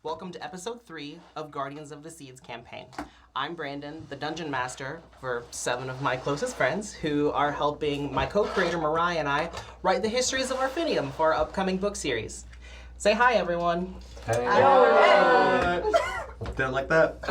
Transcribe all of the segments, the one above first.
Welcome to episode 3 of Guardians of the Seeds campaign. I'm Brandon, the Dungeon Master for 7 of my closest friends who are helping my co-creator Mariah and I write the histories of Arfinium for our upcoming book series. Say hi, everyone. Hey. Didn't like that.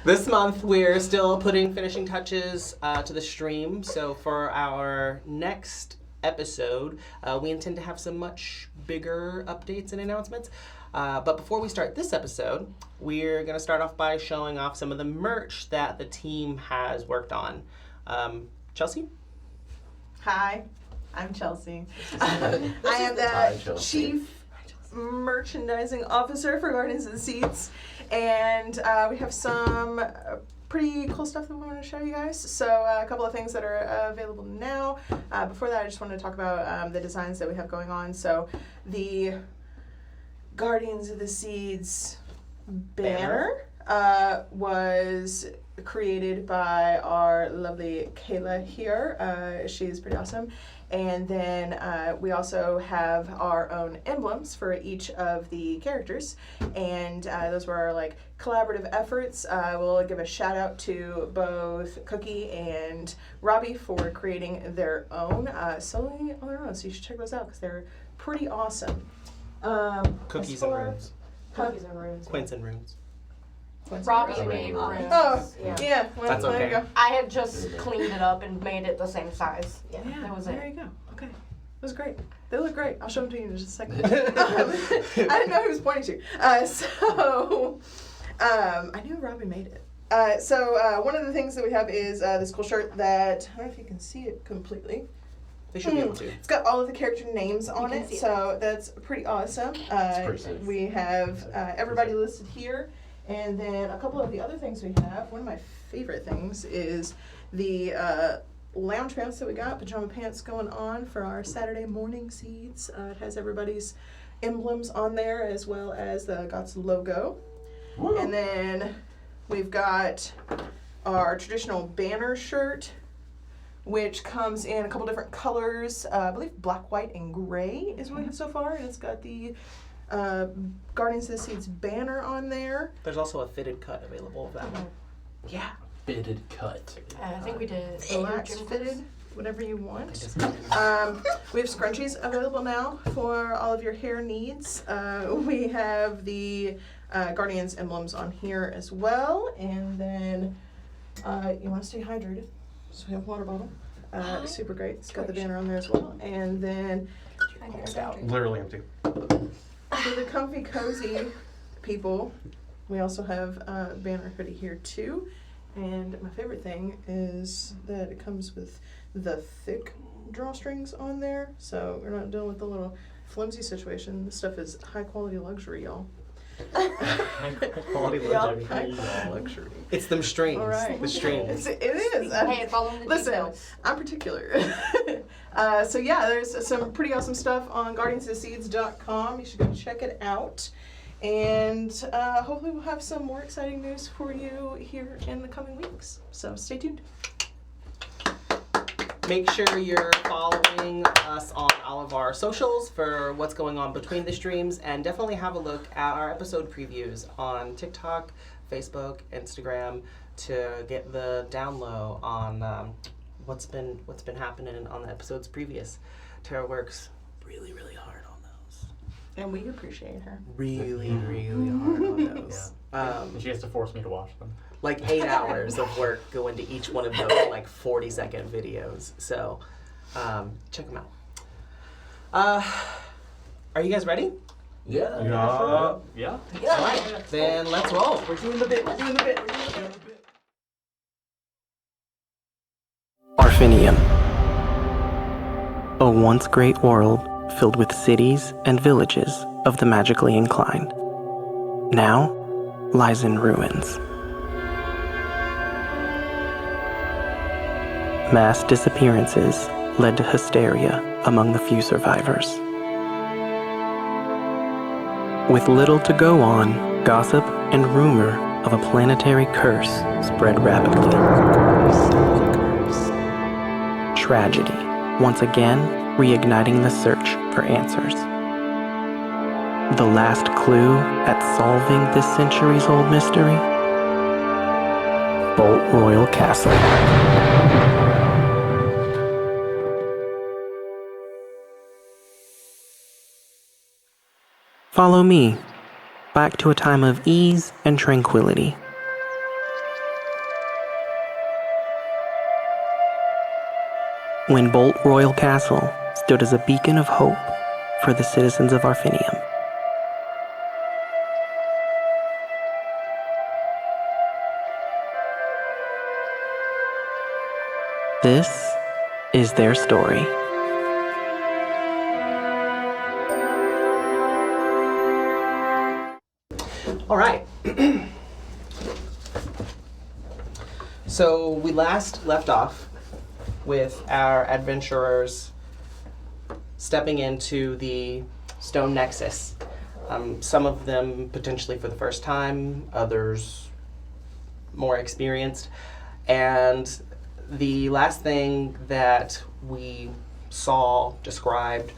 This month, we're still putting finishing touches to the stream, so for our next episode, we intend to have some much bigger updates and announcements. But before we start this episode, we're going to start off by showing off some of the merch that the team has worked on. Chelsea? Hi, I'm Chelsea. I am the Chief Merchandising Officer for Guardians of the Seeds, and we have some pretty cool stuff that we want to show you guys. So a couple of things that are available now. Before that, I just wanted to talk about the designs that we have going on. So the Guardians of the Seeds banner was created by our lovely Kayla here. She's pretty awesome. And then we also have our own emblems for each of the characters. And those were our like collaborative efforts. We'll give a shout out to both Cookie and Robbie for creating their own solely on their own. So you should check those out because they're pretty awesome. Cookies and runes. Cookies and runes. Quints and runes. Robbie made runes. Oh, yeah. Well, That's okay. There you go. I had just cleaned it up and made it the same size. Yeah, that was there it. you go. Okay. That was great. They look great. I'll show them to you in just a second. I didn't know who was pointing to. I knew Robbie made it. So one of the things that we have is this cool shirt that, I don't know if you can see it completely. They should be able to. It's got all of the character names on it, so that's pretty awesome. We have everybody listed here, and then a couple of the other things we have. One of my favorite things is the lounge pants that we got, pajama pants going on for our Saturday morning seeds. It has everybody's emblems on there as well as the GOTS logo. Woo. And then we've got our traditional banner shirt, which comes in a couple different colors. I believe black, white, and gray is what we have so far. And it's got the Guardians of the Seeds banner on there. There's also a fitted cut available of that one. Yeah. Fitted cut. I think we did. Relaxed fitted, whatever you want. We have scrunchies available now for all of your hair needs. We have the Guardians emblems on here as well. And then you want to stay hydrated. So we have a water bottle. Super great. It's got the banner on there as well. And then Literally empty. for the comfy, cozy people, we also have a banner hoodie here too. And my favorite thing is that it comes with the thick drawstrings on there. So we're not dealing with the little flimsy situation. This stuff is high quality luxury, y'all. Quality luxury. High quality luxury. It's them strings. All right. The strings. It is. Hey, it's all in the Listen, details. I'm particular. So yeah, there's some pretty awesome stuff on guardiansoftheseeds.com. You should go check it out. And hopefully we'll have some more exciting news for you here in the coming weeks. So stay tuned. Make sure you're following us on all of our socials for what's going on between the streams, and definitely have a look at our episode previews on TikTok, Facebook, Instagram to get the down low on what's been happening on the episodes previous. Tara works really, really hard on those. And we appreciate her. Really, really hard on those. And she has to force me to watch them. Like 8 hours of work go into each one of those like 40-second videos. So check them out. Are you guys ready? Yeah. Yeah. All right, then let's roll. We're doing the bit. Arfinium. A once great world filled with cities and villages of the magically inclined. Now lies in ruins. Mass disappearances led to hysteria among the few survivors. With little to go on, gossip and rumor of a planetary curse spread rapidly. Tragedy, once again reigniting the search for answers. The last clue at solving this centuries-old mystery? Bolt Royal Castle. Follow me back to a time of ease and tranquility. When Bolt Royal Castle stood as a beacon of hope for the citizens of Arfinium. This is their story. All right. So we last left off with our adventurers stepping into the Stone Nexus. Some of them potentially for the first time, others more experienced. And the last thing that we saw described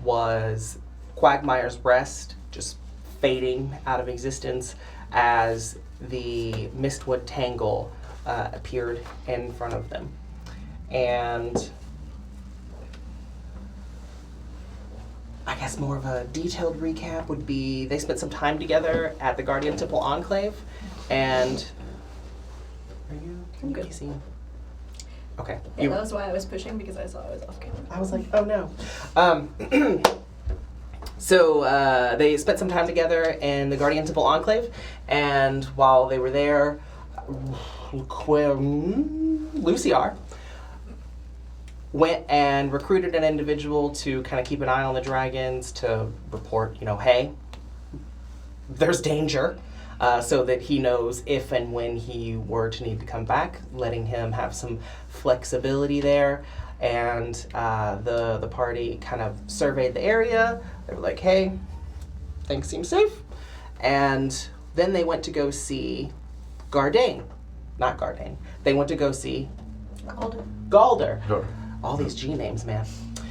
was Quagmire's Rest just fading out of existence as the Mystwood Tangle appeared in front of them. And I guess more of a detailed recap would be they spent some time together at the Guardian Temple Enclave, and are you busy? Okay. Yeah, that was why I was pushing, because I saw I was off camera. I was like, oh no. So they spent some time together in the Guardian Temple Enclave, and while they were there, Luciar went and recruited an individual to kind of keep an eye on the dragons, to report, hey, there's danger, so that he knows if and when he were to need to come back, letting him have some flexibility there. And the party kind of surveyed the area. They were like, hey, things seem safe. And then they went to go see Not Gardain. They went to go see Galder. Sure. All these G names, man.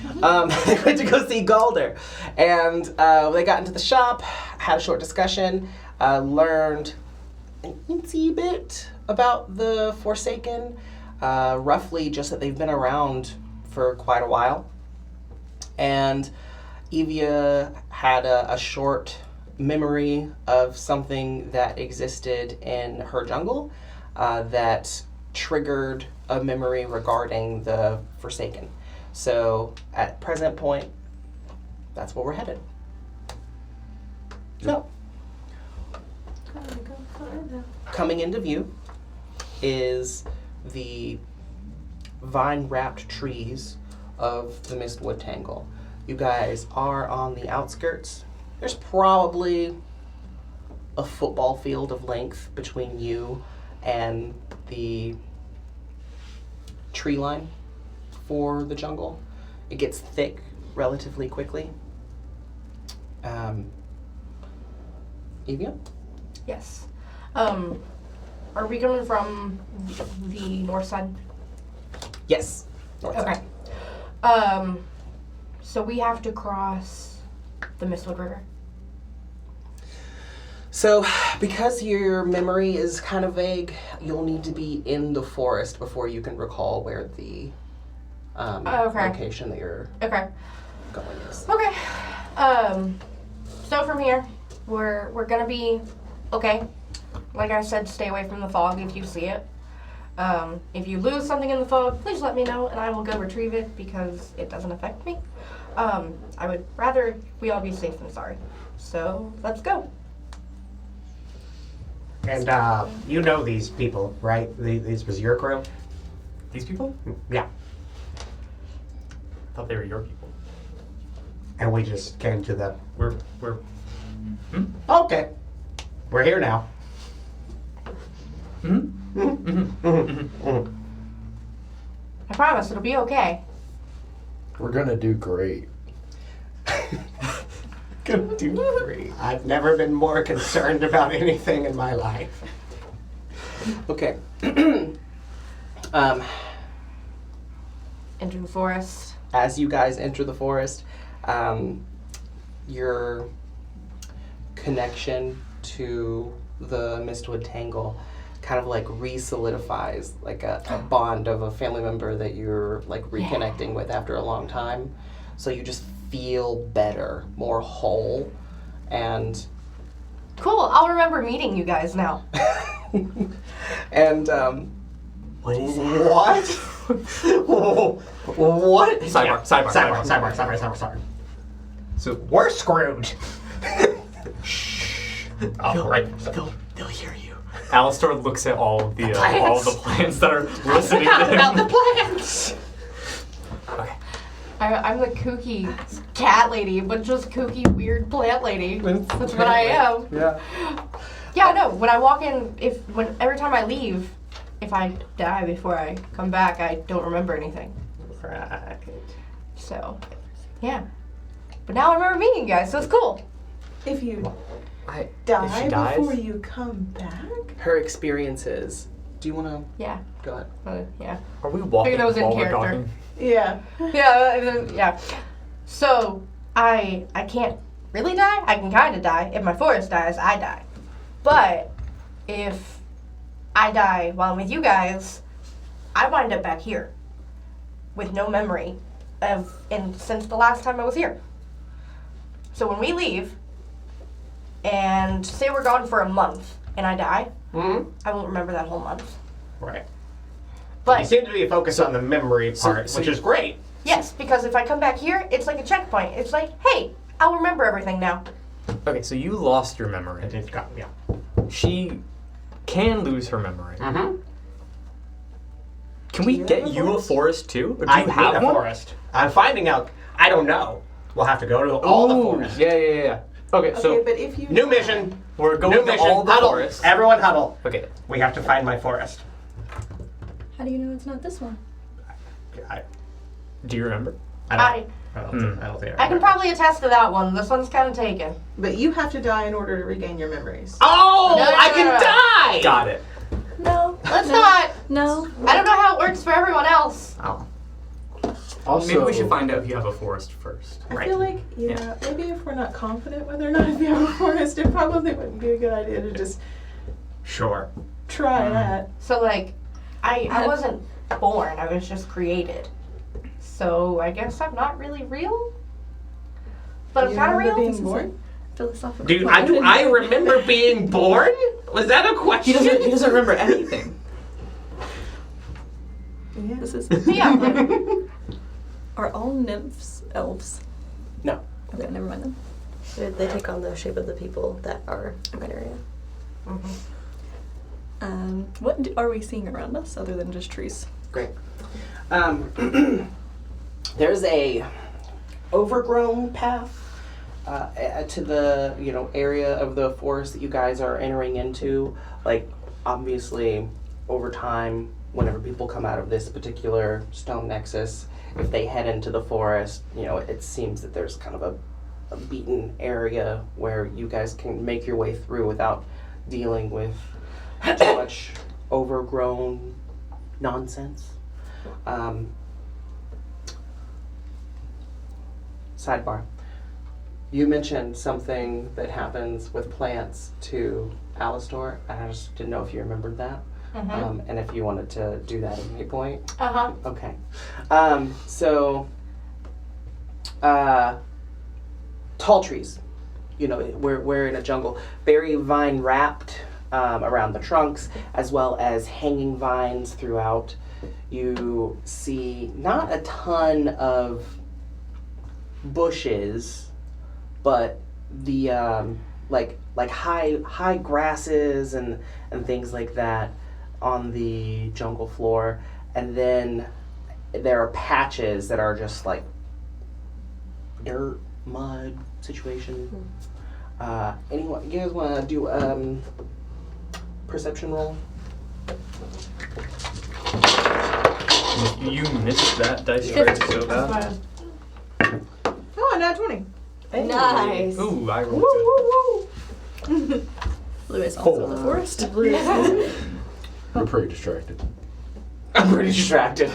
They went to go see Galder. And they got into the shop, had a short discussion, learned an incy bit about the Forsaken, roughly just that they've been around for quite a while. And Ivia had a short memory of something that existed in her jungle that triggered a memory regarding the Forsaken. So at present point, that's where we're headed. So, coming into view is the vine-wrapped trees of the Mystwood Tangle. You guys are on the outskirts. There's probably a football field of length between you and the tree line for the jungle. It gets thick relatively quickly. Ivia? Yes. Are we coming from the north side? Yes. North Okay. side. So we have to cross the Mystwood River. So, because your memory is kind of vague, you'll need to be in the forest before you can recall where the Okay. location that you're Okay. going is. Okay. So from here, we're gonna be okay. Like I said, stay away from the fog if you see it. If you lose something in the fog, please let me know and I will go retrieve it because it doesn't affect me. I would rather we all be safe than sorry. So let's go. And you know these people, right? These was your crew? These people? Yeah. I thought they were your people. And we just came to the... We're Okay. We're here now. I promise it'll be okay. We're gonna do great. Gonna do great. I've never been more concerned about anything in my life. Okay. Into the forest. As you guys enter the forest, your connection to the Mystwood Tangle kind of like re-solidifies like a bond of a family member that you're like reconnecting with after a long time. So you just feel better, more whole, and Cool. I'll remember meeting you guys now. and What is it? what? What? Sidebar. So We're screwed. oh, right. They'll hear you. Alistair looks at all of the plants that are listening to him. About the plants. Okay. I'm the kooky cat lady, but just kooky weird plant lady. That's what I am. Yeah. Yeah, no. When I walk in, every time I leave, if I die before I come back, I don't remember anything. Right. So, yeah. But now I remember meeting you guys, so it's cool. If you If die she dies, before you come back? Her experiences. Do you want to Yeah. go ahead? Yeah. are we walking Figured that was in while we're character. talking? Yeah. Yeah. So, I can't really die. I can kind of die. If my forest dies, I die. But if I die while I'm with you guys, I wind up back here with no memory since the last time I was here. So when we leave, and say we're gone for a month, and I die, I won't remember that whole month. Right. But You seem to be focused on the memory part, so which you- is great. yes, because if I come back here, it's like a checkpoint. It's like, hey, I'll remember everything now. Okay, so you lost your memory. Yeah. She can lose her memory. Mm-hmm. Can we get you a forest too? Or do I you need have a one? forest. I'm finding out. I don't know. We'll have to go to all the Ooh, forests. Yeah. Okay, so Okay, but if you New mission. we're going New to mission. all the Huddle. forests. Everyone huddle. Okay. We have to find my forest. How do you know it's not this one? I Do you remember? I don't think I can remember. probably attest to that one. This one's kind of taken. But you have to die in order to regain your memories. Oh, No, no, I no, can no, no. die. Got it. No. Let's not. No. I don't know how it works for everyone else. Oh, Also, Maybe we should find out if you have a forest first. I Right. feel like, maybe if we're not confident whether or not if you have a forest, it probably wouldn't be a good idea to just sure. try that. So, like, I wasn't born. I was just created. So, I guess I'm not really real. But I'm You kind of remember real. being born? Philosophical. Dude, I remember being born? Was that a question? He doesn't remember anything. Yeah. This is. Yeah. Are all nymphs elves? No. Okay, never mind them. They take on the shape of the people that are in that area. What are we seeing around us other than just trees? Great. There's a overgrown path to the area of the forest that you guys are entering into. Like, obviously, over time, whenever people come out of this particular stone nexus, if they head into the forest, it seems that there's kind of a beaten area where you guys can make your way through without dealing with too much overgrown nonsense. Sidebar. You mentioned something that happens with plants to Alistair, and I just didn't know if you remembered that. And if you wanted to do that at any point. Okay. Tall trees. We're in a jungle. Very vine wrapped around the trunks, as well as hanging vines throughout. You see not a ton of bushes, but the like high grasses and things like that on the jungle floor, and then there are patches that are just like dirt, mud situation. Anyone, you guys want to do perception roll? You missed that dice tray so bad. Oh, not 20. Nice. Ooh, I rolled good. Blue is also in the forest. You're pretty distracted. I'm pretty distracted.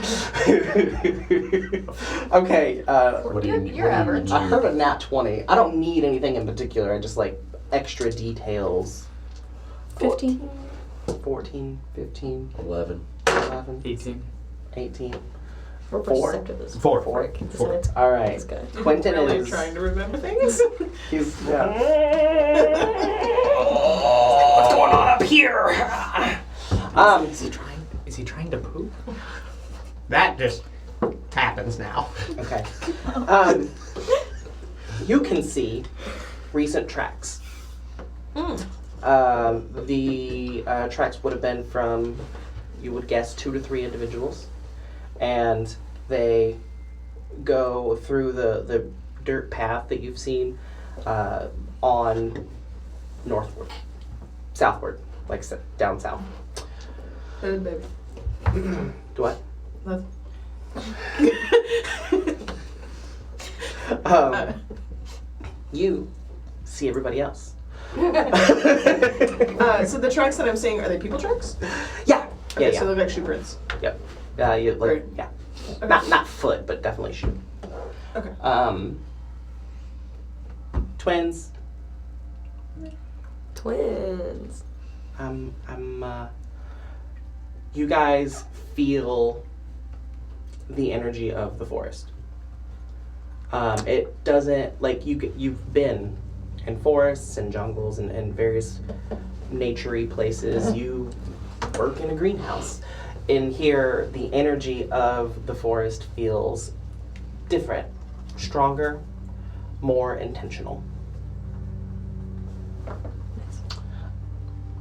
Okay, What do you need? You're average. I heard a nat 20. I don't need anything in particular. I just extra details. 15. 14, 15, 11. 11, 18. 18. We're Four. perceptive as Four. frick. Four. All right. This guy. Quentin Really is. trying to remember things. He's yeah. What's going on up here? Is he trying to poop? That just happens now. Okay. You can see recent tracks. The tracks would have been from, you would guess, 2 to 3 individuals, and they go through the dirt path that you've seen on northward, southward, like down south. Baby. Do what? Nothing. You see everybody else. So the tracks that I'm seeing, are they people tracks? Yeah. Okay, Yeah. so they look like shoe prints. Yep. You like Great. yeah. Okay. Not foot, but definitely shoe. Okay. Twins. Twins. You guys feel the energy of the forest. It doesn't, like, you've been in forests and jungles and various naturey places. You work in a greenhouse. In here, the energy of the forest feels different, stronger, more intentional.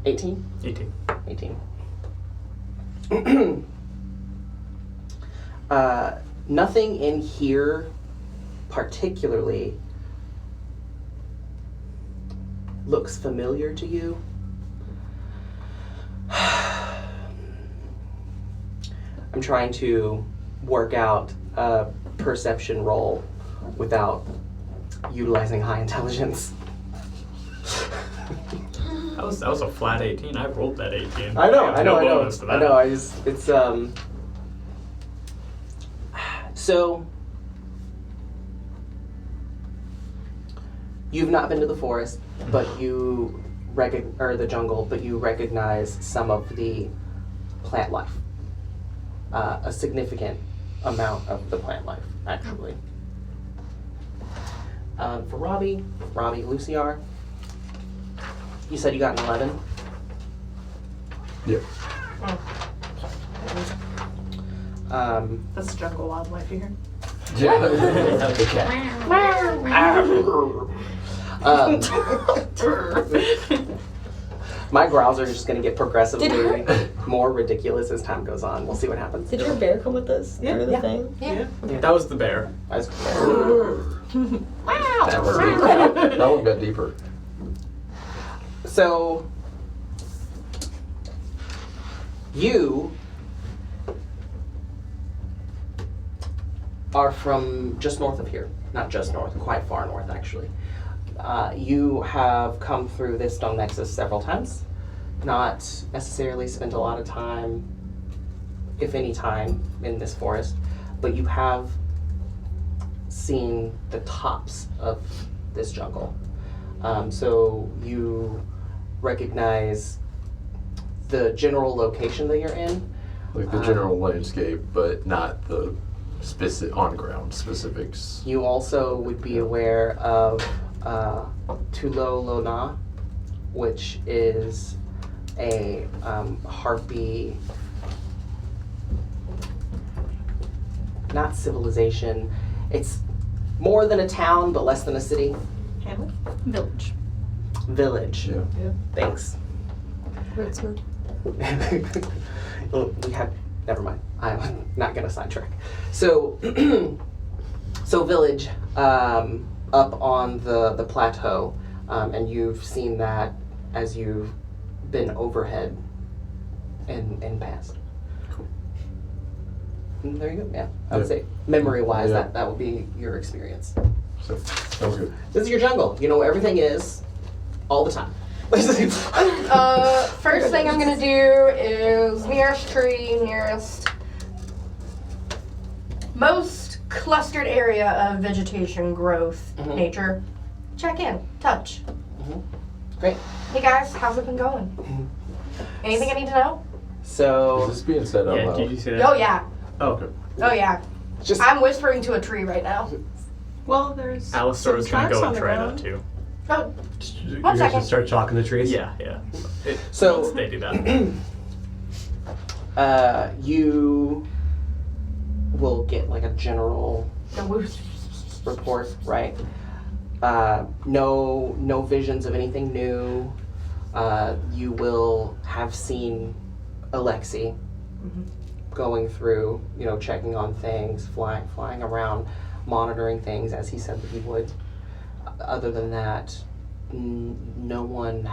18? 18. 18. Nothing in here particularly looks familiar to you. I'm trying to work out a perception roll without utilizing high intelligence. That was a flat 18. I rolled that 18. I know. bonus to that. So you've not been to the forest, but you or the jungle, but you recognize some of the plant life. A significant amount of the plant life, actually. For Robbie, Luciar, you said you got an 11? Yep. That's jungle wildlife here. Yeah. The cat. My growls are just going to get progressively more ridiculous as time goes on. We'll see what happens. Did your bear come with us? Yeah. Through the thing? Yeah. That was the bear. That one got deeper. So, you are from just north of here. Not just north, quite far north, actually. You have come through this stone nexus several times. Not necessarily spent a lot of time, if any time, in this forest, but you have seen the tops of this jungle. So you recognize the general location that you're in. Like the general landscape, but not the specific on-ground specifics. You also would be aware of Tulo Lona, which is a harpy, not civilization. It's more than a town, but less than a city. Hamlet? Village. Village. Yeah. Thanks. Rootsman. We have. Never mind. I'm not gonna sidetrack. So, village up on the plateau, and you've seen that as you've been overhead in past. Cool. There you go. Yeah, I would say memory-wise, Yeah. that would be your experience. So that was good. This is your jungle. You know where everything is, all the time. First thing I'm gonna do is nearest tree, nearest most clustered area of vegetation, growth, Mhm. nature. Check in, touch. Mhm. Great. Hey guys, how's it been going? Anything I need to know? So Is this being said out Yeah, loud? did you see that? Oh yeah. Oh, Oh yeah. just I'm whispering to a tree right now. Well, there's Alistair was gonna tracks go on and the try ground. that too. Oh, You One guys second. just start talking to trees? Yeah. So- once they do that. you will get like a general the whoosh. report, right? No visions of anything new. You will have seen Alexi going through, checking on things, flying around, monitoring things as he said that he would. Other than that, none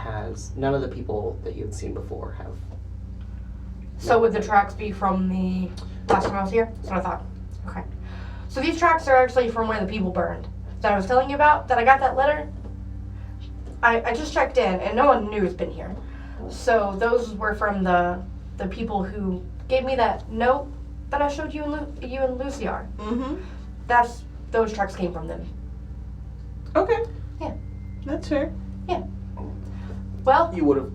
of the people that you'd seen before have. So would the tracks be from the last time I was here? That's what I thought. Okay. So these tracks are actually from where the people burned that I was telling you about, that I got that letter. I just checked in and no one new has been here. So those were from the people who gave me that note that I showed you and Luciar. Mm-hmm. Those tracks came from them. Okay. Yeah. That's fair. Well, You would have,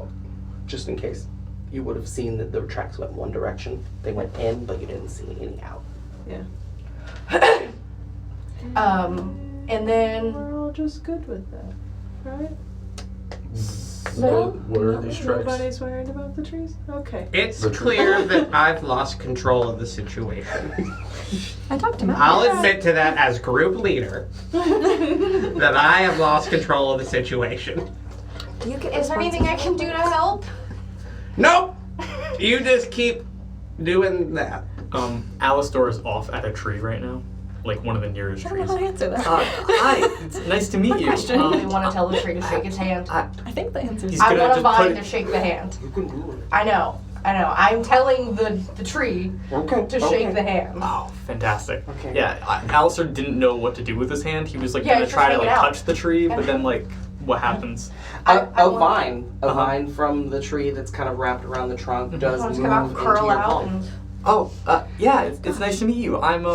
just in case, you would have seen that the tracks went one direction. They went in, but you didn't see any out. and then We're all just good with that, right? What are these tracks? Nobody's worried about the trees? Okay. It's The tree. clear that I've lost control of the situation. I talked to Matt. I'll admit to that as group leader, that I have lost control of the situation. is there anything I can do to help? Nope! You just keep doing that. Alistair is off at a tree right now, like one of the nearest I don't know trees. how to answer that. Hi, it's nice to meet you. question. I really want to tell the tree to shake its hand. I think the answer is He's I gonna want just Vine put to it- shake the hand. You can do it. I know. I'm telling the tree Okay. to shake the hand. Oh, fantastic. Okay. Yeah, Alistair didn't know what to do with his hand. He was like Yeah, gonna he's try to just like hanging out. touch the tree, but then like, what happens? A want- vine, Uh-huh. vine from the tree that's kind of wrapped around the trunk does It's move gonna into curl your out palm. and Oh, yeah, it's nice to meet you. I'm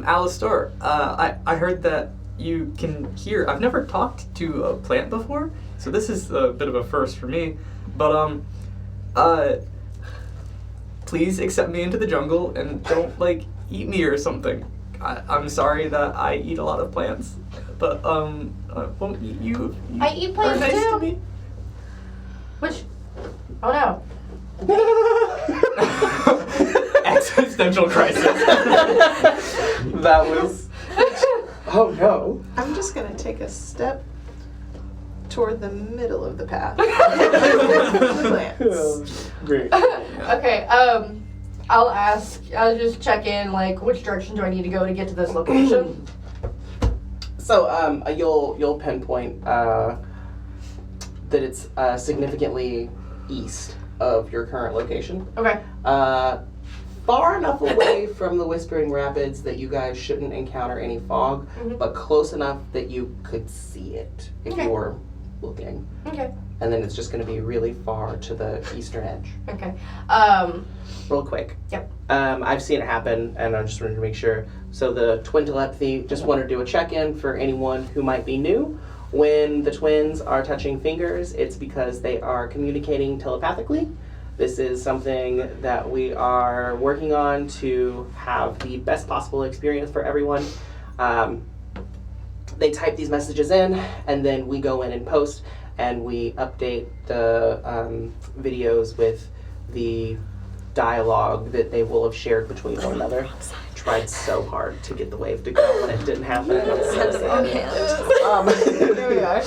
Alistair. I heard that you can hear. I've never talked to a plant before, so this is a bit of a first for me. But please accept me into the jungle and don't like eat me or something. I'm sorry that I eat a lot of plants, but won't eat you. I eat Are plants nice too. to me. Which? Oh no. Existential crisis. That was. Oh no. I'm just gonna take a step toward the middle of the path. Plants. Great. Okay. I'll just check in. Like, which direction do I need to go to get to this location? So you'll pinpoint that it's significantly east of your current location. Okay. Far enough away from the Whispering Rapids that you guys shouldn't encounter any fog, but close enough that you could see it if Okay. you were looking. Okay. And then it's just going to be really far to the eastern edge. Okay. Real quick. Yep. I've seen it happen, and I just wanted to make sure. So the twin telepathy, just wanted to do a check-in for anyone who might be new. When the twins are touching fingers, it's because they are communicating telepathically. This is something that we are working on to have the best possible experience for everyone. They type these messages in, and then we go in and post, and we update the videos with the dialogue that they will have shared between one another. Tried so hard to get the wave to go, and it didn't happen. I'm so sad. There we are.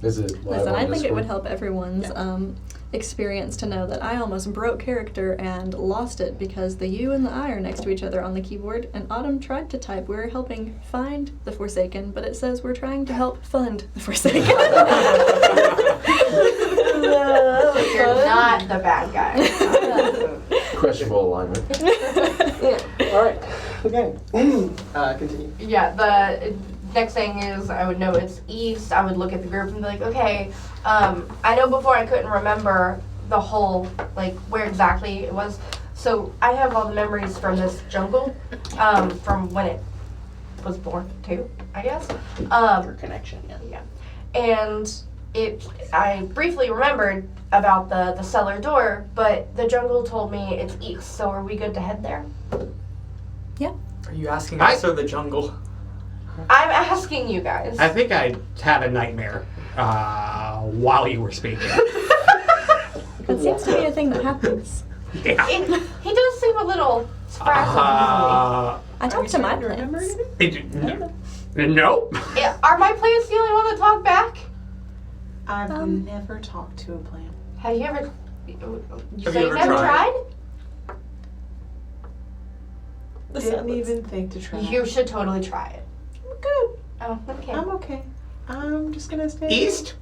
Is it live Listen, on I think it Discord? would help everyone's experience to know that I almost broke character and lost it because the U and the I are next to each other on the keyboard, and Autumn tried to type, we're helping find the Forsaken, but it says we're trying to help fund the Forsaken. You're not the bad guy. Questionable alignment. All right. Okay. Continue. Yeah, the next thing is I would know it's east. I would look at the group and be like, okay, I know before I couldn't remember the whole, like, where exactly it was. So I have all the memories from this jungle, from when it was born too, I guess. Your connection, yeah. Yeah. And I briefly remembered about the cellar door, but the jungle told me it's east, so are we good to head there? Are you asking us or the jungle? I'm asking you guys. I think I had a nightmare while you were speaking. That seems to be a thing that happens. Yeah. He does seem a little frazzled I talked to my Remember plants. anything? Nope. easily. Are my plants the only one that talk back? I've never talked to a plant. Have you ever? Have say you you've ever never tried? Didn't even think to try. You should totally try it. I'm good. Oh, okay. I'm okay. I'm just gonna stay East?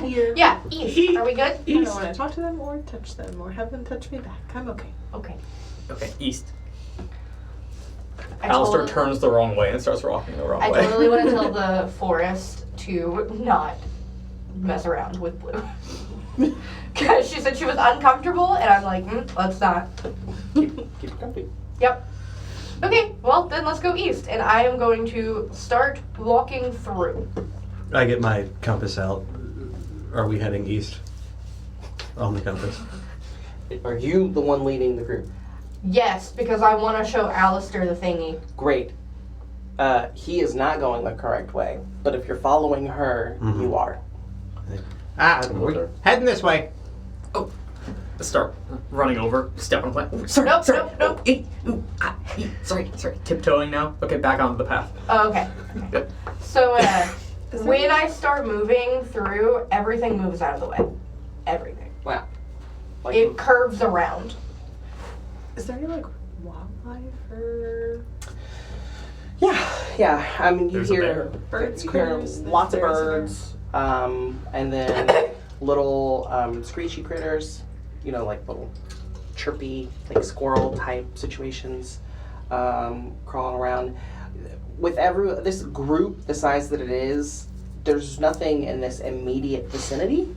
here. Yeah, east. Are we good? I don't want to talk to them or touch them or have them touch me back. I'm okay. Okay. Okay, east. I Alistair totally- turns the wrong way and starts walking the wrong I way. totally want to tell the forest to not mess around with Blue. Because she said she was uncomfortable, and I'm like, let's not. Keep it comfy. Yep. Okay, well, then let's go east, and I am going to start walking through. I get my compass out. Are we heading east? On the compass. Are you the one leading the group? Yes, because I want to show Alistair the thingy. Great. He is not going the correct way, but if you're following her, you are. We're heading this way. Start running over, step on plant. Nope. Sorry. Tiptoeing now. Okay, back onto the path. Oh, okay. Yep. So, when I start moving through, everything moves out of the way. Everything. Wow. Like, It curves around. Is there any like wildlife or yeah. I mean, you There's a hear bear. birds? you hear critters? lots of There's a bear. birds, and then little screechy critters. You know, like little chirpy, like squirrel type situations, crawling around. With this group, the size that it is, there's nothing in this immediate vicinity.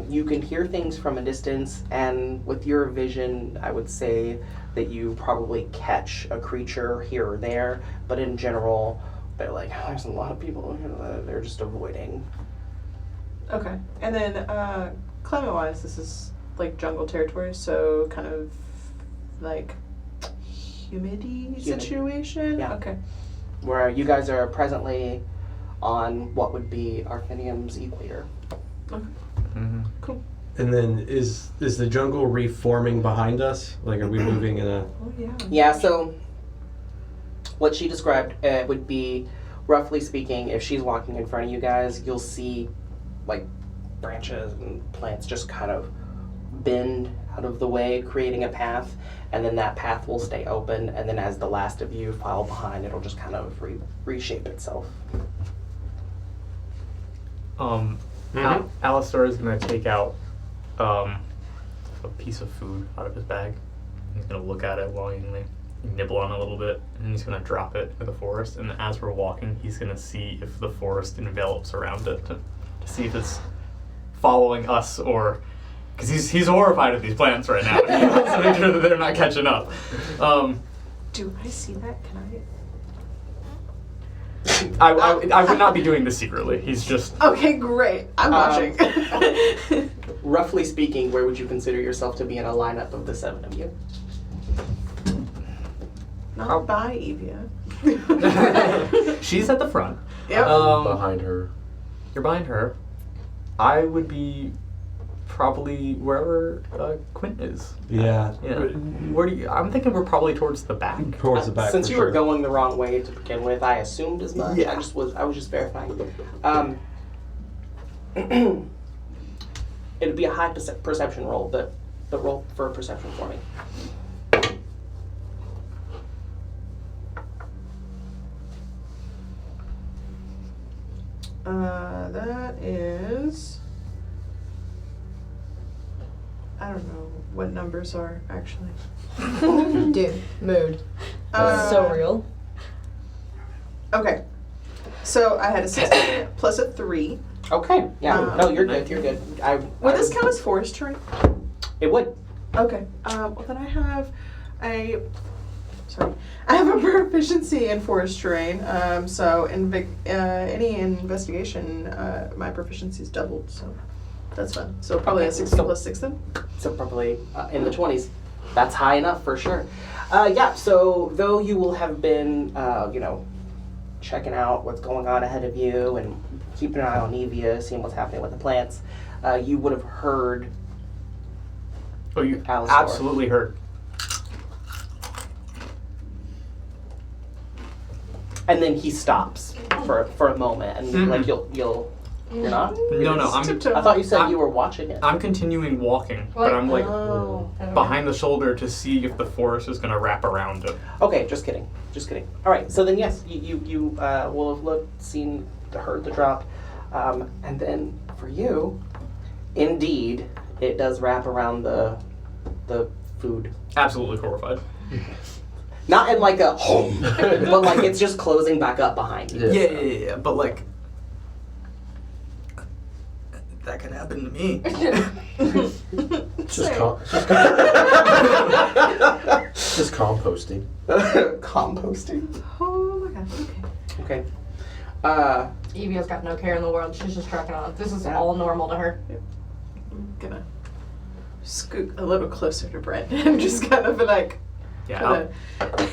You can hear things from a distance, and with your vision, I would say that you probably catch a creature here or there, but in general, they're like, there's a lot of people here that they're just avoiding. Okay, and then climate-wise, this is like jungle territory, so kind of like humidity situation. Yeah. Okay. Where you guys are presently on what would be Arthenium's equator. Mm-hmm. And then is the jungle reforming behind us? Like, are we moving in a... Oh yeah. Yeah, so what she described would be, roughly speaking, if she's walking in front of you guys, you'll see like branches and plants just kind of bend out of the way, creating a path, and then that path will stay open, and then as the last of you follow behind, it'll just kind of reshape itself. Alistair is gonna take out a piece of food out of his bag. He's gonna look at it while he's gonna nibble on it a little bit, and he's gonna drop it in the forest. And as we're walking, he's gonna see if the forest envelops around it to see if it's following us or. Because he's horrified of these plants right now. He wants to make sure that they're not catching up. Do I see that? Can I would not be doing this secretly. He's just. Okay, great. I'm watching. Roughly speaking, where would you consider yourself to be in a lineup of the 7 of you? Not by Ivia. She's at the front. Yep. Behind her. You're behind her. I would be probably wherever Quint is. Yeah. Where do you? I'm thinking we're probably towards the back. Towards the back. Since for you were sure. going the wrong way to begin with, I assumed as much. Yeah. I was just verifying. It'd be a high perception roll, but roll for perception for me. That is. I don't know what numbers are actually. Dude, mood. Uh, So real. Okay. So I had a 16 plus a 3. Okay. Yeah. No, you're good. You're good. Would this count as forest terrain? It would. Okay. Well, then I have a I have a proficiency in forest terrain. So any investigation, my proficiency is doubled. So that's fun. So probably a 16 plus 6 then. So probably in the 20s. That's high enough for sure. So though you will have been, checking out what's going on ahead of you and keeping an eye on Ivia, seeing what's happening with the plants, you would have heard. Oh, you Alistair. absolutely heard. And then he stops for a moment, and like you're not. No, I thought you said you were watching it. I'm continuing walking, but I'm like behind the shoulder to see if the forest is gonna wrap around it. Okay, just kidding. All right, so then yes, you will have heard the drop, and then for you, indeed, it does wrap around the food. Absolutely horrified. Not in like a home, but like it's just closing back up behind you. Yeah, but like that could happen to me. Just composting. Composting. Oh my god. Okay. Okay. Evia's got no care in the world. She's just trucking on. This is all normal to her. I'm gonna scoot a little closer to Brent and just kind of like Yeah.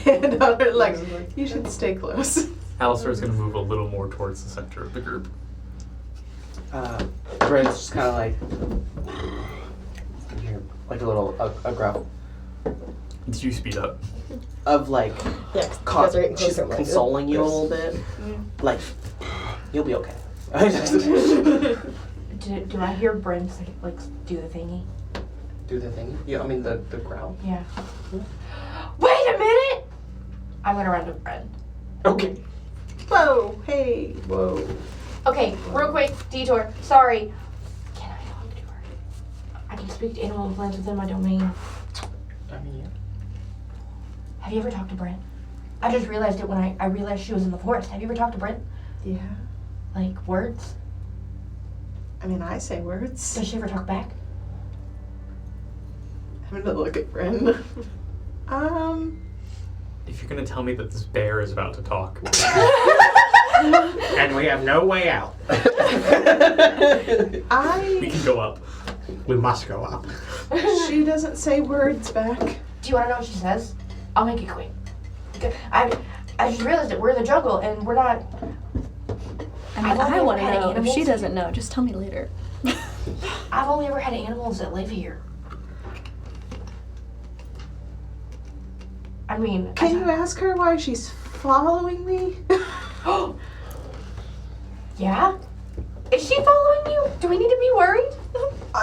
hand on her like you should stay close. Alistair's gonna move a little more towards the center of the group. Brent's just kind of like a little a growl Did you speed up? of like Yeah, 'cause you guys are getting she's closer, like, consoling you a this. little bit, like you'll be okay. Do I hear Brent like do the thingy? Do the thing. Yeah, I mean the growl. Yeah. Wait a minute! I went around to Brent. Okay. Whoa, hey, whoa. Okay, real quick, detour. Sorry. Can I talk to her? I can speak to animal and plants within my domain. I mean, Have you ever talked to Brent? I just realized it when I realized she was in the forest. Have you ever talked to Brent? Yeah. Like, words? I mean, I say words. Does she ever talk back? I'm gonna look at Brent. If you're gonna tell me that this bear is about to talk, And we have no way out. we can go up. We must go up. She doesn't say words back. Do you want to know what she says? I'll make it quick. I just realized that we're in the jungle and we're not. I mean, I want to know. If she doesn't know, just tell me later. I've only ever had animals that live here. I mean, Can you ask her why she's following me? Yeah? Is she following you? Do we need to be worried?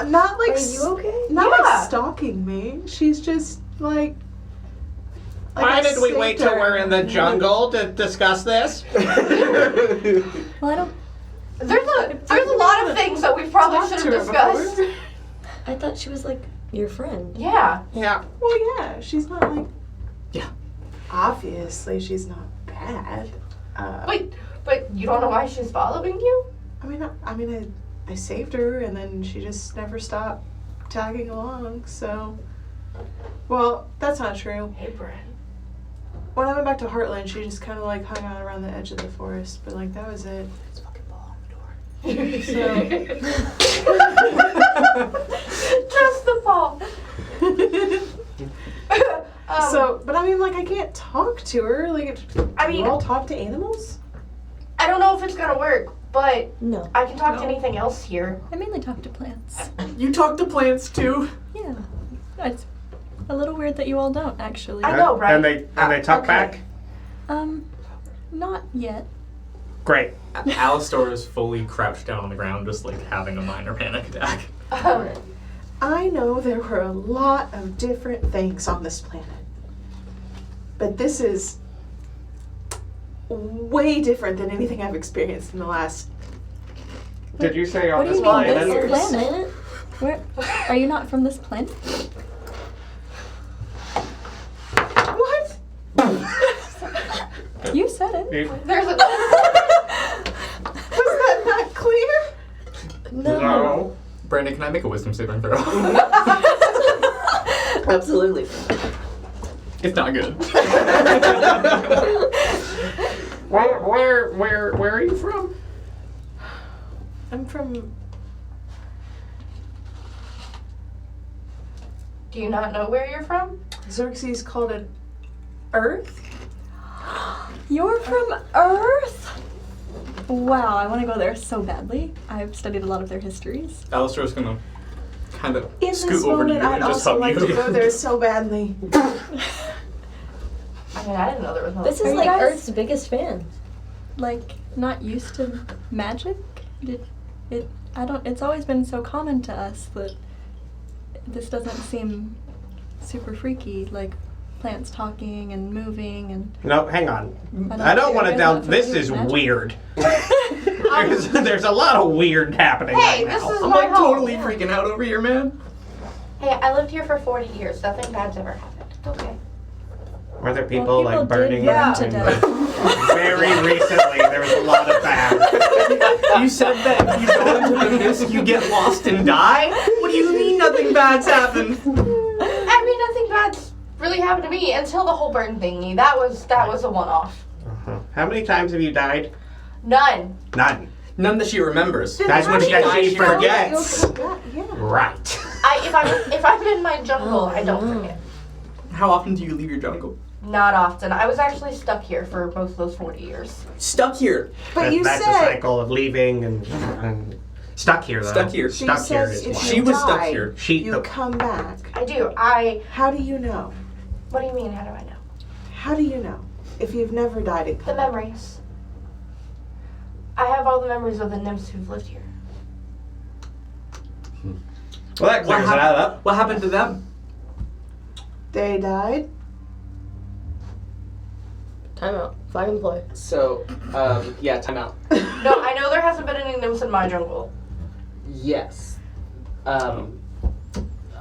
Not like Are you okay? Not Yeah. like stalking me. She's just like. Why I did we wait saved till her. we're in the jungle to discuss this? Well, I don't. There's a lot of things that we probably Talked should to her have discussed. before. I thought she was like your friend. Yeah. Yeah. Well, yeah, she's not like. Yeah. Obviously, she's not bad. Wait, but you don't know why she's following you? I saved her, and then she just never stopped tagging along. So, well, that's not true. Hey, Brent. When I went back to Heartland, she just kind of like hung out around the edge of the forest, but like that was it. it's fucking ball on the door. Just the fall. But I mean, like, I can't talk to her. Like, you all talk to animals? I don't know if it's gonna work, but No. I can talk to anything else here. I mainly talk to plants. You talk to plants too. Yeah. It's a little weird that you all don't, actually. I know, right? And they talk Okay. back? Not yet. Great. Alistair is fully crouched down on the ground, just like having a minor panic attack. I know there were a lot of different things on this planet. But this is way different than anything I've experienced in the last. Did you say on What do this you mean, planet? this planet? Where? Are you not from this planet? What? You said it. There's a. Was that not clear? No. Brandon, can I make a wisdom saving throw? Absolutely. It's not good. Where are you from? I'm from. Do you not know where you're from? Xerxes called it Earth. You're from Earth? Wow, I want to go there so badly. I've studied a lot of their histories. Alistair's gonna kind of In scoot this over to moment, you I'd and just also hug like you. to go there so badly. I mean, I didn't know there was no. This Are is you like guys- Earth's biggest fan. Like, not used to magic? It's always been so common to us that this doesn't seem super freaky, like plants talking and moving and... No, hang on. I I don't think want to you guys down. not This familiar is with magic? weird. there's a lot of weird happening Hey, right this now. is I'm my like home. totally freaking out over here, man. Hey, I lived here for 40 years. Nothing bad's ever happened. It's okay. Were there people, Well, like did burning burn them? to And, death. very recently, there was a lot of bad. You said that if you go into the mist, you get lost and die? What do you mean nothing bad's happened? I mean, nothing bad's really happened to me until the whole burn thingy. That was a one-off. How many times have you died? None. None. None that she remembers. That's when she dies, forgets. Yeah. Right. If I'm in my jungle, I don't forget. How often do you leave your jungle? Not often. I was actually stuck here for most of those 40 years. Stuck here. But you That's a said cycle of leaving and stuck here, though. Stuck here. she Stuck here says is if why. She you was stuck die, here. you come back. I do. How do you know? What do you mean, how do I know? How do you know? If you've never died and The come back. memories. I have all the memories of the nymphs who've lived here. Well, that clears that up. What happened to them? They died. Time out. Flag and play. So, yeah, time out. No, I know there hasn't been any nymphs in my jungle. Yes.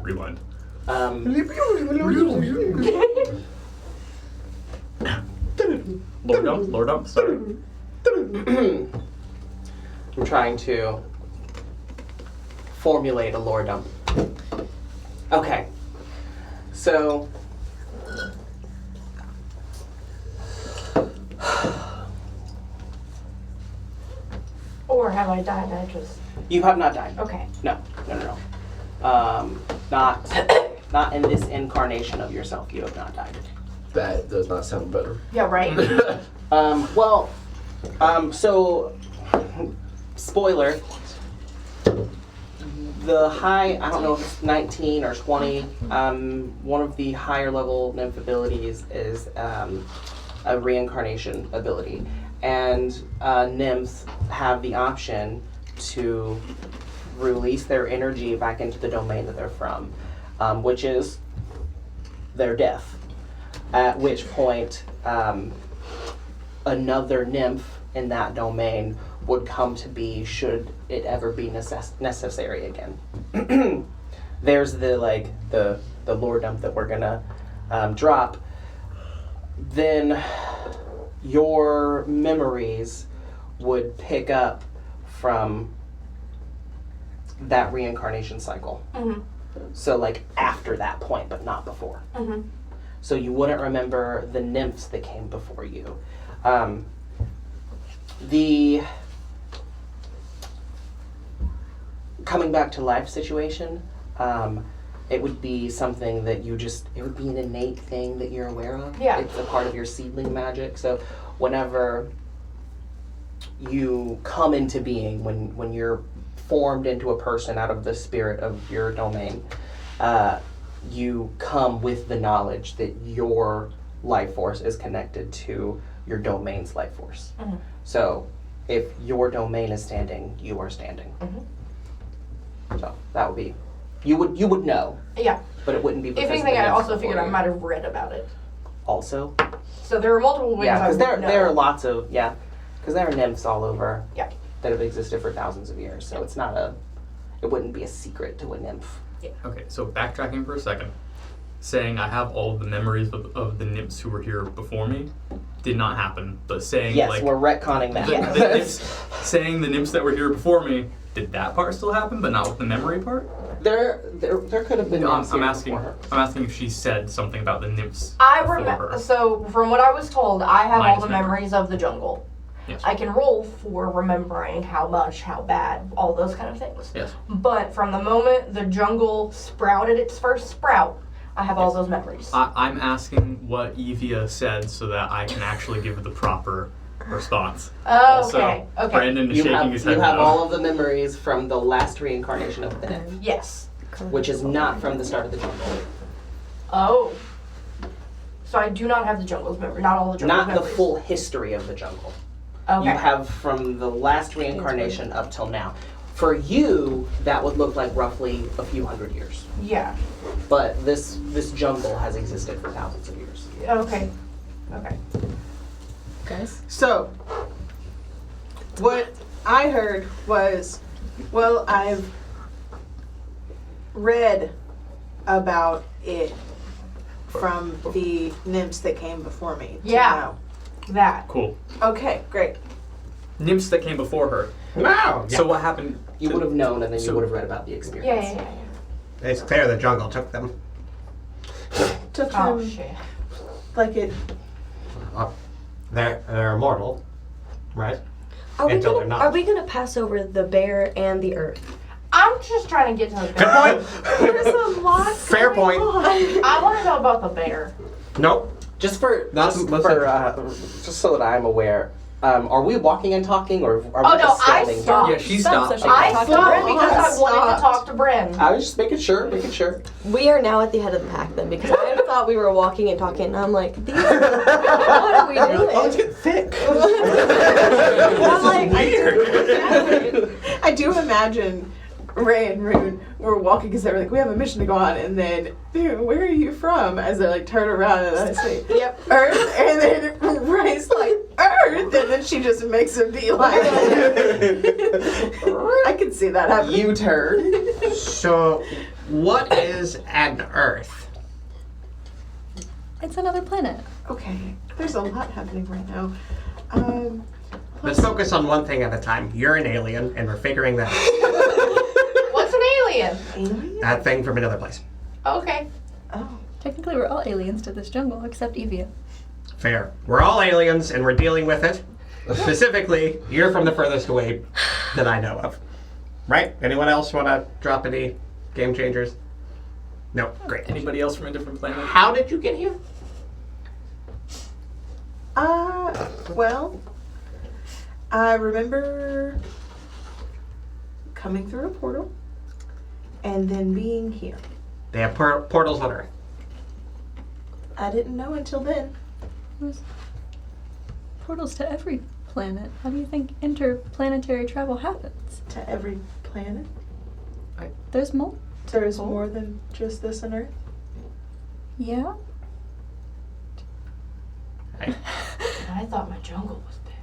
Rewind. Lord up, sorry. I'm trying to formulate a lore dump. Okay. So Or have I died? I just. you have not died. Okay. No. Not in this incarnation of yourself. You have not died. That does not sound better. Yeah, right? So, spoiler, the high, I don't know if it's 19 or 20, one of the higher level nymph abilities is a reincarnation ability. And nymphs have the option to release their energy back into the domain that they're from, which is their death. At which point, another nymph in that domain would come to be should it ever be necessary again. There's the lore dump that we're gonna drop. Then your memories would pick up from that reincarnation cycle. Mm-hmm. So like after that point, but not before. Mm-hmm. So you wouldn't remember the nymphs that came before you. The coming back to life situation, it would be something that it would be an innate thing that you're aware of. Yeah. It's a part of your seedling magic. So whenever you come into being, when you're formed into a person out of the spirit of your domain, you come with the knowledge that your life force is connected to your domain's life force. Mm-hmm. So if your domain is standing, you are standing. Mm-hmm. So that would be, you would know, Yeah. but it wouldn't be because If anything, the I nymphs also before figured I you. might have read about it. Also, So there are multiple ways yeah, I because would know. there are lots of because there are nymphs all over. Yeah. That have existed for thousands of years. So it wouldn't be a secret to a nymph. Okay, so backtracking for a second. Saying I have all of the memories of the nymphs who were here before me did not happen. But saying Yes, like we're retconning that. the nymphs, saying the nymphs that were here before me did that part still happen, but not with the memory part? There could have been. No, nymphs I'm here asking. before her. I'm asking if she said something about the nymphs. I before remember. her. So from what I was told, I have Minus all the memory. memories of the jungle. Yes. I can roll for remembering how much, how bad, all those kind of things. Yes. But from the moment the jungle sprouted its first sprout, I have all those memories. I'm asking what Ivia said so that I can actually give the proper response. Also, Okay. Brandon is You shaking have, his head you have no. all of the memories from the last reincarnation of the nymph, Yes. which is not from the start of the jungle. Oh. So I do not have the jungle's memory. Not all the jungle's Not the memories. full history of the jungle. Okay. You have from the last reincarnation up till now. For you, that would look like roughly a few hundred years. Yeah. But this jungle has existed for thousands of years. Okay. Okay. Guys? So, what I heard was, well, I've read about it from the nymphs that came before me. to Yeah. know. That. Cool. Okay, great. Nymphs that came before her. No. So what happened? You would have known, and then you So- would have read about the experience. Yeah. It's clear the jungle took them. Took Oh him shit. like it. They're immortal, right? Are not. we gonna pass over the bear and the earth? I'm just trying to get to the Good bear. point. There's a lot. Fair going point. on. I want to know about the bear. Nope. Just for Not just most for just so that I'm aware, are we walking and talking, or are we Oh, no, just I standing? stopped. Yeah, she Stop, stopped. so she I can talk to stopped Bryn. because I wanted to Stopped. talk to Bryn. I was just making sure. We are now at the head of the pack then, because I thought we were walking and talking, and I'm like, what are we doing? Oh, let's get thick. I'm like, Weird. I do imagine Ray and Rune were walking because they were like, we have a mission to go on, and then, dude, where are you from? As they like turn around and I say, Yep. Earth, and then Ray's like, Earth, and then she just makes a beeline. I can see that happening. U-turn. So, what is an Earth? It's another planet. Okay, there's a lot happening right now. Let's focus on one thing at a time. You're an alien, and we're figuring that What's an alien? Alien? that thing from another place. Okay. Oh. Technically, we're all aliens to this jungle, except Ivia. Fair. We're all aliens, and we're dealing with it. Specifically, you're from the furthest away that I know of. Right? Anyone else want to drop any game changers? No. Great. Anybody else from a different planet? How did you get here? Well, I remember coming through a portal and then being here. They have portals on Earth. I didn't know until then. There's portals to every planet. How do you think interplanetary travel happens? To every planet. There's more. There's more than just this on Earth. Yeah. I thought my jungle was big.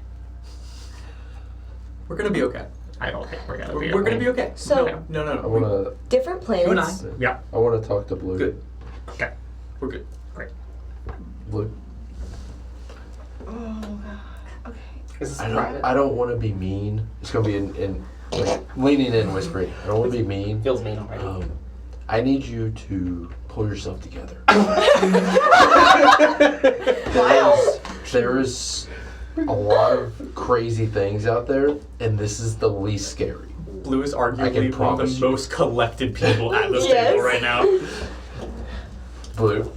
We're gonna be okay. I don't think we're gonna be. We're gonna be okay. So- no. I wanna Different You and I. planets. Yeah. I wanna talk to Blue. Good. Okay. We're good. Blue. Oh, God. Okay. Is this I private? don't wanna be mean. It's gonna be in like leaning in, whispering. I don't wanna be mean. Feels mean already. I need you to pull yourself together. There is a lot of crazy things out there, and this is the least scary. Blue is I arguably can one of promise the you. most collected people at this Yes. table right now. Blue,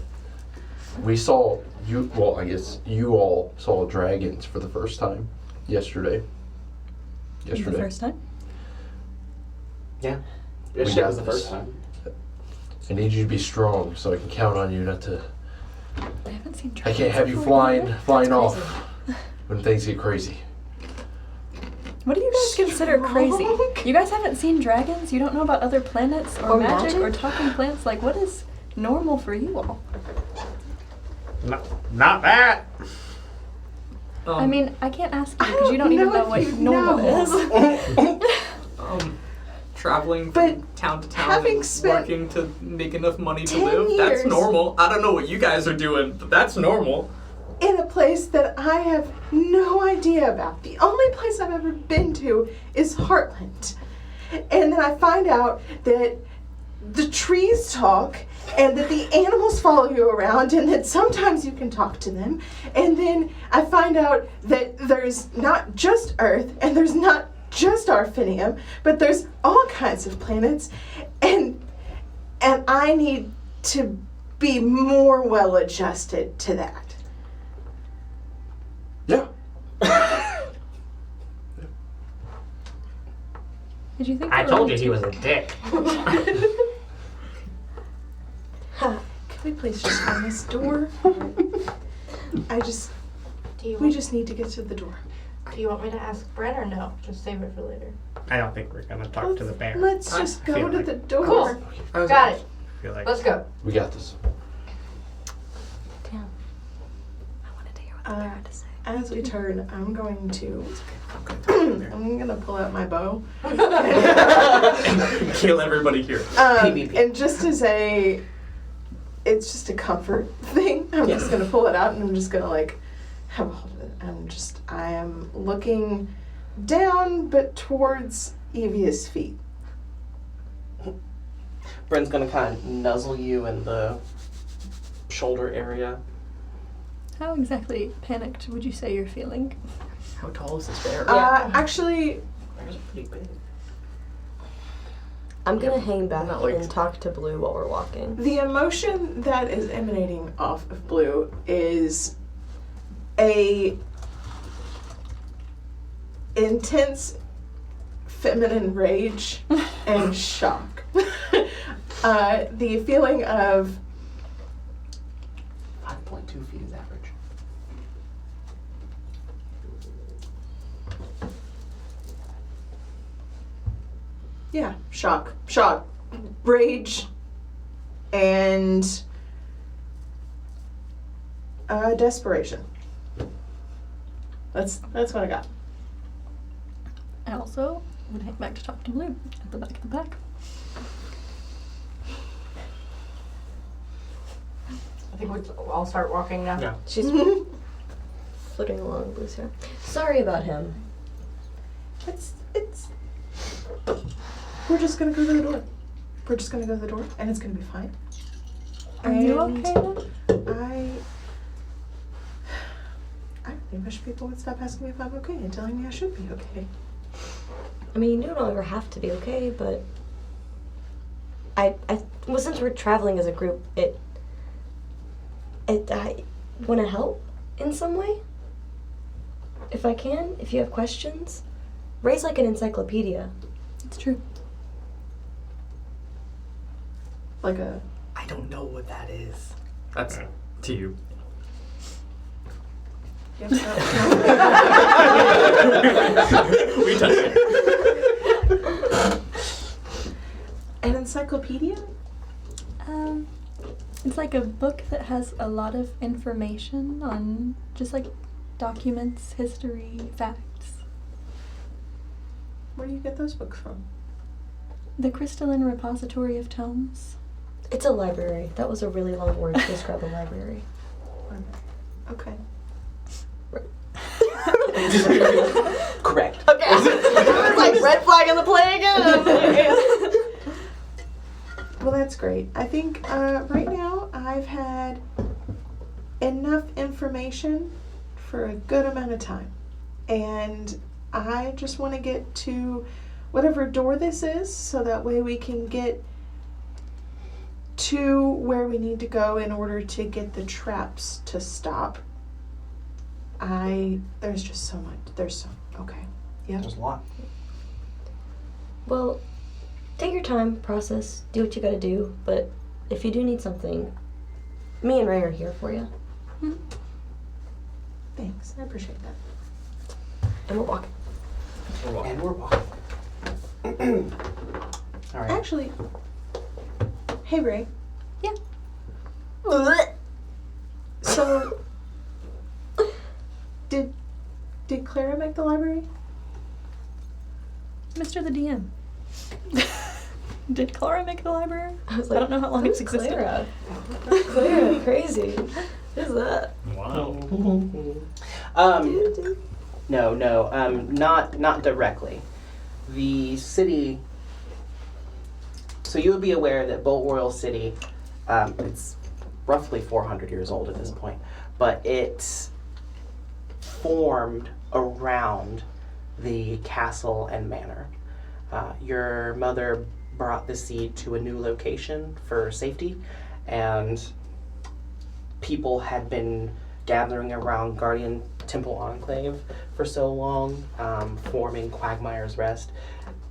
we saw you. Well, I guess you all saw dragons for the first time yesterday. The first time? Yeah. We This shit got was the this. first time. I need you to be strong, so I can count on you not to. I haven't seen I dragons can't have you before, flying either. flying That's off when things get crazy. What do you guys consider crazy? You guys haven't seen dragons? You don't know about other planets or, Or magic or magic? talking plants? Like, what is normal for you all? Not that. I mean, I can't ask you because you don't even know what normal is. Traveling But from town to town having and spent working to make enough money to 10 live, that's years- normal. I don't know what you guys are doing, but that's normal. In a place that I have no idea about. The only place I've ever been to is Heartland. And then I find out that the trees talk, and that the animals follow you around, and that sometimes you can talk to them. And then I find out that there's not just Earth, and there's not just Arfinium, but there's all kinds of planets, and I need to be more well adjusted to that. Yeah. Did you think I there were told only you he two- was a dick. Can we please just find this door? Do you We just need to get to the door. do you want me to ask Brent or no? Just save it for later. I don't think we're gonna talk to the bear. Let's just I go feel to like- the door. Cool. Got it. I feel like Let's go. We got this. Damn. I wanted to hear what the bear had to say. As we turn, I'm going to I'm gonna pull out my bow. Kill everybody here. PvP. And just as it's just a comfort thing. I'm just gonna pull it out and I'm just gonna like have a hold of it. I am looking down but towards Ivia's feet. Bren's gonna kind of nuzzle you in the shoulder area. How exactly panicked would you say you're feeling? How tall is this bear? Actually, Bears are pretty big. I'm gonna hang back Not like- and talk to Blue while we're walking. the emotion that is emanating off of Blue is a intense feminine rage and shock. The feeling of 5.2 feet is average. yeah, shock, rage, and desperation. That's what I got. I also would hang back to talk to Blue at the back of the pack. I think I'll start walking now. Yeah. She's footing along Blue's hair. Sorry about him. It's. We're just gonna go to the door. We're just gonna go to the door, and it's gonna be fine. Are you And okay then? I really wish people would stop asking me if I'm okay and telling me I should be okay. I mean, you don't ever have to be okay, but well, since we're traveling as a group, I want to help in some way. If I can, if you have questions, Ray's like an encyclopedia. It's true. Like a. I don't know what that is. That's to you. Yep, We touched it. an encyclopedia? It's like a book that has a lot of information on just like documents, history, facts. Where do you get those books from? The Crystalline Repository of Tomes. It's a library. That was a really long word to describe a library. Okay. Correct. Okay. It was like red flag on the play again. Well, that's great. I think right now I've had enough information for a good amount of time. And I just want to get to whatever door this is so that way we can get to where we need to go in order to get the traps to stop. There's just so much. Okay. Yeah. There's a lot. Well, take your time, process, do what you gotta do, but if you do need something, me and Ray are here for you. Thanks. I appreciate that. And we're walking. And we're walking. All right. Actually, hey Ray. Yeah. So, did Clara make the library? Mr. the DM. Did Clara make the library? I was I like, don't know how long who's it's existed. Clara? Clara, crazy. Who's that? Wow. No, not directly. The city So you would be aware that Bolt Royal City, it's roughly 400 years old at this point, but it's formed around the castle and manor. Your mother brought the seed to a new location for safety, and people had been gathering around Guardian Temple Enclave for so long, forming Quagmire's Rest,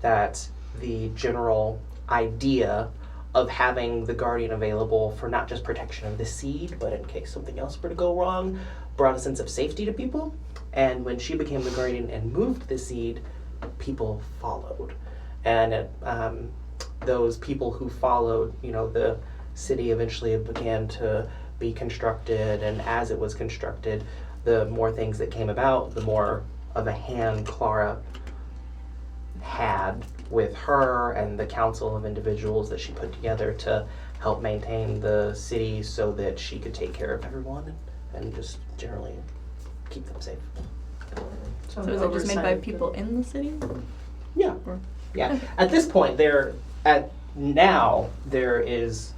that the general idea of having the Guardian available for not just protection of the seed, but in case something else were to go wrong, brought a sense of safety to people. And when she became the Guardian and moved the seed, people followed. And those people who followed, the city eventually began to be constructed, and as it was constructed, the more things that came about, the more of a hand Clara had with her and the council of individuals that she put together to help maintain the city so that she could take care of everyone and just generally keep them safe. So is it just made by people in the city? Yeah. Yeah. At this point, there is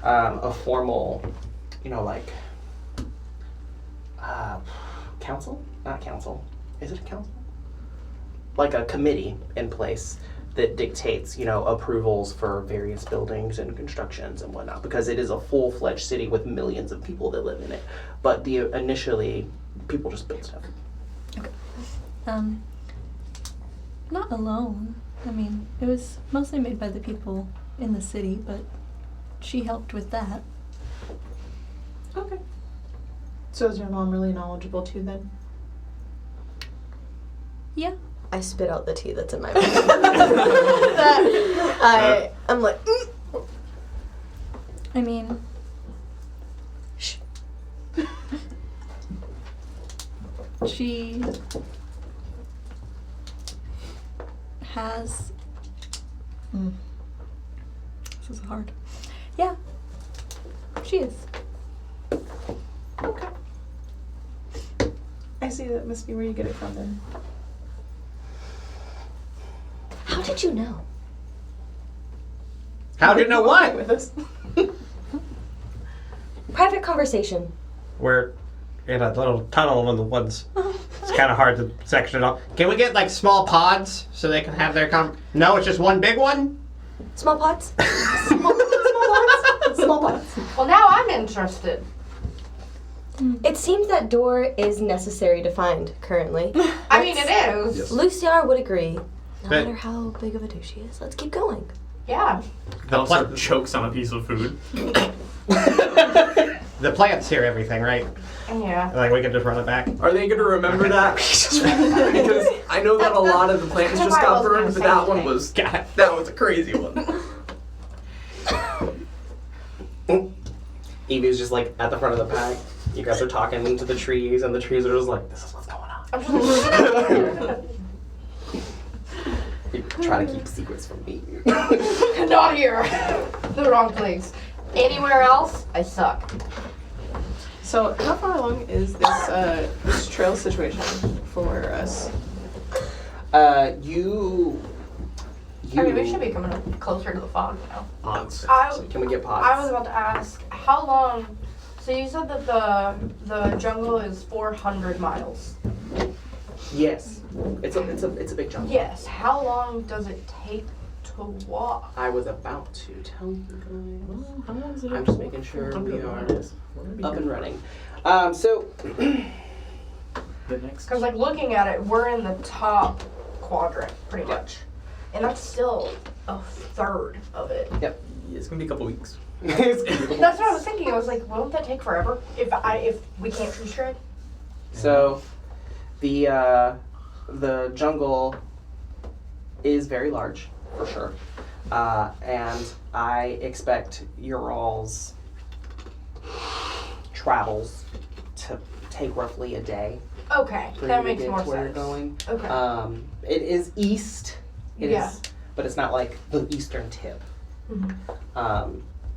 a formal, council? Not council. Is it a council? Like a committee in place that dictates, approvals for various buildings and constructions and whatnot, because it is a full-fledged city with millions of people that live in it. But initially, people just built stuff. Okay. Not alone. I mean, it was mostly made by the people in the city, but she helped with that. Okay. So is your mom really knowledgeable too then? Yeah. I spit out the tea that's in my mouth. I'm like, I mean, she has. This is hard. Yeah, she is. Okay. I see that must be where you get it from then. how did you know? How do you know what? With us. Private conversation. We're in a little tunnel in the woods. It's kind of hard to section it off. Can we get like small pods so they can have their No, it's just one big one? Small pots. Small pots. Well, now I'm interested. It seems that door is necessary to find currently. I mean, it is. Yes. Luciar would agree. No But- matter how big of a douche she is, let's keep going. Yeah. Elsa chokes on a piece of food. The plants hear everything, right? Yeah. Like we can just run it back. Are they going to remember that? Because I know that a lot of the plants That's just why I got wasn't burned, gonna but say that one anything. was that was a crazy one. Evie's just like at the front of the pack. You guys are talking to the trees, and the trees are just like, this is what's going on. You try to keep secrets from me. Not here. The wrong place. Anywhere else, I suck. So how far along is this trail situation for us? You. I mean, we should be coming up closer to the fog now. Pods. I- So can we get pods? I was about to ask, how long? So you said that the jungle is 400 miles. Yes. It's a big jump. Yes. How long does it take to walk? I was about to tell you guys. I'm just making sure we are up and running. So The next. Because like looking at it, we're in the top quadrant pretty much, and that's still a third of it. Yep. Yeah, it's gonna be a couple weeks. That's what I was thinking. I was like, won't that take forever if we can't tree shred? So the jungle is very large, for sure. And I expect your all's travels to take roughly a day Okay, for that you makes to get more to where sense. you're going. Okay. It is east. It Yeah. is, but it's not like the eastern tip. Mhm.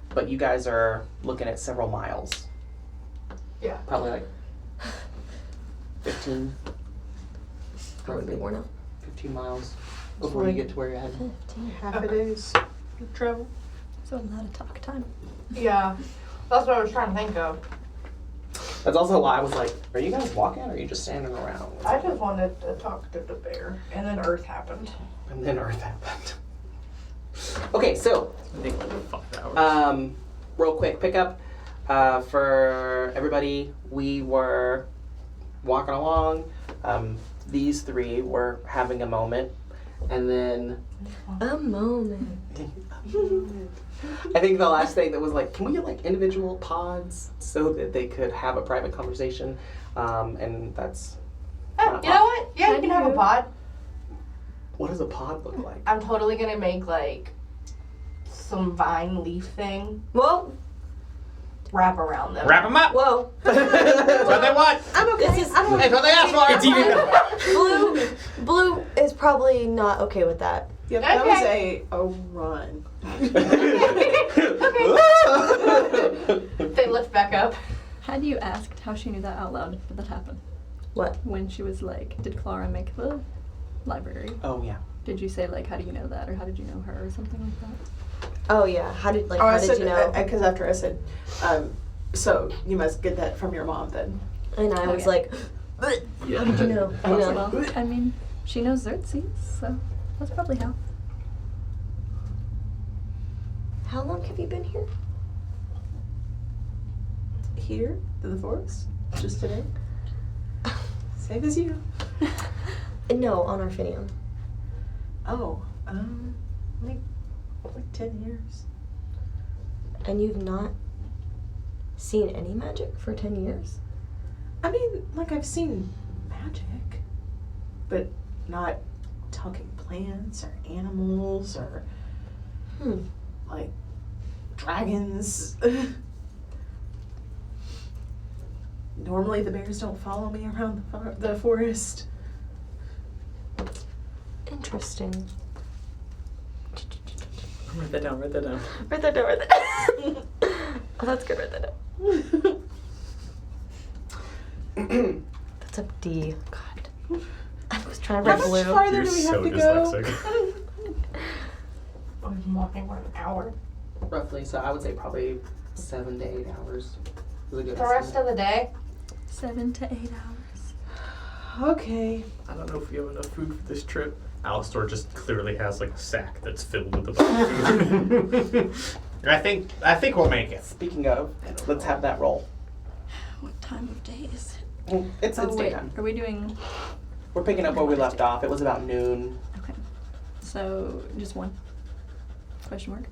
But you guys are looking at several miles. Yeah. Probably like 15. Probably more now. 15 miles before you get to where you're heading. 15. Half a day's travel. So a lot of talk time. Yeah, that's what I was trying to think of. That's also why I was like, are you guys walking or are you just standing around? I just wanted to talk to the bear, and then Earth happened. And then Earth happened. Okay, so I think like 5 hours. real quick pickup for everybody. We were walking along. These three were having a moment, and then A moment. I think the last thing that was like, can we get like individual pods so that they could have a private conversation? And that's. Oh, you know what? Yeah, you can have a pod. What does a pod look like? I'm totally gonna make like some vine leaf thing, Whoa. wrap around them. Wrap them up. Whoa. That's what they want. I'm okay. This is That's what they asked for. It's even Blue is probably not okay with that. Yep, that was a run. They lift back up. Had you asked how she knew that out loud, did that happen? What? When she was like, did Clara make the library? Oh yeah. Did you say like, how do you know that, or how did you know her, or something like that? Oh yeah. How did I how said, did you know? because after I said, so you must get that from your mom then. And I was Okay. like, how did you know? I was You know? like, Well, I mean, she knows Xerxes, so that's probably how. How long have you been here? Here to the forest, just today. Same as you. No, on Arfinium. Oh, like 10 years. And you've not seen any magic for 10 years? I mean, like I've seen magic, but not talking plants or animals or like dragons. Normally the bears don't follow me around the forest. Interesting. Write that down. Write that down, write that down. Oh, that's good, write that down. That's a D. God. I was trying to How write much blue. farther do we have to go? I've been walking for an hour. Roughly, so I would say probably 7 to 8 hours. Is a good The rest estimate. of the day. 7 to 8 hours. Okay. I don't know if we have enough food for this trip. Alistor just clearly has like a sack that's filled with a bunch of food. I think we'll make it. Speaking of, let's have that roll. What time of day is it? It's wait, daytime. are we doing? We're picking up where we left off. It was about noon. Okay. So just one. Question mark.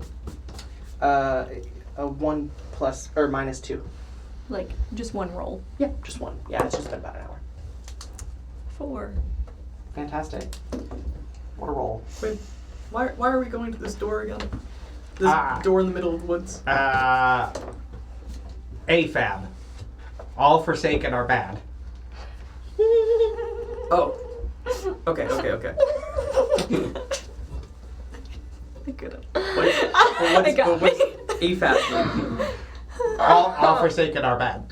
A 1 plus or minus 2. Like just one roll. Yeah, just one. Yeah, it's just been about an hour. 4. Fantastic. What a roll. Wait, why are we going to this door again? This Ah. door in the middle of the woods? AFAB. All forsaken are bad. Oh. Okay. Good. What's AFAB? All forsaken are bad.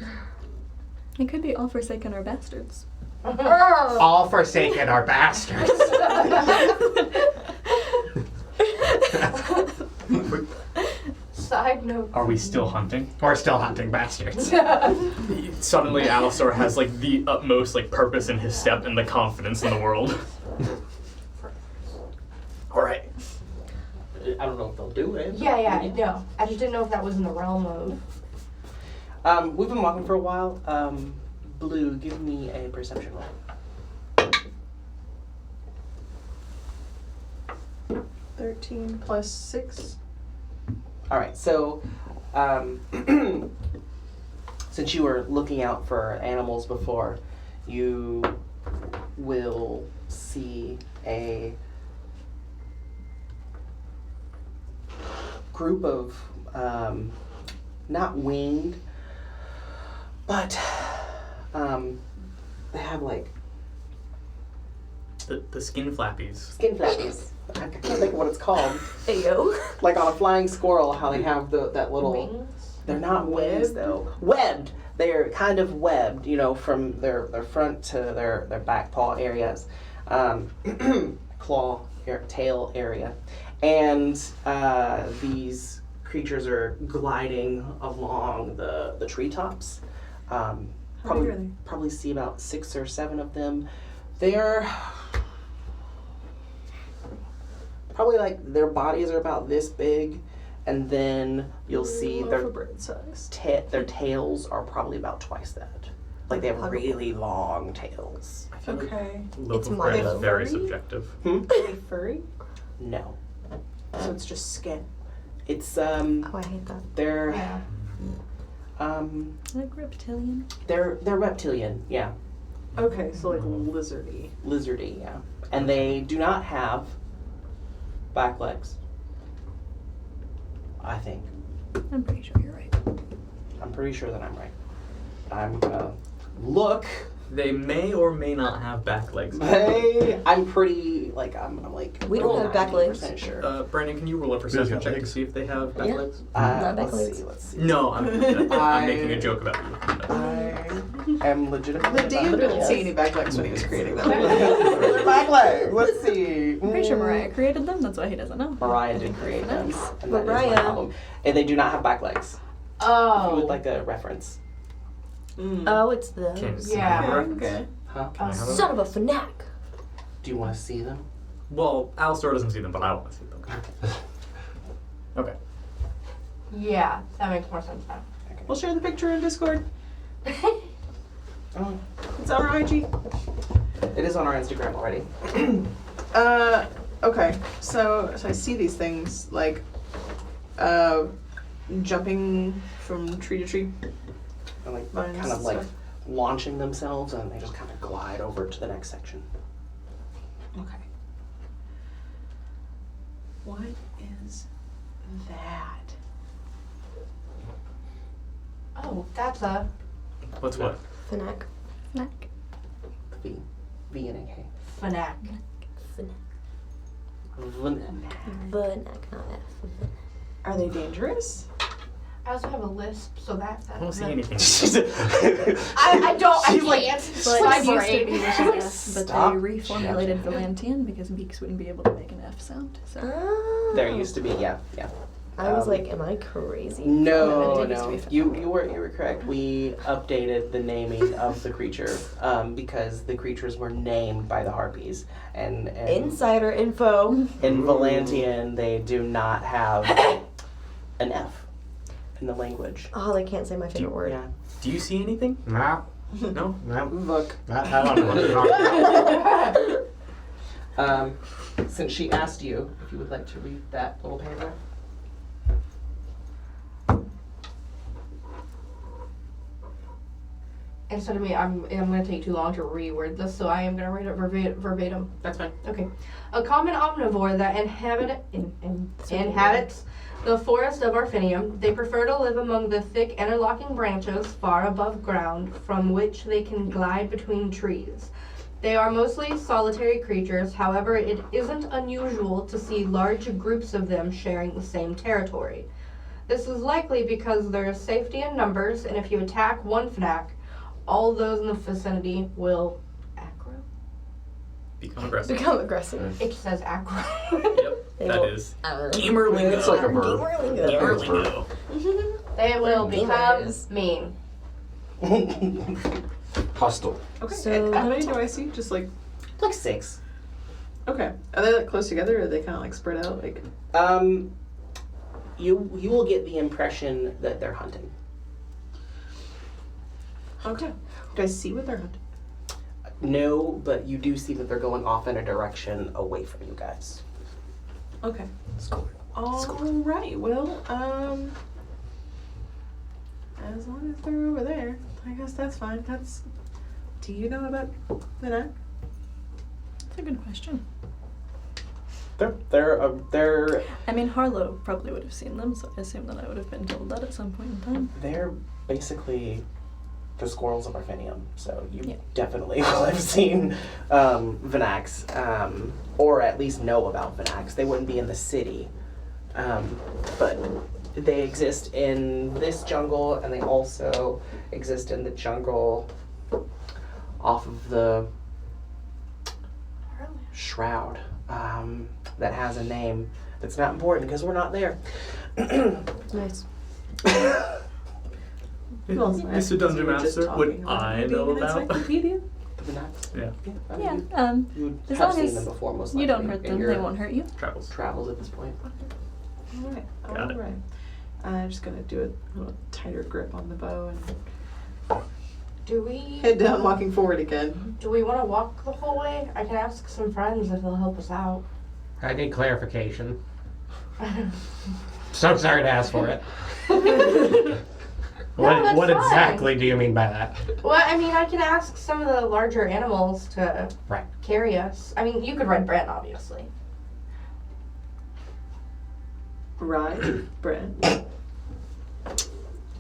It could be all forsaken are bastards. All forsaken are bastards. Side note. Are we still hunting? We're still hunting bastards. Suddenly, Alistor has like the utmost like purpose in his step and the confidence in the world. All right. I don't know if they'll do it. Yeah, no. I just didn't know if that was in the realm of. We've been walking for a while. Blue, give me a perception roll. 13 plus 6. All right, so since you were looking out for animals before, you will see a group of not winged, but they have like The skin flappies. skin flappies. I can't think of what it's called. Ayo. Like on a flying squirrel, how they have that little. Wings? They're not wings though. Webbed. They're kind of webbed, you know, from their front to their back paw areas, claw, tail area, and these creatures are gliding along the treetops. Probably see about 6 or 7 of them. They're probably like their bodies are about this big, and then you'll see their bird size. their tails are probably about twice that. Like they have really long tails. Okay. Local my friend is very furry? subjective. Are they furry? No, So it's just skin. it's Oh, I hate that. they're Yeah. Like reptilian. they're reptilian, yeah, Okay, so like lizardy. lizardy, yeah, and they do not have back legs. I think. I'm pretty sure you're right. I'm pretty sure that I'm right. I'm gonna look. They may or may not have back legs. Hey, I'm pretty like I'm like. We don't have back legs. 90% Sure. Brandon, can you roll a perception got check to legs. see if they have back Yeah. legs? Not back let's legs. see. Let's see. No, I'm making a joke about you. I am legitimately. The Dan didn't see any back legs when he was creating them. They're back legs. Let's see. I'm pretty sure Mariah created them, that's why he doesn't know. Mariah did create them, Nice. and that is my Mariah. problem. And they do not have back legs. If you Oh. would like a reference, Oh, it's the Yeah. Okay. huh? Can I have a- son of a fanac. Do you want to see them? Well, Alistar doesn't see them, but I want to see them. Okay. Yeah, that makes more sense now. We'll share the picture in Discord. Oh, It's on our IG. it is on our Instagram already. Okay. So I see these things like jumping from tree to tree. And like Vines kind of and like stuff. launching themselves, and they just kind of glide over to the next section. Okay. What is that? Oh, that's a What's what? Fanac. Snack. V and a K. fanac. Fanac, not F. Are they dangerous? I also have a lisp, so I don't see anything. I don't. I She's like- can't. Well, My it used to brain. be with an F, but Stop they reformulated Valantian because Beaks wouldn't be able to make an F sound. So Oh. There used to be, yeah. I was like, am I crazy? No, it used to no. be You were correct. We updated the naming of the creature because the creatures were named by the harpies, and Insider info. in Valantian they do not have an F in the language. Oh, they can't say my favorite word. Yeah. Do you see anything? Nah, No? nah. Look. I don't know what you're talking about. Since she asked you if you would like to read that little paragraph. Instead of me, I'm going to take too long to reword this, so I am going to read it verbatim. That's fine. Okay. A common omnivore that inhabits the forest of Arfinium. They prefer to live among the thick interlocking branches far above ground, from which they can glide between trees. They are mostly solitary creatures, however, it isn't unusual to see large groups of them sharing the same territory. This is likely because there is safety in numbers, and if you attack one fnac, all those in the vicinity will aggro. Become aggressive. Become aggressive. It says aggro. Yep, They that will- is. Gamer lingo. It's like a bird. Gamer lingo. They will become Gamers. mean. Hostile. Okay. So- and how many do I see? Just like Like 6. okay. Are they like close together, or are they kind of like spread out? Like You will get the impression that they're hunting. okay. Do I see what they're hunting? No, but you do see that they're going off in a direction away from you guys. Okay. Score. All right. Well, as long as they're over there, I guess that's fine. That's. Do you know about the neck? that's a good question. They're I mean, Harlow probably would have seen them, so I assume that I would have been told that at some point in time. they're basically the squirrels of Arfinium, so you Yeah. definitely will have seen Vanax, or at least know about Vanax. They wouldn't be in the city, but they exist in this jungle, and they also exist in the jungle off of the shroud that has a name that's not important because we're not there. Nice. Mr. Dungeon Master, would I know about? Encyclopedia? The Yeah. Yeah. You As have long seen as them before, most you likely. don't hurt in them, your they won't hurt you. Travels. Travels at this point. Alright, Got it. alright. I'm just gonna do a little tighter grip on the bow and Do we head down, walking forward again. do we want to walk the whole way? I can ask some friends if they'll help us out. I need clarification. So sorry to ask for it. that's What fine. exactly do you mean by that? Well, I mean, I can ask some of the larger animals to Right. carry us. I mean, you could ride Brent, obviously. Right, Brent.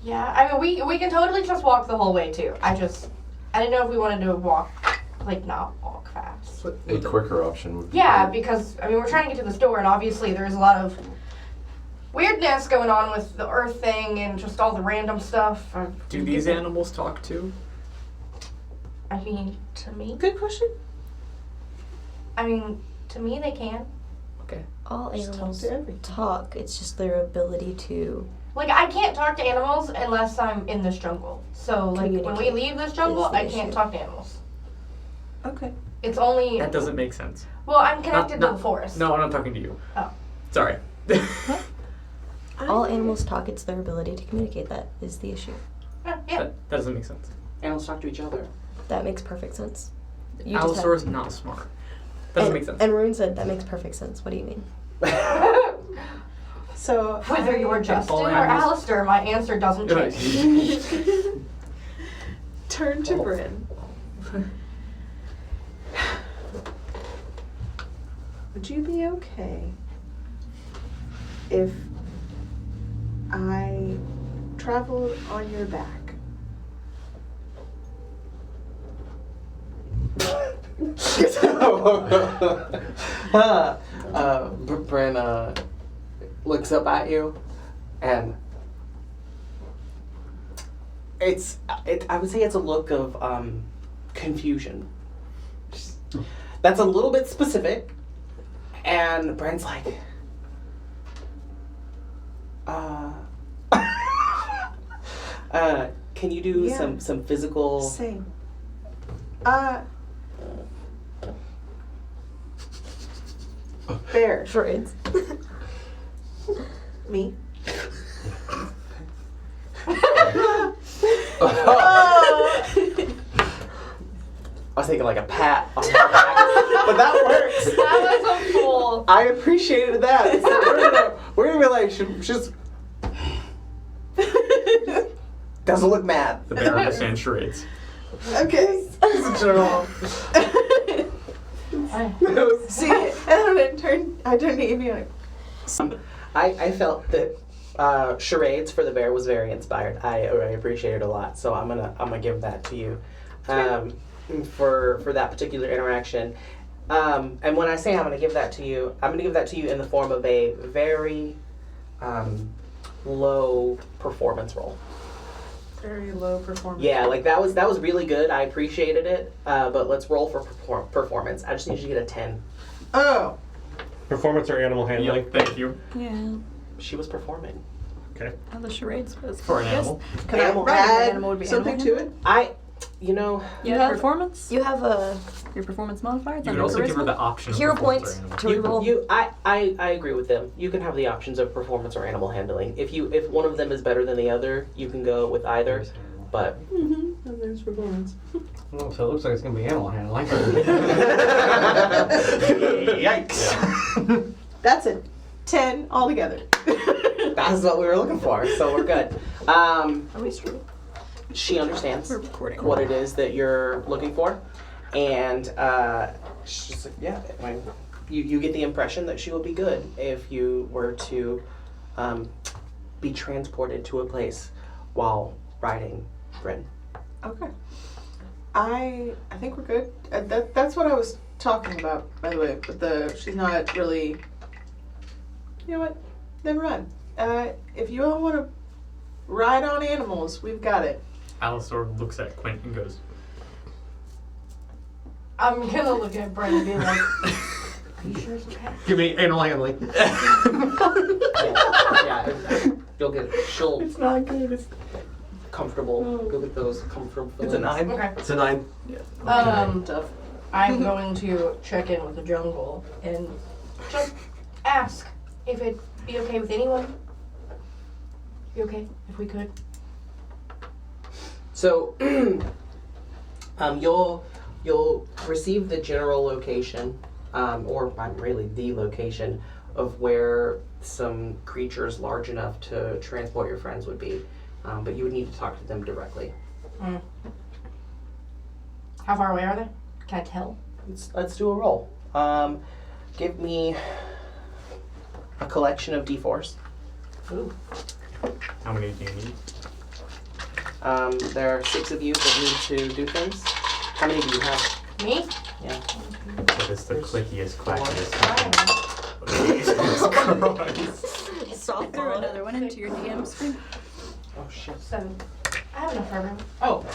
Yeah, I mean, we can totally just walk the whole way too. I didn't know if we wanted to walk, like not walk fast. A quicker option would be. Yeah, great. because I mean, we're trying to get to the store, and obviously there's a lot of weirdness going on with the Earth thing and just all the random stuff. Do these animals talk too? I mean, to me, Good question. I mean, to me they can. All Just talk animals to everything. talk. It's just their ability to. Like, I can't talk to animals unless I'm in this jungle. So, like, when we Communicate leave this jungle, is the I can't issue. talk to animals. Okay. It's only. That doesn't make sense. Well, I'm connected Not- to the forest. No, I'm not talking to you. Oh. Sorry. All animals talk. It's their ability to communicate. That is the issue. Yeah. That doesn't make sense. Animals talk to each other. That makes perfect sense. You just Allosaur is not smart. Doesn't make sense. And Rune said that makes perfect sense. What do you mean? So Whether you're Justin all or animals- Alistair, my answer doesn't change. turn to Bryn. Would you be okay if I traveled on your back? Bryn looks up at you, and I would say it's a look of confusion. That's a little bit specific, and Bryn's like, can you do Yeah. some physical? Same. Bear. Charades. Me. I was thinking like a pat on the back, but that works. That was a fool. I appreciated that. So we're gonna be like, she's doesn't look mad. The bear understands charades. Okay. It's a general. See, and then I turned to Ivia. I felt that charades for the bear was very inspired. I appreciate it a lot. So I'm gonna give that to you for that particular interaction. And when I say I'm gonna give that to you, I'm gonna give that to you in the form of a very low performance roll. Very low performance. Yeah, like that was really good. I appreciated it. But let's roll for performance. I just need you to get a 10. Oh. Performance or animal handling? Yep, thank you. Yeah. She was performing. Okay. How the charades was. For an animal. Can Animal I add animal would be something animal to it? You You You have have- performance. You have a Your performance modifier. It's You could under also give her charisma. the option of hero performance points or animal. to reroll. I agree with them. You can have the options of performance or animal handling. If one of them is better than the other, you can go with either. But And there's performance. Oh, so it looks like it's gonna be animal handling. yikes. That's it. 10 altogether. That's what we were looking for. So we're good. Are we straight? She understands We're recording. what it is that you're looking for, and she's like, yeah. I mean, you get the impression that she will be good if you were to be transported to a place while riding Bryn. Okay. I think we're good. That's what I was talking about, by the way. But she's not really. You know what? Never mind. If you all want to ride on animals, we've got it. Alistair looks at Quint and goes, I'm gonna look at Brent and be like, are you sure it's okay? Give me animal handling. Yeah, She'll It's not good. It's comfortable. Go get those comfortable. a 9. Okay. It's a 9. Tough. I'm going to check in with the jungle and just ask if it'd be okay with anyone. Be okay if we could. So, you'll receive the general location, or really the location of where some creatures large enough to transport your friends would be, but you would need to talk to them directly. How far away are they? Can I tell? Let's do a roll. Give me a collection of d4s. Ooh. How many do you need? There are 6 of you that need to do things. How many do you have? Me? Yeah. That is the clickiest, clackiest. Throw another one into your DM screen. Oh shit. 7. I have enough for everyone. Oh,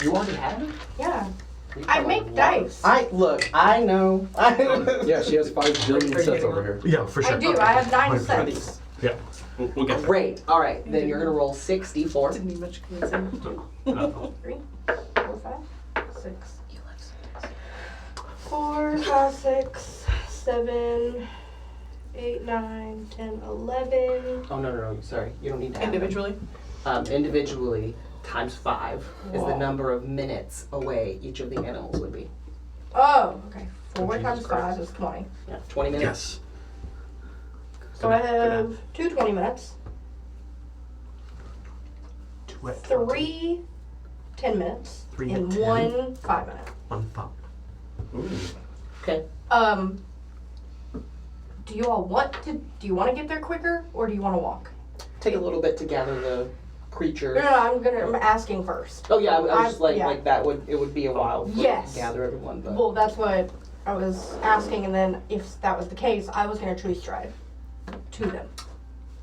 you already have it? Yeah. I make dice. I know. Yeah, she has 5 billion sets over here. Yeah, for sure. I do. I have 9 sets. Yeah. We'll get there. Great. All right. Then you're gonna roll 6 d4. Didn't need much convincing. 3, 4, 5, 6. 4, 5, 6, 7, 8, 9, 10, 11. Oh no. Sorry. You don't need to have them. Individually? Individually times 5 is the Whoa. number of minutes away each of the animals would be. Oh, okay. 4 Jesus times Christ. 5 is 20. Yeah. 20 minutes. Yes. So I have 2 20 minutes, 3 10 minutes, 3 and to 10. 1 5 minute. 1 5. Okay. Do you all want to? Do you want to get there quicker, or do you want to walk? Take a little bit to gather the creatures. No, I'm asking first. Oh yeah, I was just yeah. like it would be a while for Yes. to gather everyone, but Well, that's what I was asking, and then if that was the case, I was gonna tree stride to them.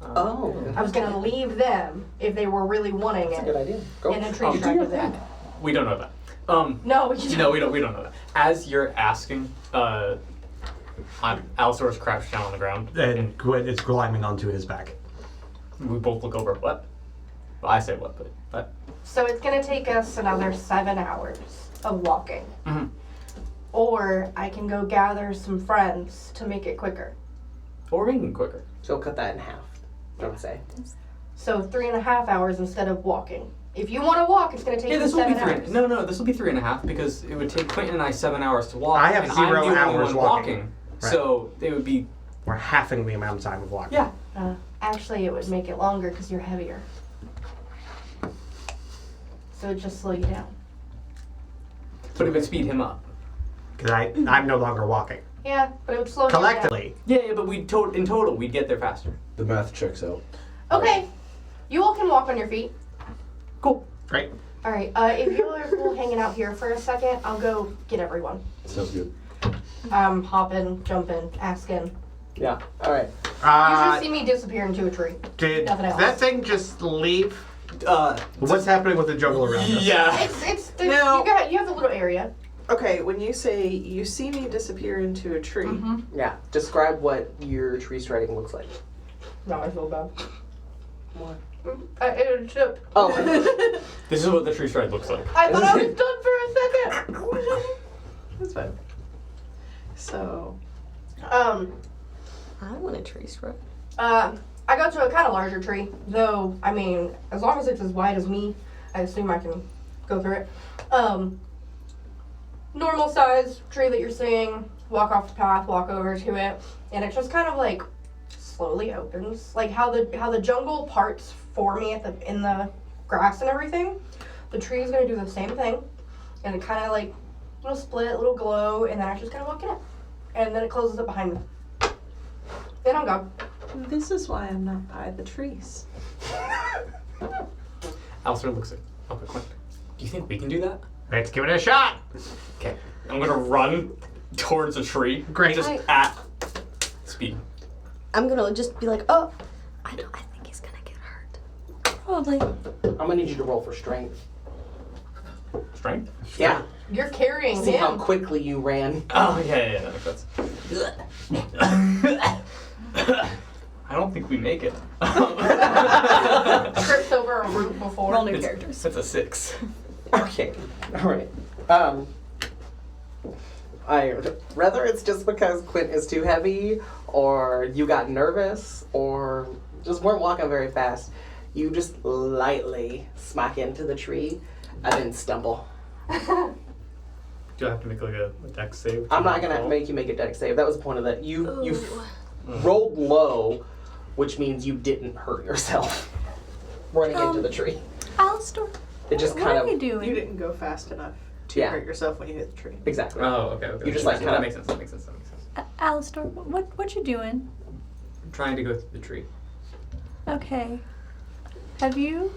oh, I was gonna leave them if they were really wanting that's a good it, idea. Go. and then tree stride to them. We don't know that. No, you No, we don't know that. As you're asking, Alistair's crouched down on the ground. And Gwen is climbing onto his back. We both look over. What? Well, I say what, but what? So it's gonna take us another 7 hours of walking. Mhm. Or I can go gather some friends to make it quicker. Or we can quicker. So cut that in half. I would say. So 3.5 hours instead of walking. If you want to walk, it's gonna take Yeah, you this will be 7 3. hours. No, this will be 3.5 because it would take Quentin and I 7 hours to walk. I have and 0 I'm the only hours one walking. Right. So it would be We're halving the amount of time of walking. yeah. Actually, it would make it longer because you're heavier. So it just slow you down. But it would speed him up. Because I'm no longer walking. Yeah, but it would slow Collectively. Yeah, but in total we'd get there faster. The math checks out. you down. Okay, you all can walk on your feet. Cool. Great. All right. If you are cool hanging out here for a second, I'll go get everyone. Sounds good. Hopping, jumping, asking. Yeah. All right. You should see me disappear into a tree. Did Nothing else. that thing just leave? Uh, What's happening with the jungle around us? yeah. You have the little area. Okay, when you say you see me disappear into a tree, Yeah. Describe what your tree striding looks like. No, I feel bad. What? I ate a chip. Oh. This is what the tree stride looks like. I thought I was done for a second. that's fine. So, I want a tree stride. I go to a kind of larger tree, though. I mean, as long as it's as wide as me, I assume I can go through it. Normal size tree that you're seeing. Walk off the path, walk over to it, and it just kind of like slowly opens, like how the jungle parts for me in the grass and everything. The tree is gonna do the same thing, and it kind of like little split, little glow, and then I just kind of walk in it, and then it closes up behind me. Then I'm gone. this is why I'm not by the trees. Alistair looks at Quentin. Do you think we can do that? Let's give it a shot. Okay. I'm gonna run towards a tree. Great. Just at speed. I'm gonna just be like, oh, I think he's gonna get hurt. Probably. I'm gonna need you to roll for strength. Strength? Yeah. You're carrying See how him. quickly you ran. Oh, yeah, that makes sense. I don't think we make it. Tripped over a root before. Roll new characters. It's a 6. Okay, all right. Whether it's just because Quint is too heavy, or you got nervous, or just weren't walking very fast, you just lightly smack into the tree and then stumble. Do I have to make like a dex save? I'm not gonna make you make a dex save. That was the point of that. You rolled low, which means you didn't hurt yourself running into the tree. Alistair, It just what kind are you of doing? You didn't go fast enough to hurt yourself when you hit the tree. exactly. Oh, okay. You just, like, that kinda- makes sense. That makes sense. Alistair, what you doing? I'm trying to go through the tree. Okay. Have you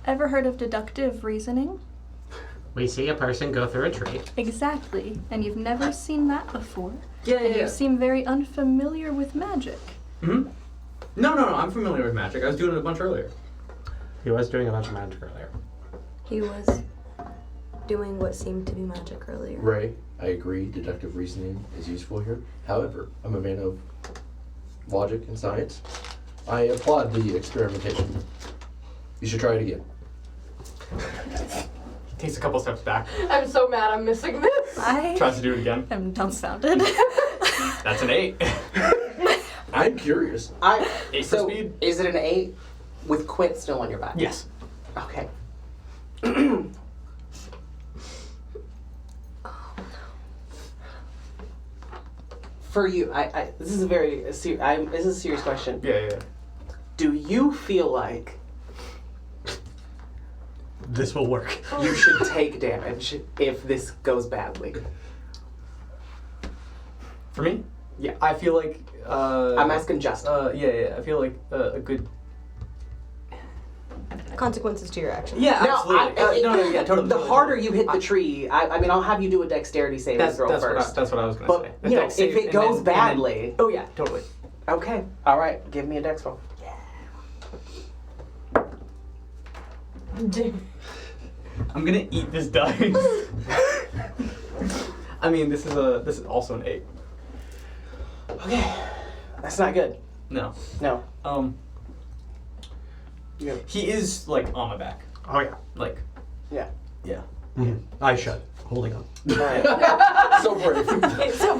ever heard of deductive reasoning? We see a person go through a tree. Exactly. And you've never seen that before. Yeah, And you seem very unfamiliar with magic. Mm-hmm. No. I'm familiar with magic. I was doing it a bunch earlier. He was doing a bunch of magic earlier. He was doing what seemed to be magic earlier. Ray, I agree. Deductive reasoning is useful here. However, I'm a man of logic and science. I applaud the experimentation. You should try it again. He takes a couple steps back. I'm so mad I'm missing this. Tries to do it again. I'm dumbfounded. That's an 8. I'm curious. 8 for So speed? is it an 8 with Quint still on your back? Yes. Okay. For you, this is a very this is a serious question. Yeah. Do you feel like This will work. you should take damage if this goes badly? For me? Yeah. I feel like. I'm asking Justin. Yeah. I feel like a good. Consequences to your actions. Yeah, No, absolutely. Yeah, totally. The harder you hit the tree, I mean, I'll have you do a dexterity saving throw first. That's what I was gonna But say. you know, if it goes badly, Oh yeah, totally. okay, all right, give me a dex roll. I'm gonna eat this dice. I mean, this is also an 8. Okay, that's not good. No. No. Yeah. He is like on my back. Oh yeah. Like. Yeah. Yeah. Eyes shut, holding on. All right. So brave. So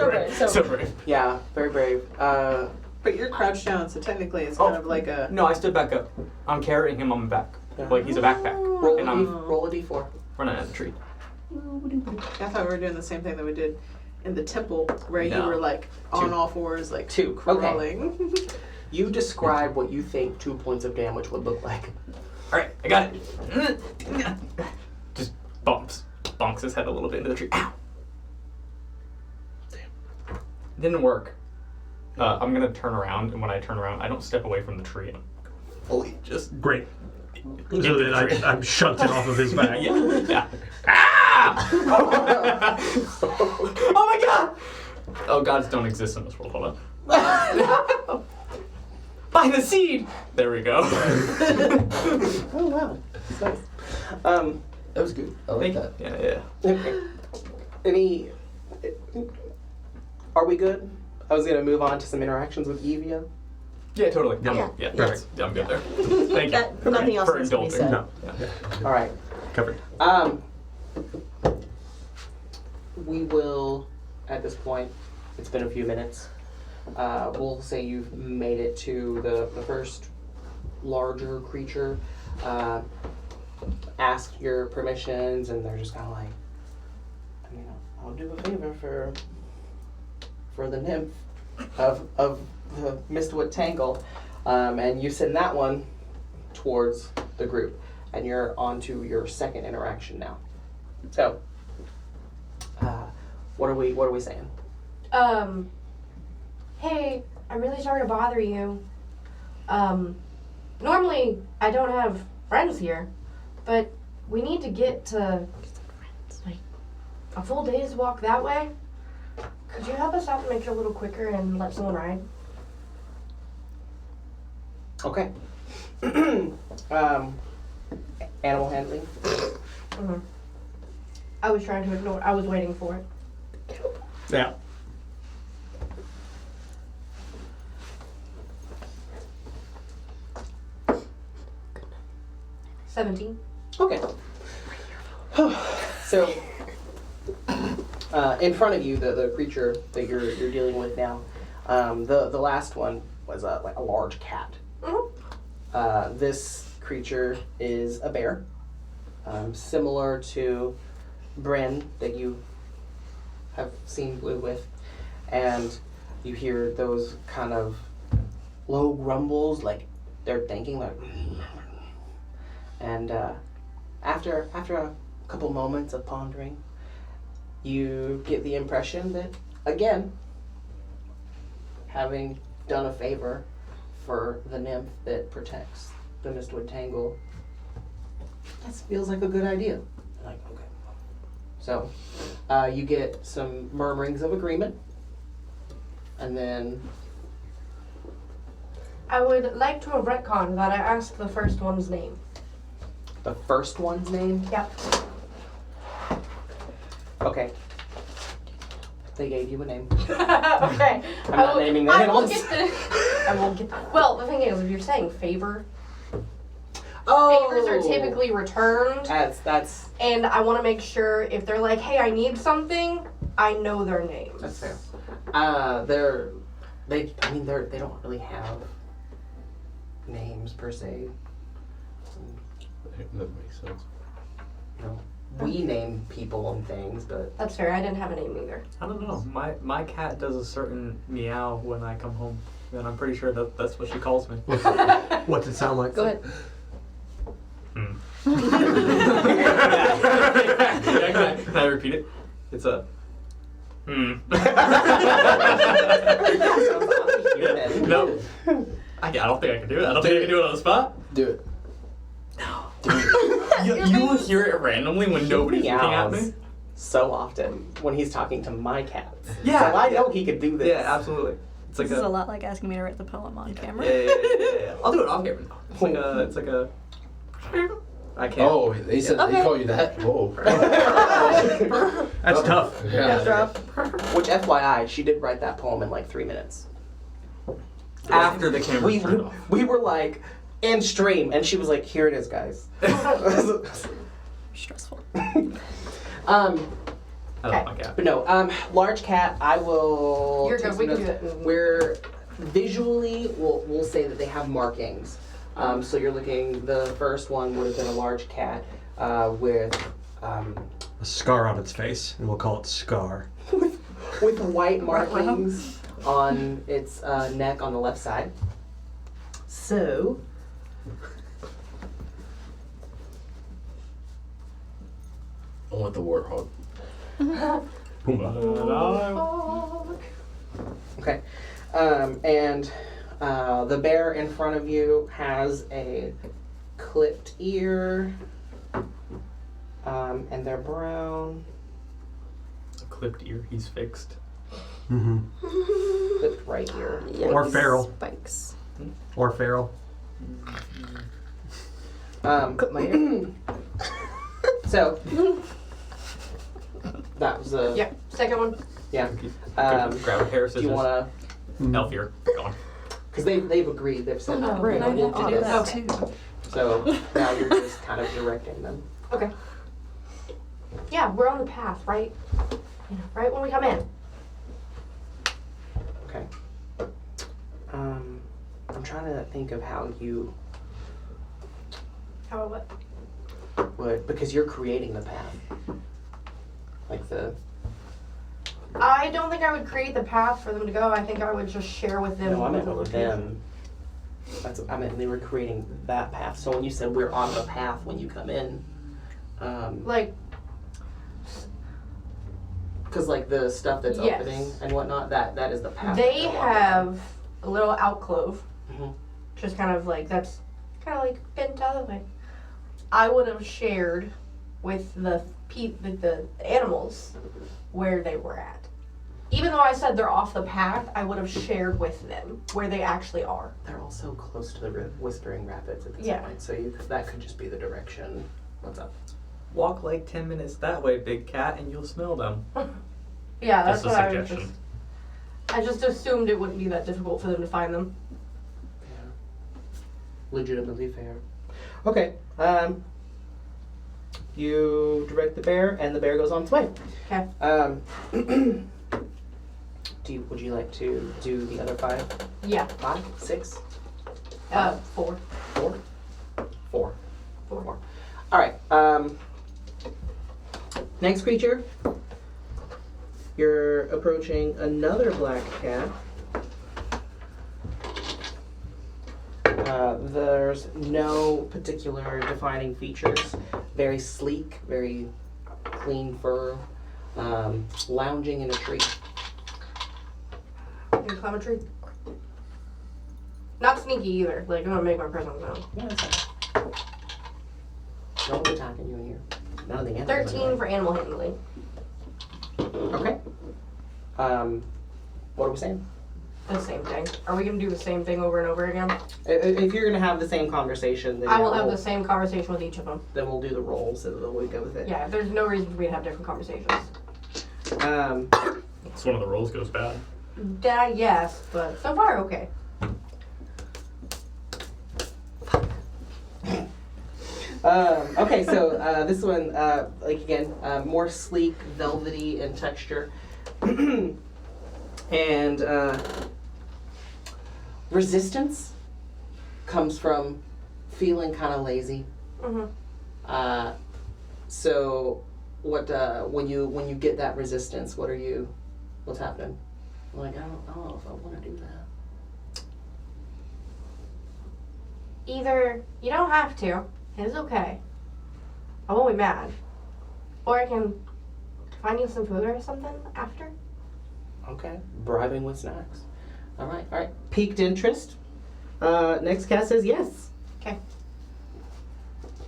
brave. So brave. Yeah, very brave. But you're crouched down, so technically it's kind of like a. No, I stood back up. I'm carrying him on my back. Yeah. Like he's a backpack. Roll And a I'm roll a d4. running at the tree. I thought we were doing the same thing that we did in the temple, where you No. were like on all fours, like 2. Okay. crawling. You describe what you think 2 points of damage would look like. Alright, I got it. Just bonks his head a little bit into the tree. Ow! Damn. Didn't work. I'm gonna turn around, and when I turn around, I don't step away from the tree. I'm fully just Great. So into the then tree. I'm shunted off of his back. Yeah. Ah! Oh my god! Oh, gods don't exist in this world. Hold on. By the seed! There we go. Oh wow, that's nice. That was good. I like that. Yeah. Okay. Any? Are we good? I was gonna move on to some interactions with Ivia. Yeah, totally. Yeah. Perfect. Yeah, I'm good there. Thank you. Nothing else for needs to be indulging. said. No. All right. Covered. We will, at this point, it's been a few minutes. We'll say you've made it to the first larger creature. Ask your permissions, and they're just kind of like, I mean, I'll do a favor for the nymph of the Mystwood Tangle, and you send that one towards the group, and you're on to your second interaction now. So, what are we saying? Hey, I'm really sorry to bother you. Normally I don't have friends here, but we need to get to like a full day's walk that way. Could you help us out and make it a little quicker and let someone ride? Okay. Animal handling. Mm-hmm. I was trying to ignore. I was waiting for it. Yeah. 17. Okay. So, in front of you, the creature that you're dealing with now, the last one was like a large cat. Mm-hmm. This creature is a bear, similar to Bryn that you have seen Blue with, and you hear those kind of low grumbles, like they're thinking, like, and after a couple moments of pondering, you get the impression that, again, having done a favor for the nymph that protects the Mystwood Tangle, that feels like a good idea. Like, okay. So, you get some murmurings of agreement, and then I would like to have retconned that I asked the first one's name. the first one's name. Yep. Okay. They gave you a name. Okay. I'm not naming the I will animals. get the. I won't get. Well, the thing is, if you're saying favor, Oh, favors are typically returned, That's and I want to make sure if they're like, "Hey, I need something," I know their names. that's fair. They don't really have names per se. That makes sense. You know, we name people and things, but That's fair. I didn't have a name either. I don't know. My cat does a certain meow when I come home, and I'm pretty sure that's what she calls me. What's it sound like? Go ahead. Yeah, can I repeat it? It's a. Sounds Yeah. No. I don't think I can do it. I don't think I can do it on the spot. Do it. You will hear it randomly when nobody's looking at me. meows so often when he's talking to my cats. Yeah, So I know yeah. he could do this. Yeah, absolutely. It's like This is a lot like asking me to write the poem on camera. Yeah. I'll do it off camera. It's like a. I can't. Oh, he said Okay. he called you that. Whoa. That's tough. Yeah. Which, FYI, she did write that poem in like 3 minutes. After the camera We turned off. we were like in stream, and she was like, "Here it is, guys." Stressful. I love my cat. But no, large cat. I will. You're take good. We some can do notes. that. We're visually, we'll say that they have markings. So you're looking. The first one would have been a large cat with A scar on its face, and we'll call it Scar. with white markings on its neck on the left side. So. I want the warthog. Okay. And the bear in front of you has a clipped ear, and they're brown. A clipped ear. He's fixed. Mm-hmm. Clipped right ear. Or feral. Spikes. Or feral. Clip my ear. So that was a Yep. Second one. yeah. Grab a pair of Do you scissors. wanna? Elf ear. Gone. Because they've agreed. They've said Oh, Right, I we'll have to do do this. that Okay. too. So now you're just kind of directing them. Okay. Yeah, we're on the path, right? You know, right when we come in. Okay. I'm trying to think of how you How about would, because you're creating the path. Like the. I don't think I would create the path for them to go. I think I would just share with them. No, I meant what with we're doing. them. I meant they were creating that path. So when you said we're on the path when you come in, Like, because like the stuff that's Yes. opening and whatnot, that is the path. they that they're walking have a little alcove. Mhm. Just kind of like, that's kind of like bent out of the way. I would have shared with the animals where they were at. Even though I said they're off the path, I would have shared with them where they actually are. They're all so close to the Whispering Rapids at this Yeah. point, so that could just be the direction. What's up? Walk like 10 minutes that way, big cat, and you'll smell them. Yeah, that's Just a what I was suggestion. I just assumed it wouldn't be that difficult for them to find them. Yeah. Legitimately fair. Okay. You direct the bear, and the bear goes on its way. Okay. Would you like to do the other 5? Yeah. 5, 6, 4. 4, 4. 4. All right. Next creature. You're approaching another black cat. There's no particular defining features. Very sleek, very clean fur, lounging in a tree. Can you climb a tree? Not sneaky either. Like, I'm gonna make my presence known. Yeah, that's fine. No one's attacking you in here. None of the animals. 13 for animal handling. Okay. What are we saying? The same thing. Are we gonna do the same thing over and over again? If you're gonna have the same conversation, then I will have the same conversation with each of them. Then we'll do the rolls and then we'll go with it. Yeah, there's no reason for me to have different conversations. It's one of the rolls goes bad. Yes, but so far okay. Okay, so this one, like again, more sleek, velvety in texture, and resistance comes from feeling kind of lazy. So, what when you get that resistance, what's happening? Like I don't know if I want to do that. Either you don't have to. It's okay. I won't be mad. Or I can find you some food or something after. Okay. Bribing with snacks. All right. Piqued interest. Next cat says yes. Okay.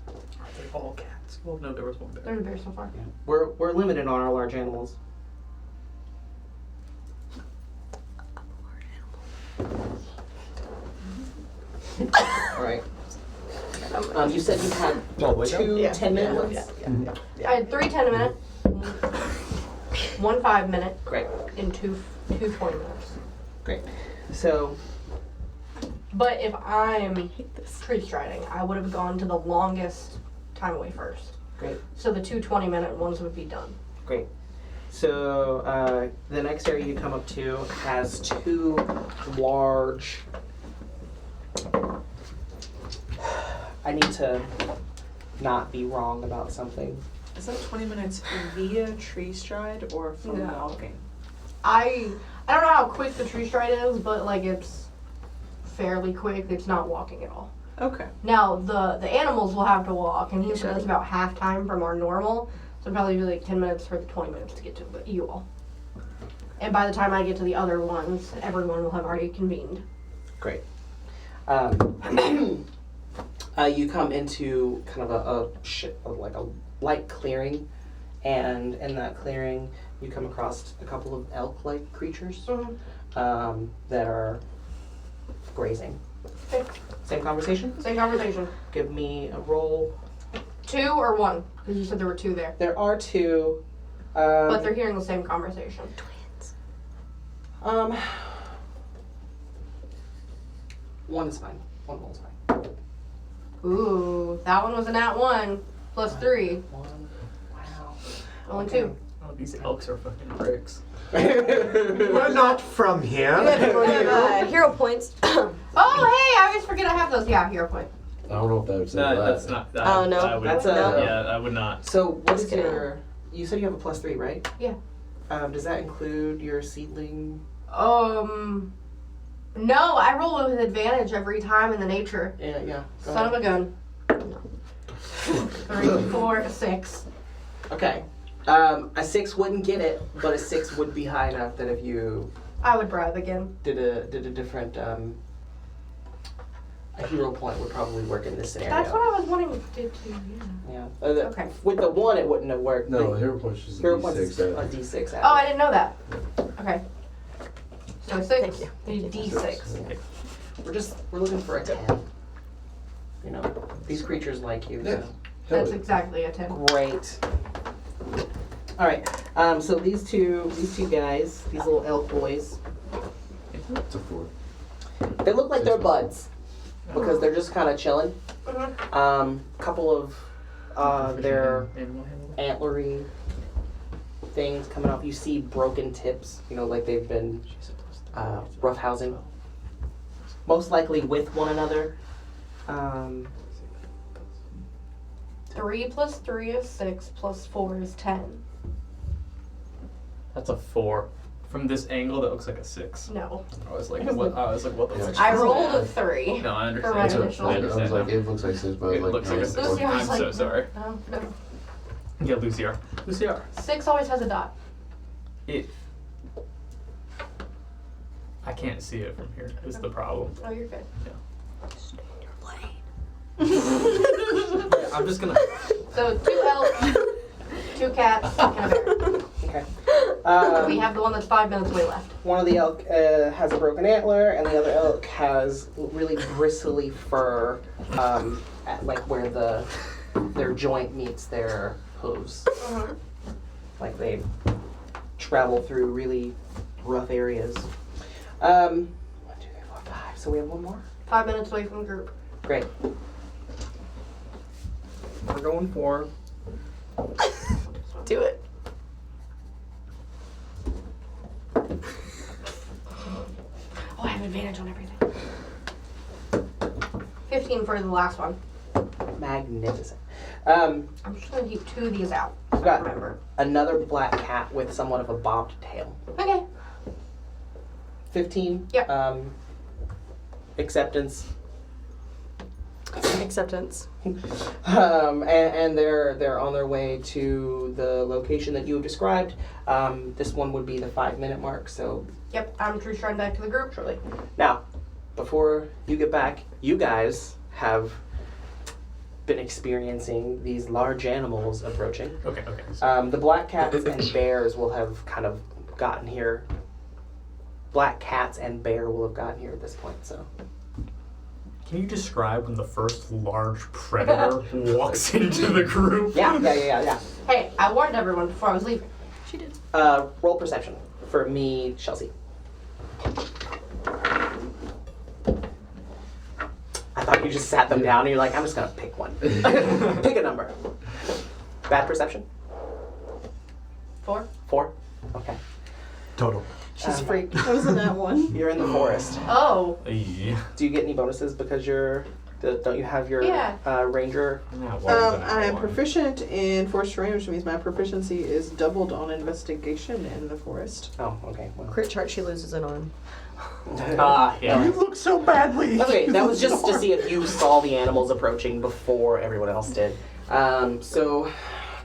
Are they all cats? Well, no, there was one bear. There's a bear so far. Yeah. We're limited on our large animals. All right. You said you had two 10-minute ones? I had 3 10-minute, 1 5-minute, Great. and two 20-minutes. Great. So, But if I'm tree striding, I would have gone to the longest time away first. great. So the 2 20-minute ones would be done. Great. So, the next area you come up to has 2 large... I need to not be wrong about something. Is that 20 minutes via tree stride or from No. walking? I don't know how quick the tree stride is, but like it's fairly quick. It's not walking at all. Okay. Now the animals will have to walk, and he said it's about half time from our normal, so it'd probably be like 10 minutes for the 20 minutes to get to you all. And by the time I get to the other ones, everyone will have already convened. Great. You come into kind of like a light clearing, and in that clearing you come across a couple of elk-like creatures that are grazing. Okay. Same conversation? Same conversation. Give me a roll. 2 or 1? Because you said there were 2 there. There are 2. But they're hearing the same conversation. One is fine. One roll's fine. Ooh, that one was a nat 1 plus 3. 1. Wow. Only 2. Oh, these elks are fucking bricks. We're not from here. Hero points. Oh, hey, I always forget I have those. Yeah, hero point. I don't know if that would say No, that. that's not. That, Oh, no. I would, That's yeah, I would not. So what's Just kidding. your... You said you have a +3, right? Yeah. Does that include your seedling? No, I roll with advantage every time in the nature. Yeah. Go Son of ahead. a gun. 3, 4, 6. Okay. A 6 wouldn't get it, but a 6 would be high enough that if you I would bribe again. did a different a hero point would probably work in this scenario. That's what I was wanting to do too. Yeah. Yeah. Okay. With the 1, it wouldn't have worked. No, The hero point's just a hero points D6. is a D6. Oh, I didn't know that. Okay. So 6. Thank you. A D6. We're looking for a 10. You know, these creatures like you. Yeah. So. That's exactly a 10. Great. All right. So these two guys, these little elk boys, It's a 4. they look like they're buds. because they're just kind of chilling. Couple of their antlery things coming off. You see broken tips, like they've been roughhousing. Most likely with one another. 3 plus 3 is 6, plus 4 is 10. That's a 4. From this angle, that looks like a 6. No. I was like, what the fuck? I rolled a 3. No, I For my understand. initial. I was like, it looks like 6, but It like looks like a 6. Lucy, I was I'm like, so sorry. No, no. Yeah, Luciar. Luciar. 6 always has a dot. I can't see it from here, is the problem. Oh, you're good. Stay in your lane. Yeah, I'm just gonna... So 2 elks, 2 cats, and a bear. Okay. We have the one that's 5 minutes away left. One of the elk has a broken antler, and the other elk has really bristly fur, at like where their joint meets their hooves. Like they travel through really rough areas. 1, 2, 3, 4, 5. So we have one more. 5 minutes away from the group. Great. We're going for. Do it. Oh, I have advantage on everything. 15 for the last one. Magnificent. I'm just gonna keep 2 of these out. I've got Remember. another black cat with somewhat of a bobbed tail. Okay. 15. Yep. Acceptance. Acceptance. And they're on their way to the location that you have described. This one would be the 5-minute mark. So Yep, I'm just returning back to the group. shortly. Now, before you get back, you guys have been experiencing these large animals approaching. Okay. The black cats and bears will have kind of gotten here. Black cats and bear will have gotten here at this point. So. Can you describe when the first large predator walks into the group? Yeah. Hey, I warned everyone before I was leaving. She did. Roll perception for me, Chelsea. I thought you just sat them down and you're like, I'm just gonna pick one. Pick a number. Bad perception? 4. 4? Okay. Total. She's freaked. That was in that one. You're in the forest. Oh. Yeah. Do you get any bonuses because don't you have your Yeah. Ranger? I am proficient in forest terrain, which means my proficiency is doubled on investigation in the forest. Oh, okay. Well. Crit chart, she loses an arm. Yeah. You look so badly. Okay, that was just to see if you saw the animals approaching before everyone else did. So,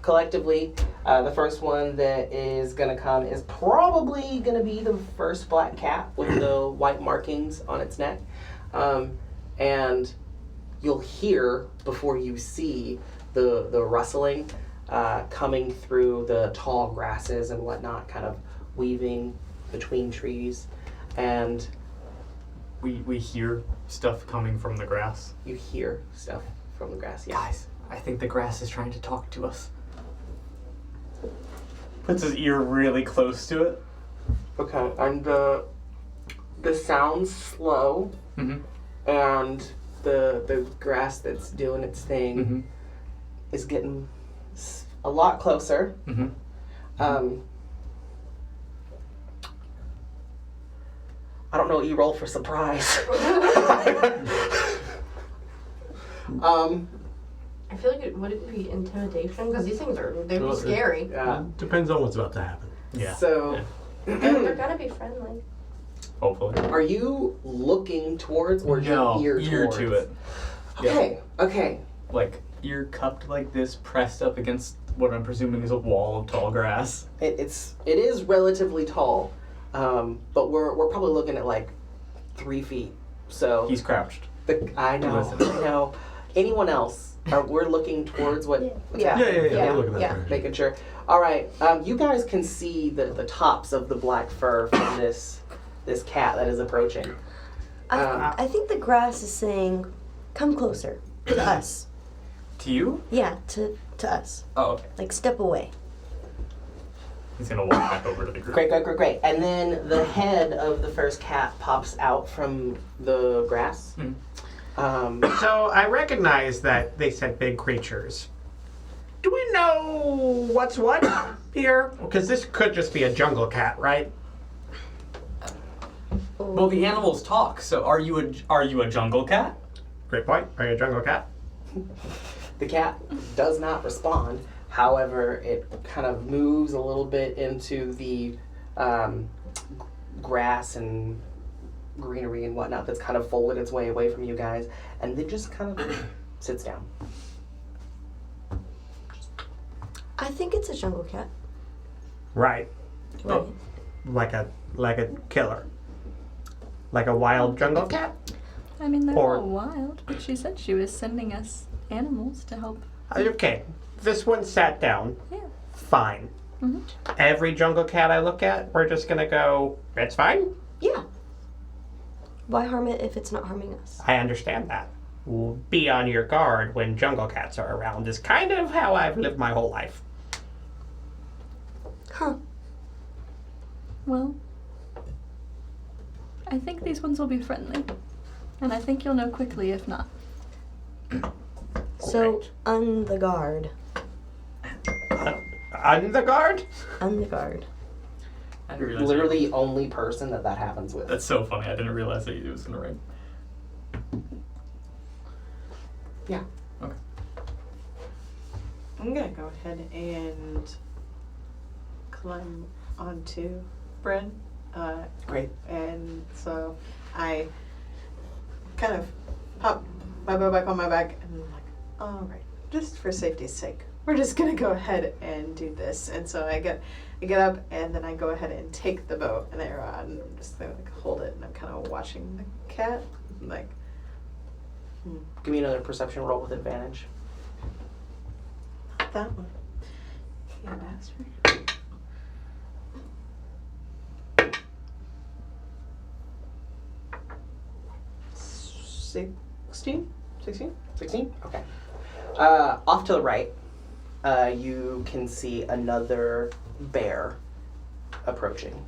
collectively, the first one that is going to come is probably going to be the first black cat with the white markings on its neck. And you'll hear, before you see, the rustling coming through the tall grasses and whatnot, kind of weaving between trees. And We hear stuff coming from the grass. you hear stuff from the grass. Yeah. Guys, I think the grass is trying to talk to us. Puts his ear really close to it. Okay, and the sound's slow, Mm-hmm. and the grass that's doing its thing Mm-hmm. is getting a lot closer. Mm-hmm. I don't know what you roll for surprise. I feel like it wouldn't be intimidation because these things they'd be scary. Yeah. Depends on what's about to happen. Yeah. So, They're gonna be friendly. Hopefully. are you looking towards or No, just ear ear towards? to it. Okay. Like, ear cupped like this, pressed up against what I'm presuming is a wall of tall grass. It is relatively tall, but we're probably looking at like 3 feet. So He's crouched. I know. Listen. I know. Anyone else? We're looking towards what? what's Yeah. happening? We're looking at Yeah. that. Making sure. All right. You guys can see the tops of the black fur from this cat that is approaching. I think the grass is saying, "Come closer to us." To you? Yeah, to us. Oh, okay. Like step away. He's gonna walk back over to the group. Great. And then the head of the first cat pops out from the grass. Mhm. So I recognize that they said big creatures. Do we know what's what here? Because this could just be a jungle cat, right? Well, the animals talk. So are you a jungle cat? Great point. Are you a jungle cat? The cat does not respond. However, it kind of moves a little bit into the grass and greenery and whatnot that's kind of folded its way away from you guys, and then just kind of sits down. I think it's a jungle cat. Right. Right. Like a killer. Like a wild jungle cat? I mean, they're Or- all wild, but she said she was sending us animals to help. Okay. This one sat down. Yeah. Fine. Mhm. Every jungle cat I look at, we're just gonna go, it's fine? Yeah. Why harm it if it's not harming us? I understand that. Be on your guard when jungle cats are around is kind of how I've lived my whole life. Huh. Well, I think these ones will be friendly. And I think you'll know quickly if not. So, Great. on the guard. On the guard? On the guard. I didn't realize Literally only person that happens with. That's so funny. I didn't realize that it was in a ring. Yeah. Okay. I'm gonna go ahead and climb onto Bryn. Great. And so I kind of pop my bow back on my back and I'm like, all right, just for safety's sake, we're just gonna go ahead and do this. And so I get up and then I go ahead and take the bow and arrow out and I'm just gonna like hold it and I'm kind of watching the cat. I'm like, Give me another perception roll with advantage. not that one. Yeah, bastard. Sixteen? 16? Okay. Off to the right, you can see another bear approaching.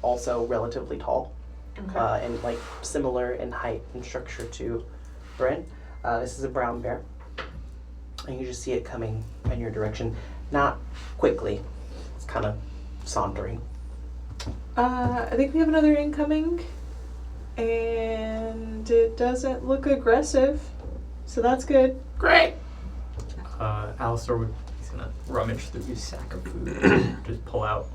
Also relatively tall. Okay. And like similar in height and structure to Bryn. This is a brown bear. And you just see it coming in your direction. Not quickly. It's kind of sauntering. I think we have another incoming, and it doesn't look aggressive, so that's good. Great. Alistair he's gonna rummage through his sack of food, just pull out.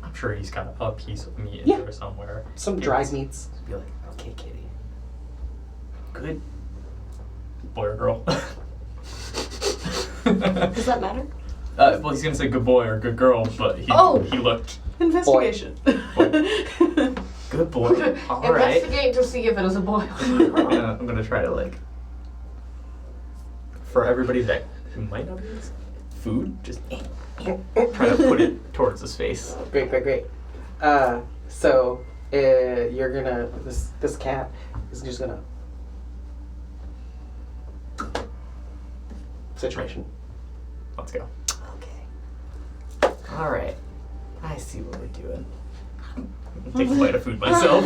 I'm sure he's got a piece of meat in Yeah. there somewhere. Some dried meats. Be like, okay, kitty. Good. Boy or girl? Does that matter? Well, he's gonna say good boy or good girl, but he looked Investigation. good boy. All right. Investigate to see if it is a boy. I'm gonna try to like for everybody that who might not be food, just try to put it towards his face. Great. So you're gonna this cat is just gonna situation. Let's go. Okay. All right. I see what we're doing. Take a bite of food myself.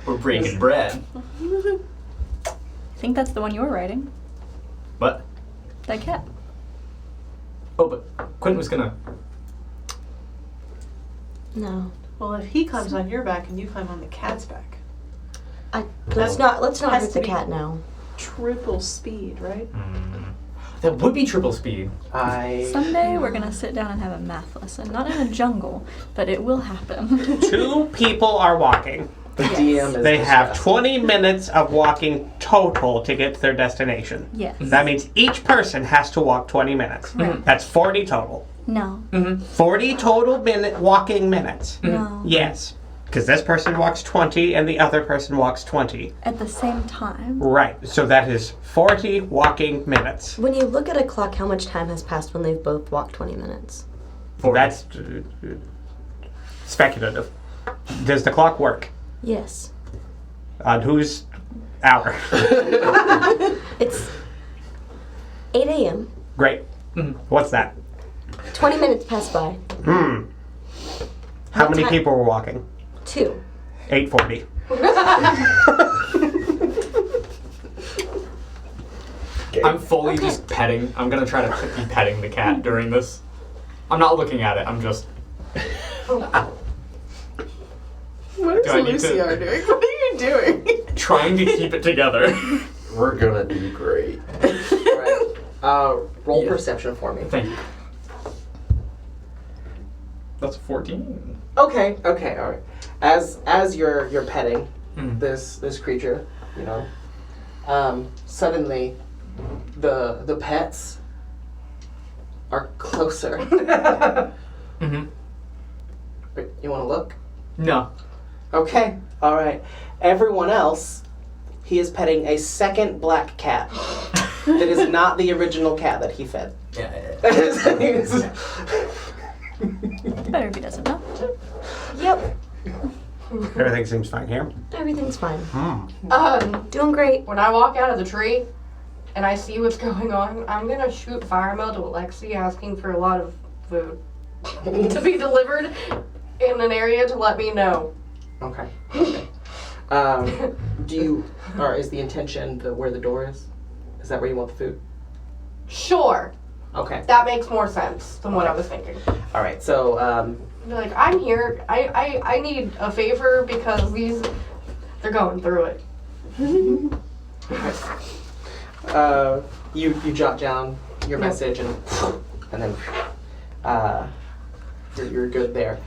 We're breaking bread. I think that's the one you're riding. What? That cat. Oh, but Quentin was gonna. No. Well, if he climbs on your back and you climb on the cat's back, Let's not has hurt to the be- cat now. triple speed, right? That would be triple speed. Someday we're gonna sit down and have a math lesson. Not in a jungle, but it will happen. 2 people are walking. The DM is They have distressed. 20 minutes of walking total to get to their destination. Yes. That means each person has to walk 20 minutes. Right. That's 40 total. No. 40 total walking minutes. No. Yes. Because this person walks 20 and the other person walks 20. At the same time. Right. So that is 40 walking minutes. When you look at a clock, how much time has passed when they've both walked 20 minutes? That's speculative. Does the clock work? Yes. On whose hour? It's 8 a.m. Great. What's that? 20 minutes passed by. How What many ti- people were walking? 2. 840. I'm fully just petting. I'm gonna try to be petting the cat during this. I'm not looking at it. I'm just. What is Do I need to- Luciar doing? What are you doing? Trying to keep it together. We're gonna do great. Alright. Roll Yeah. perception for me. Thank you. That's 14. Okay, alright. As you're petting this creature, you know, suddenly the pets are closer. Mm-hmm. You wanna look? No. Okay, alright. Everyone else, he is petting a second black cat. That is not the original cat that he fed. Better if he doesn't know. Yep, Everything seems fine here. everything's fine. Hmm. Doing great. When I walk out of the tree and I see what's going on, I'm gonna shoot fire mail to Alexi asking for a lot of food to be delivered in an area to let me know. Okay. Is the intention where the door is? Is that where you want the food? Sure, Okay. that makes more sense than what I was thinking. All right. So, Be like, I'm here. I need a favor because they're going through it. you jot down your message and then you're good there.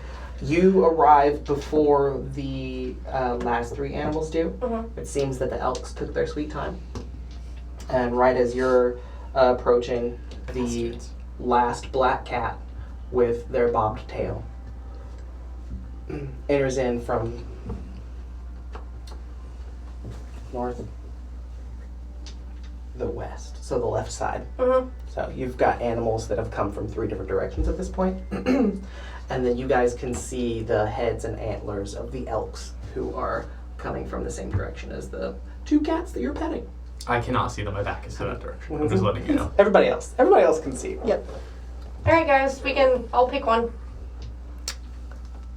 You arrive before the last three animals do. It seems that the elks took their sweet time, and right as you're approaching, the last black cat with their bobbed tail enters in from north, the west, so the left side. So you've got animals that have come from three different directions at this point. And then you guys can see the heads and antlers of the elks who are coming from the same direction as the two cats that you're petting. I cannot see them. My back is to that direction. I'm just letting you know. Everybody else can see. Yep. Alright guys, I'll pick one.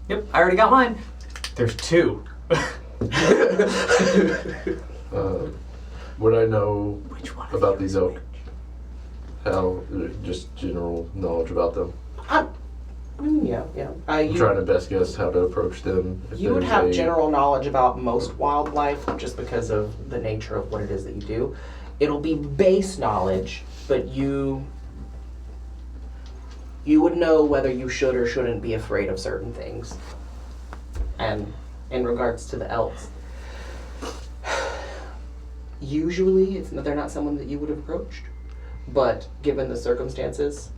Yep, I already got mine. There's two. Would I know about these elk? How, just general knowledge about them? Yeah. I'm trying to best guess how to approach them. If You would there's have a- general knowledge about most wildlife just because of the nature of what it is that you do. It'll be base knowledge, but you would know whether you should or shouldn't be afraid of certain things. And in regards to the elves, usually they're not someone that you would have approached, but given the circumstances,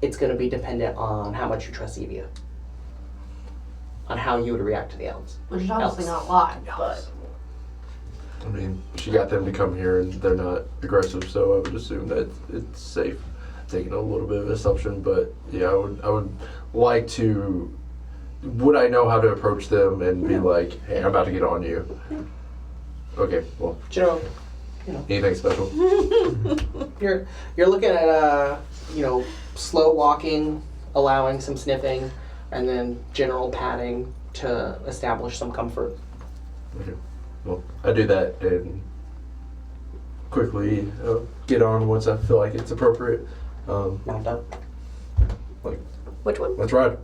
it's going to be dependent on how much you trust Ivia, on how you would react to the elves. Which is obviously not live, but I mean, she got them to come here and they're not aggressive, so I would assume that it's safe. Taking a little bit of assumption, but yeah, I would like to. Would I know how to approach them and be like, "Hey, I'm about to get on you"? Okay, well, General, anything special? You're looking at slow walking, allowing some sniffing, and then general patting to establish some comfort. Okay, well, I do that and quickly get on once I feel like it's appropriate. Mount up. Which one? Let's ride.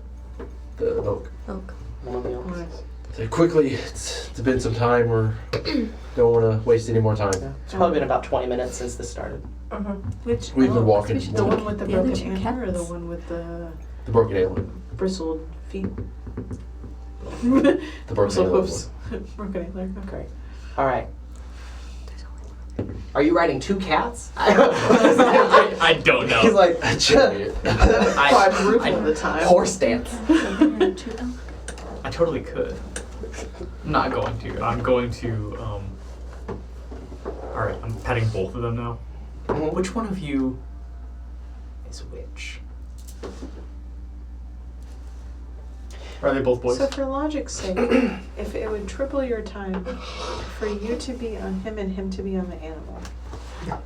The elk. Oak. One of the elves. So quickly, it's been some time. Don't want to waste any more time. Yeah. It's probably been about 20 minutes since this started. Which We've been elk? walking. The one with the The other broken two antler or the cats. one with the The broken antler. bristled feet? The broken Bristled antler. hoofs. Broken antler. Okay. All right. Are you riding two cats? I don't know. He's like, Quadruple the time. horse dance. I totally could. I'm not going to. I'm going to. Alright, I'm petting both of them now. Which one of you is which? Are they both boys? So for logic's sake, if it would triple your time for you to be on him and him to be on the animal,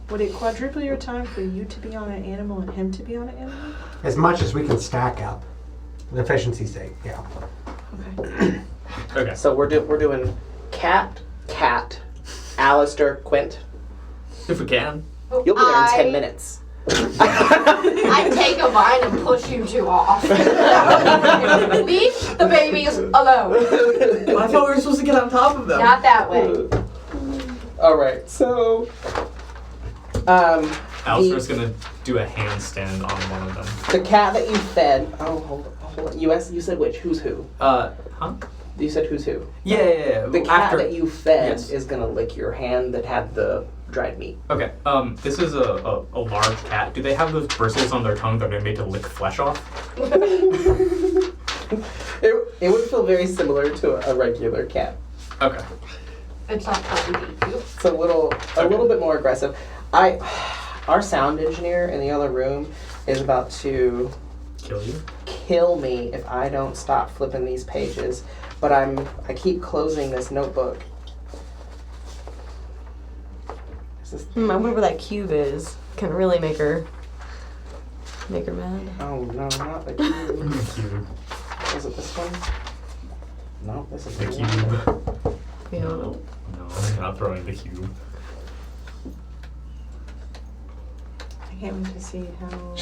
would it quadruple your time for you to be on an animal and him to be on an animal? As much as we can stack up. For efficiency's sake, yeah. Okay. Okay. So we're doing Cat, Alistair, Quint. If we can. You'll be there in 10 minutes. I take a vine and push you two off. Leave the babies alone. I thought we were supposed to get on top of them. Not that way. All right, so Alistair's gonna do a handstand on one of them. the cat that you fed. Oh, hold on. You said which? Who's who? Huh? You said who's who? Yeah. The cat After. that you fed Yes. is gonna lick your hand that had the dried meat. Okay. This is a large cat. Do they have those bristles on their tongue that are made to lick flesh off? It would feel very similar to a regular cat. Okay. It's not trying to beat you. It's a little bit more aggressive. Our sound engineer in the other room is about to Kill you? kill me if I don't stop flipping these pages. But I keep closing this notebook. I wonder where that cube is. Can really make her mad. Oh no, not the cube. Cube. Is it this one? No, this is The the cube. Yeah. No, I'm not throwing the cube. I can't wait to see how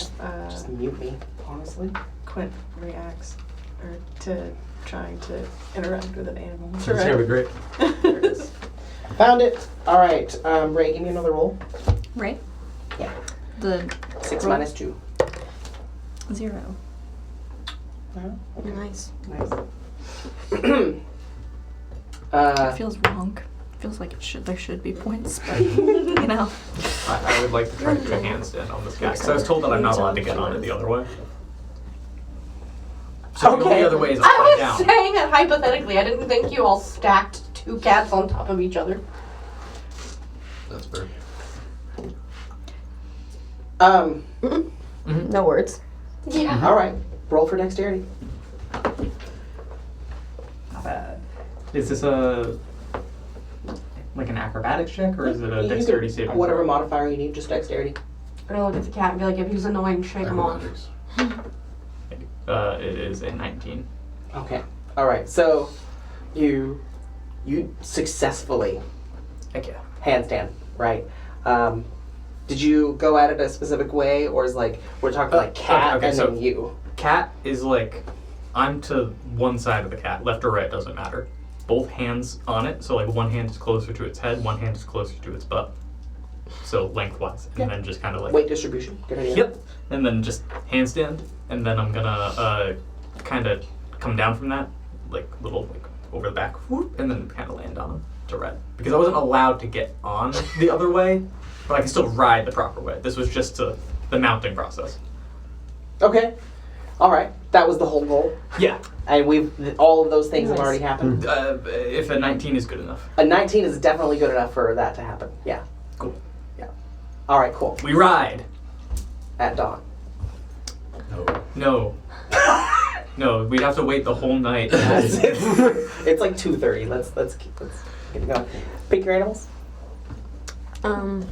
Just mute me, honestly. Quint reacts or to trying to interact with an animal. It's gonna be great. There it is. Found it. All right, Ray, give me another roll. Right? Yeah. The 6 roll. minus 2. 0. Nice. Nice. It feels wrong. Feels like there should be points, but you know. I would like to try to do a handstand on this cat because I was told that I'm not allowed to get on it the other way. So the only other way is I upside was down. saying it hypothetically. I didn't think you all stacked 2 cats on top of each other. That's fair. No words. Yeah. All right, roll for dexterity. Not bad. Is this like an acrobatics check or is it a You dexterity can- saving Whatever throw? modifier you need, just dexterity. I'm gonna look at the cat and be like, if he's annoying, shake him off. Acrobatics. It is a 19. Okay. All right. So you successfully Heck yeah. handstand, right? Did you go at it a specific way, or is like we're talking like cat okay, and so- then you? Cat is like, I'm to one side of the cat, left or right, doesn't matter. Both hands on it, so like one hand is closer to its head, one hand is closer to its butt. So lengthwise, and then just kind of like Weight distribution. Good idea. Yep. And then just handstand, and then I'm gonna kind of come down from that, like little like over the back, whoop, and then kind of land on him to ride. Because I wasn't allowed to get on the other way, but I can still ride the proper way. This was just the mounting process. Okay. All right. That was the whole goal, Yeah. and all of those things have Nice. already happened. If a 19 is good enough. A 19 is definitely good enough for that to happen. Yeah. Cool. Yeah. All right. Cool. We ride. At dawn. No. No, we'd have to wait the whole night. It's like 2:30. Let's get it going. Pick your animals. Do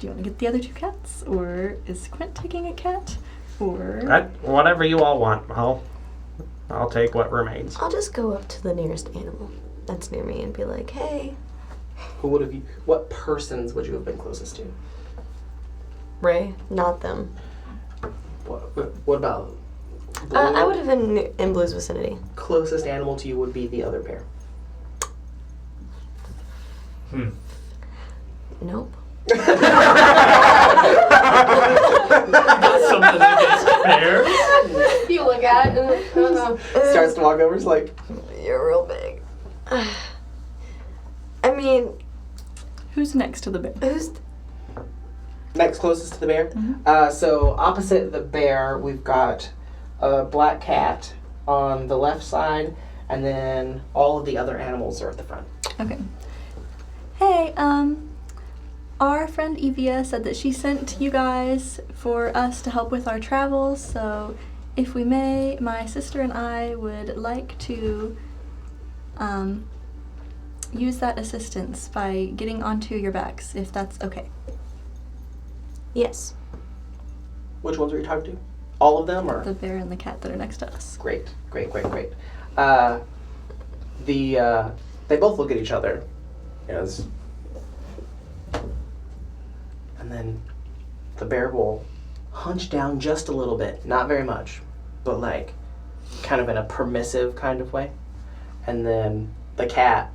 you want to get the other 2 cats, or is Quint taking a cat, or? Whatever you all want. I'll take what remains. I'll just go up to the nearest animal that's near me and be like, hey, What persons would you have been closest to? Ray, not them. What about? Blue? I would have been in Blue's vicinity. Closest animal to you would be the other pair. Nope. Got something against bears. You look at it and Starts to walk over. It's like, You're real big. I mean, Who's next to the bear? who's... next closest to the bear. So opposite the bear, we've got a black cat on the left side, and then all of the other animals are at the front. Okay. Hey, our friend Ivia said that she sent you guys for us to help with our travels, so if we may, my sister and I would like to use that assistance by getting onto your backs, if that's okay. Yes. Which ones are you talking to? All of them, or? The bear and the cat that are next to us. Great. they both look at each other. Yes. And then the bear will hunch down just a little bit, not very much, but like kind of in a permissive kind of way. And then the cat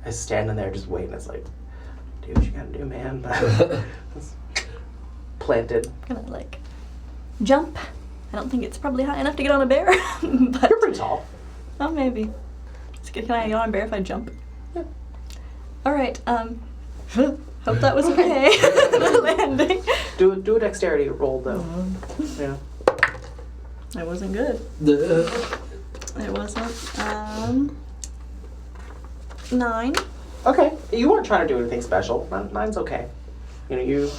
is standing there just waiting. It's like, do what you gotta do, man. It's planted. I'm gonna like jump. I don't think it's probably high enough to get on a bear, but You're pretty tall. oh maybe. Can I get on a bear if I jump? Yeah. All right. Hope that was okay. Landing. Do a dexterity roll though. Yeah. It wasn't good. It wasn't. 9. Okay. You weren't trying to do anything special. Mine's okay. You know,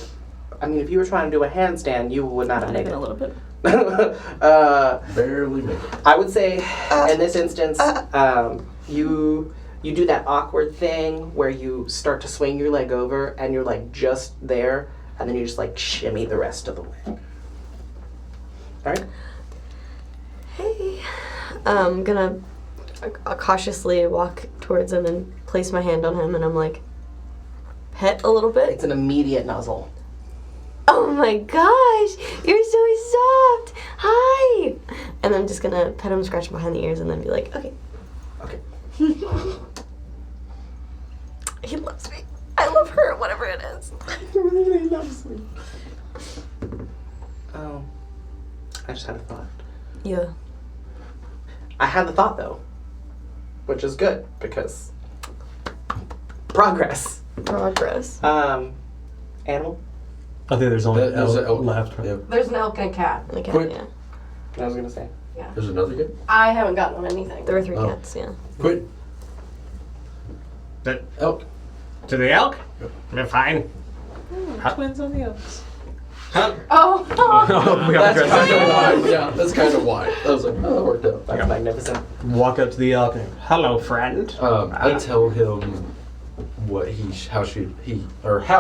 if you were trying to do a handstand, you would not have made Even it. a little bit. Barely make it. I would say in this instance, you do that awkward thing where you start to swing your leg over and you're like just there, and then you just like shimmy the rest of the way. All right. Hey. I'm gonna cautiously walk towards him and place my hand on him, and I'm like, pet a little bit. It's an immediate nuzzle. Oh my gosh, you're so soft. Hi. And I'm just gonna pet him, scratch him behind the ears, and then be like, okay. Okay. He loves me. I love her, whatever it is. He really loves me. Oh, I just had a thought. Yeah. I had the thought though, which is good because progress. Progress. Animal. I think there's only There's an elk left. Right? Yeah. There's an elk and a cat. The cat, Quick. yeah. I was gonna say. There's another guy? I haven't gotten on anything. There were 3 Oh. cats, yeah. Quit. The, Elk. to the elk? You're fine. Twins on the oaks. Huh? Oh. We have to That's dress kind up. of Yeah, that's kind of why. I was like, oh, that worked out. That's magnificent. Walk up to the elk. And, Hello, friend. I tell him what how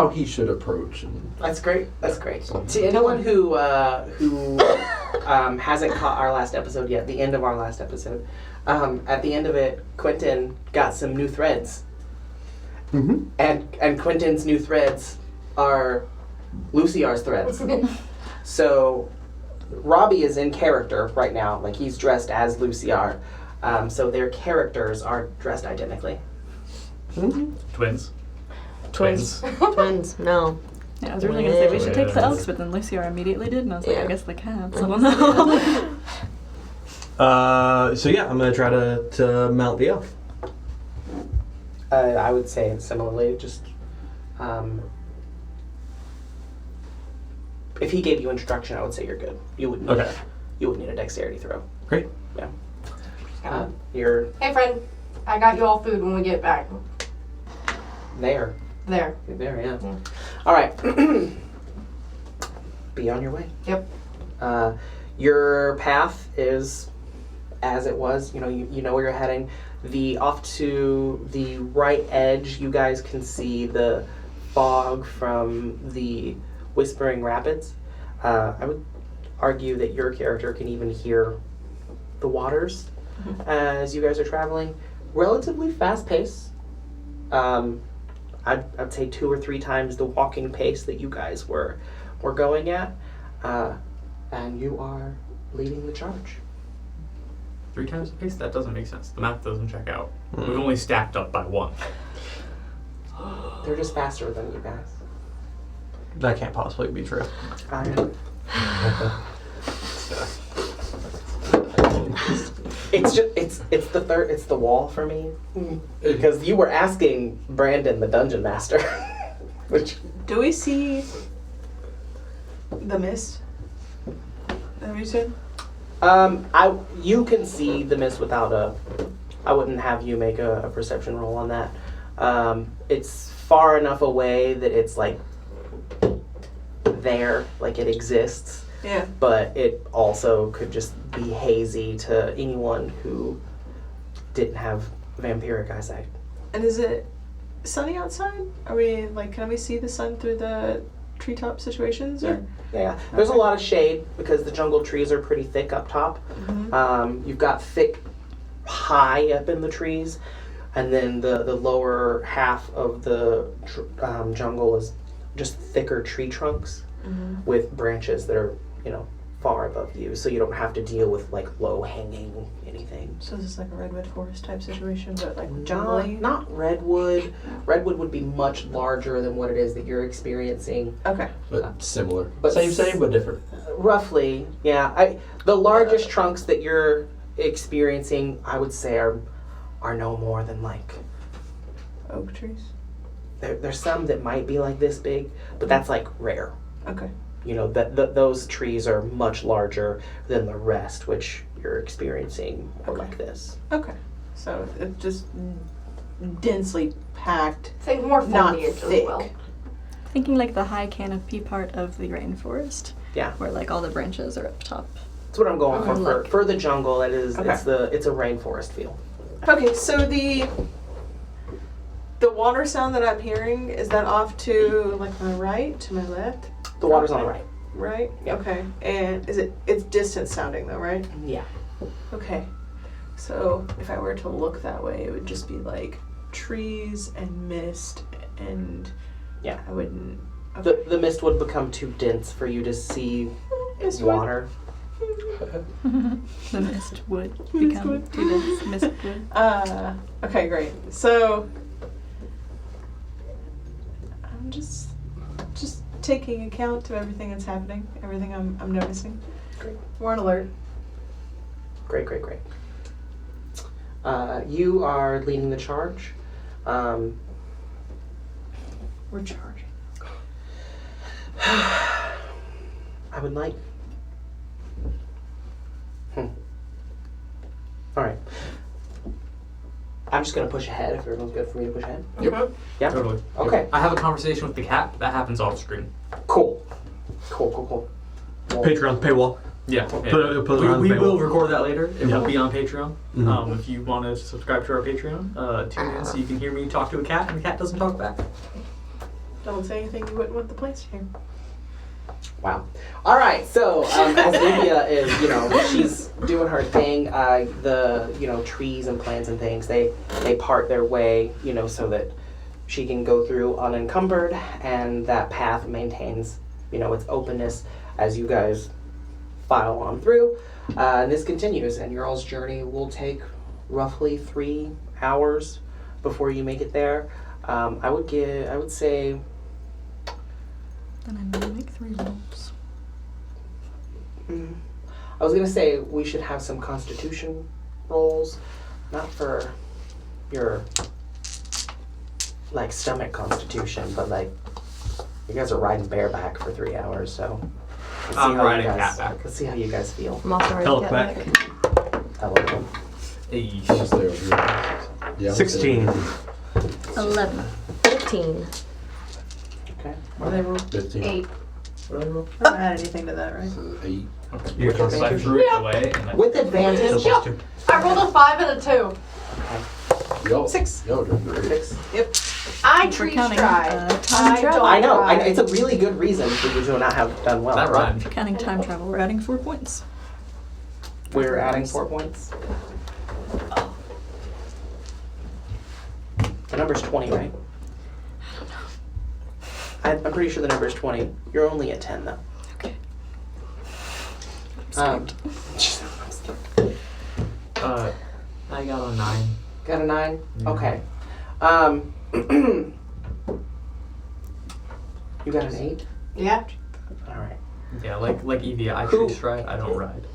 he should approach. And That's great. That's great. To anyone who hasn't caught our last episode yet, the end of our last episode, at the end of it, Quentin got some new threads, and Quentin's new threads are Luciar's threads. So Robbie is in character right now, like he's dressed as Luciar. So their characters are dressed identically. Twins. Twins. Twins, no. Yeah, I was originally gonna say we should take the elks, but then Luciar immediately did, and I was like, I guess the cats. I don't know. so yeah, I'm gonna try to mount the elk. I would say similarly, just if he gave you instruction, I would say you're good. You would need you would need a dexterity throw. Great. Yeah. You're Hey, friend. I got you all food when we get back. there. There. You're there, yeah. All right. Be on your way. Yep. Your path is as it was. You know where you're heading. Off to the right edge, you guys can see the fog from the Whispering Rapids. I would argue that your character can even hear the waters as you guys are traveling. Relatively fast pace. I'd say 2 or 3 times the walking pace that you guys were going at, and you are leading the charge. 3 times the pace? That doesn't make sense. The math doesn't check out. We've only stacked up by 1. They're just faster than you guys. That can't possibly be true. It's the wall for me, because you were asking Brandon, the dungeon master, which Do we see the mist? That what you said? you can see the mist without I wouldn't have you make a perception roll on that. It's far enough away that it's like there, like it exists. Yeah. But it also could just be hazy to anyone who didn't have vampiric eyesight. And is it sunny outside? Are we can we see the sun through the treetop situations? Or Yeah. There's a lot of shade because the jungle trees are pretty thick up top. You've got thick high up in the trees, and then the lower half of the jungle is just thicker tree trunks with branches that are, far above you, so you don't have to deal with like low hanging anything. So this is like a redwood forest type situation, but like Not, jungly. not redwood. Redwood would be much larger than what it is that you're experiencing. Okay. But similar. But Same, but different. Roughly, yeah. The largest trunks that you're experiencing, I would say, are no more than like Oak trees. there's some that might be like this big, but that's like rare. Okay. Those trees are much larger than the rest, which you're experiencing more like this. Okay. So it's just densely packed. Think more Not foliage as thick. well. Thinking like the high canopy part of the rainforest. Yeah. Where like all the branches are up top. That's what I'm going for. Like- For the jungle, it's Okay. it's a rainforest feel. Okay, so the water sound that I'm hearing, is that off to like my right, to my left? The water's on the right. Right? Yep. Okay. And it's distant sounding though, right? Yeah. Okay. So if I were to look that way, it would just be like trees and mist and Yeah. I wouldn't. Okay. The mist would become too dense for you to see Mystwood. water. The mist would become Mystwood. too dense. Mist would. Okay, great. So I'm just taking account of everything that's happening, everything I'm noticing. Great. We're on alert. Great. You are leading the charge. We're charging. I would like. All right. I'm just gonna push ahead if everyone's good for me to push ahead. Yep. Yeah. Totally. Okay. I have a conversation with the cat. That happens off screen. Cool. Well, Patreon paywall. Yeah. Put it on the we paywall. will record that later. It Yeah. won't be on Patreon. Mhm. If you want to subscribe to our Patreon, tune in so you can hear me talk to a cat, and the cat doesn't talk back. Don't say anything you wouldn't want the plants to hear. Wow. All right. So as Ivia is, she's doing her thing. The trees and plants and things they part their way, so that she can go through unencumbered, and that path maintains, its openness as you guys file on through. And this continues, and your all's journey will take roughly 3 hours before you make it there. I would say. Then I'm gonna make 3 rolls. I was gonna say we should have some constitution rolls, not for your like stomach constitution, but like you guys are riding bareback for 3 hours, so let's see I'm how riding you guys, catback. Let's see how you guys feel. I'm also ready Tell to it get back. back. I love them. Hey. Just stay over here. Yeah. 16. 11. 15. Okay. What they roll? 15. 8. What did I roll? Don't add anything to that, right? So 8. You got So I threw it away. And With advantage. Yeah. I rolled a 5 and a 2. Yo. 6. Yo, doing great. 6. Yep. I We're tree counting, stride. time I travel. don't I know. ride. It's a really good reason for you to not have done well. that rhymed. If you're counting time travel, we're adding 4 points. We're adding 4 points. The number's 20, right? I'm pretty sure the number's 20. You're only at 10, though. Okay. I got a 9. Got a 9? Yeah. Okay. You got an 8? Yeah. Alright. Yeah, like Ivia, I Who- tree stride. I don't ride.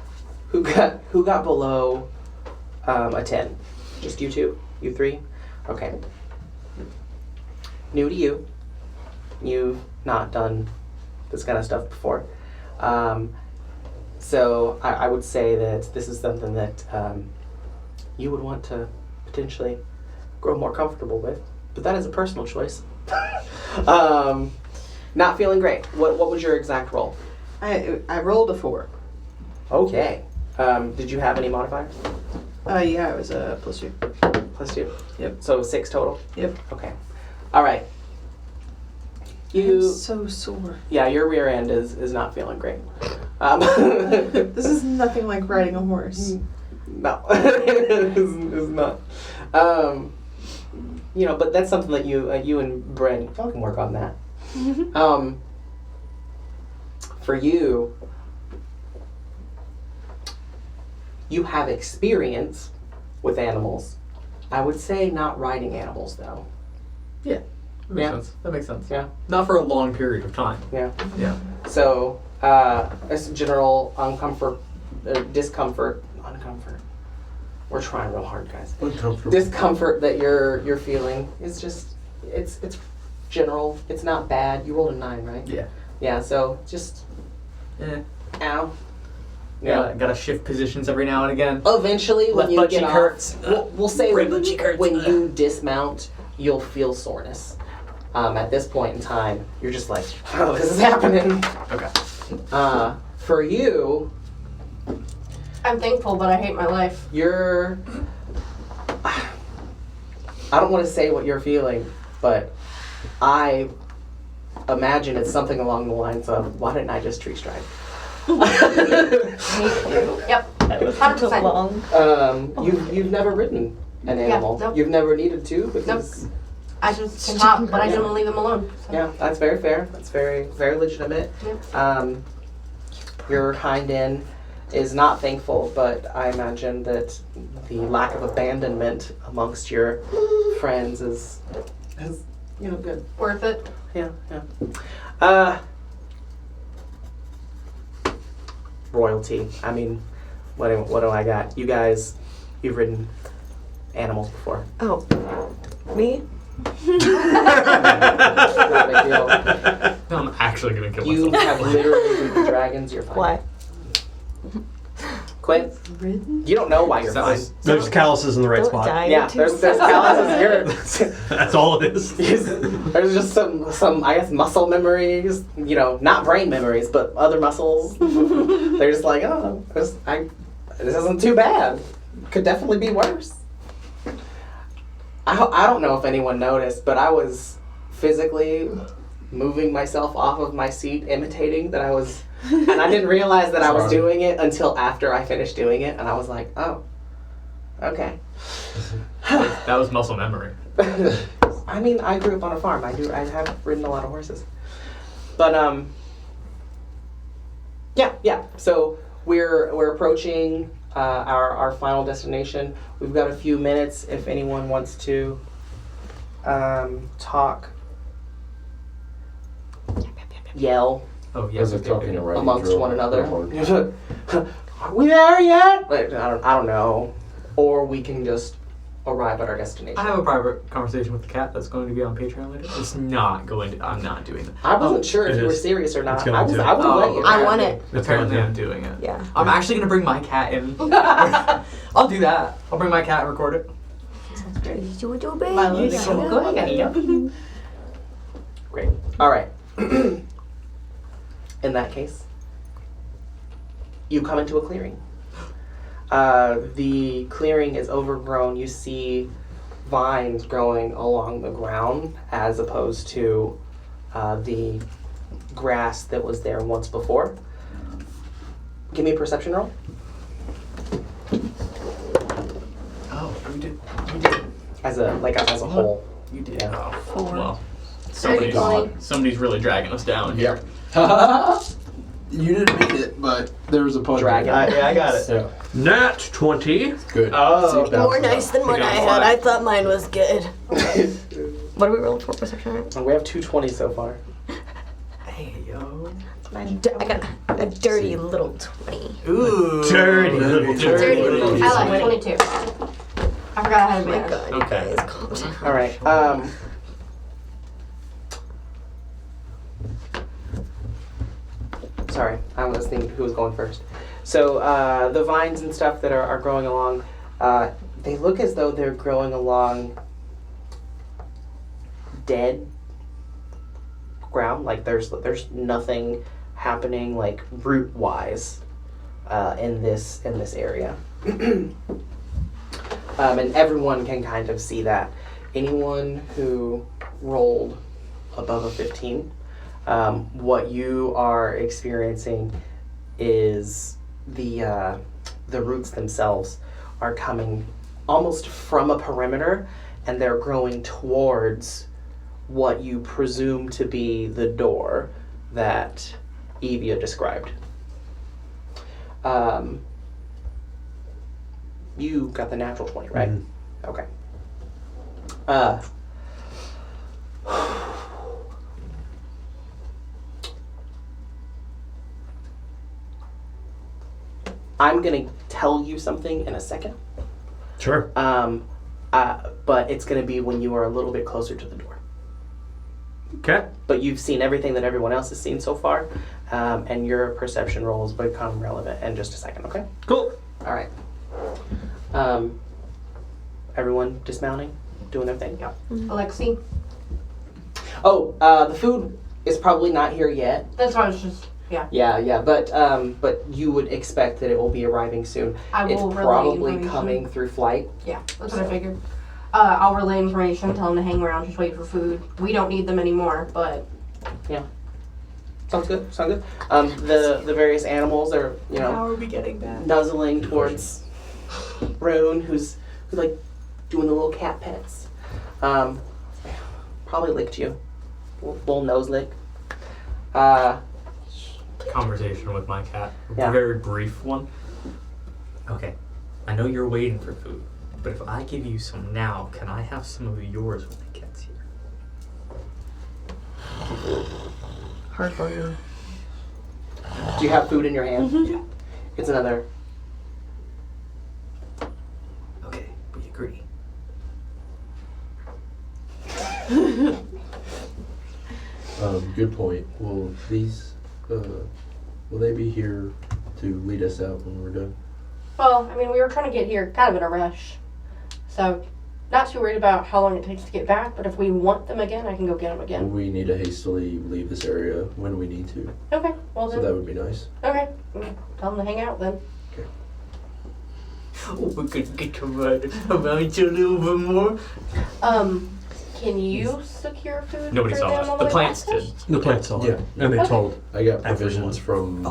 Who got below a 10? Just you two? You three? Okay. New to you. You've not done this kind of stuff before. So I would say that this is something that you would want to potentially grow more comfortable with. But that is a personal choice. Not feeling great. What was your exact roll? I rolled a 4. Okay. Did you have any modifiers? Yeah, it was a +2. +2? Yep. So 6 total? Yep. Okay. Alright. I'm so sore. Yeah, your rear end is not feeling great. This is nothing like riding a horse. No, it's not. But that's something that you and Brent, y'all can work on that. For you, you have experience with animals. I would say not riding animals, though. Yeah. That makes Yeah. sense. That makes sense. Yeah. Not for a long period of time. Yeah. Yeah. So, it's general discomfort. We're trying real hard, guys. Uncomfortable. Discomfort that you're feeling is just it's general. It's not bad. You rolled a 9, right? Yeah. Yeah. So just ow. Gotta shift positions every now and again. Eventually, when Left you butt get cheek off, hurts. we'll say Right butt cheek hurts. when you dismount, you'll feel soreness. At this point in time, you're just like, oh, this is happening. Okay. For you, I'm thankful, but I hate my life. I don't want to say what you're feeling, but I imagine it's something along the lines of, why didn't I just tree strike? Me too. Yep. 100%. You've never ridden an animal. nope. You've never needed to because I just can hop, but I didn't want to leave them alone. So. yeah, that's very fair. That's very, very legitimate. Yep. Your hind end is not thankful, but I imagine that the lack of abandonment amongst your friends is good. Worth it. Yeah. Royalty. I mean, what do I got? You guys, you've ridden animals before. Oh, me? Not a big deal. No, I'm actually gonna kill You myself. have literally ridden dragons. You're fine. Why? Quinn, you don't know why you're fine. There's calluses in the right Don't spot. die. Yeah, too there's soon. calluses here. That's all it is. There's just some I guess muscle memories, not brain memories, but other muscles. They're just like, oh, this isn't too bad. Could definitely be worse. I don't know if anyone noticed, but I was physically moving myself off of my seat, imitating that I was, and I didn't realize that I was doing it until after I finished doing it, and I was like, oh, okay. That was muscle memory. I mean, I grew up on a farm. I have ridden a lot of horses. But yeah. So we're approaching our final destination. We've got a few minutes if anyone wants to talk, yell Oh yeah. As they're talking around amongst one another. Are we there yet? Like, I don't know. Or we can just arrive at our destination. I have a private conversation with the cat that's going to be on Patreon later. It's not going to. I'm not doing that. I wasn't sure if it you were is. serious or not. It's going I was to. letting you. I have want me. it. Apparently, I'm doing it. Yeah. I'm actually gonna bring my cat in. I'll do that. I'll bring my cat and record it. Great. All right. In that case, you come into a clearing. The clearing is overgrown. You see vines growing along the ground as opposed to the grass that was there once before. Give me a perception roll. Oh, you did. As a whole. You did. Yeah. Oh, well. Dirty 20. Somebody's really dragging us down here. You didn't mean it, but there was a punch. Dragon. I got it. Yeah. Nat 20. Good. Oh. See, that More was nice than what You I got had. one. I thought mine was good. What do we roll for perception? Right? We have 220 so far. Hey yo. I got a dirty little 20. Ooh. Dirty little Dirty little. I like 22. I forgot how to Oh do my it. god, you Okay. guys, calm down. All right. Sorry, I was thinking who was going first. So the vines and stuff that are growing along, they look as though they're growing along dead ground. Like there's nothing happening like root wise in this area. And everyone can kind of see that. Anyone who rolled above a 15, what you are experiencing is the roots themselves are coming almost from a perimeter, and they're growing towards what you presume to be the door that Ivia described. You got the natural 20, right? Mm-hmm. Okay. I'm gonna tell you something in a second. Sure. But it's gonna be when you are a little bit closer to the door. Okay. But you've seen everything that everyone else has seen so far, and your perception rolls become relevant in just a second, okay? Cool. All right. Everyone dismounting, doing their thing? Yeah. Alexi, Oh, the food is probably not here yet. that's why I was just, yeah. Yeah, but you would expect that it will be arriving soon. I will It's relay probably information. coming through flight. Yeah, that's what I figured. I'll relay information, tell them to hang around, just wait for food. We don't need them anymore, but Sounds good. The various animals are, How are we getting that? nuzzling towards Rune, who's like doing the little cat pets. Probably licked you. Little nose lick. Conversation with my cat. Yeah. Very brief one. Okay, I know you're waiting for food, but if I give you some now, can I have some of yours when the cat's here? Hard bargain. Do you have food in your hand? Yeah. It's another. Okay, we agree. Good point. Will these, will they be here to lead us out when we're done? well, I mean, we were trying to get here kind of in a rush. So, not too worried about how long it takes to get back, but if we want them again, I can go get them again. We need to hastily leave this area when we need to, Okay, well so then. that would be nice. Okay, tell them to hang out then. Oh, we could get to run around you a little bit more. Can you secure food Nobody for saw them that. on The way plants back? did. The plants saw it. Yeah. And they Okay. told. I got provisions from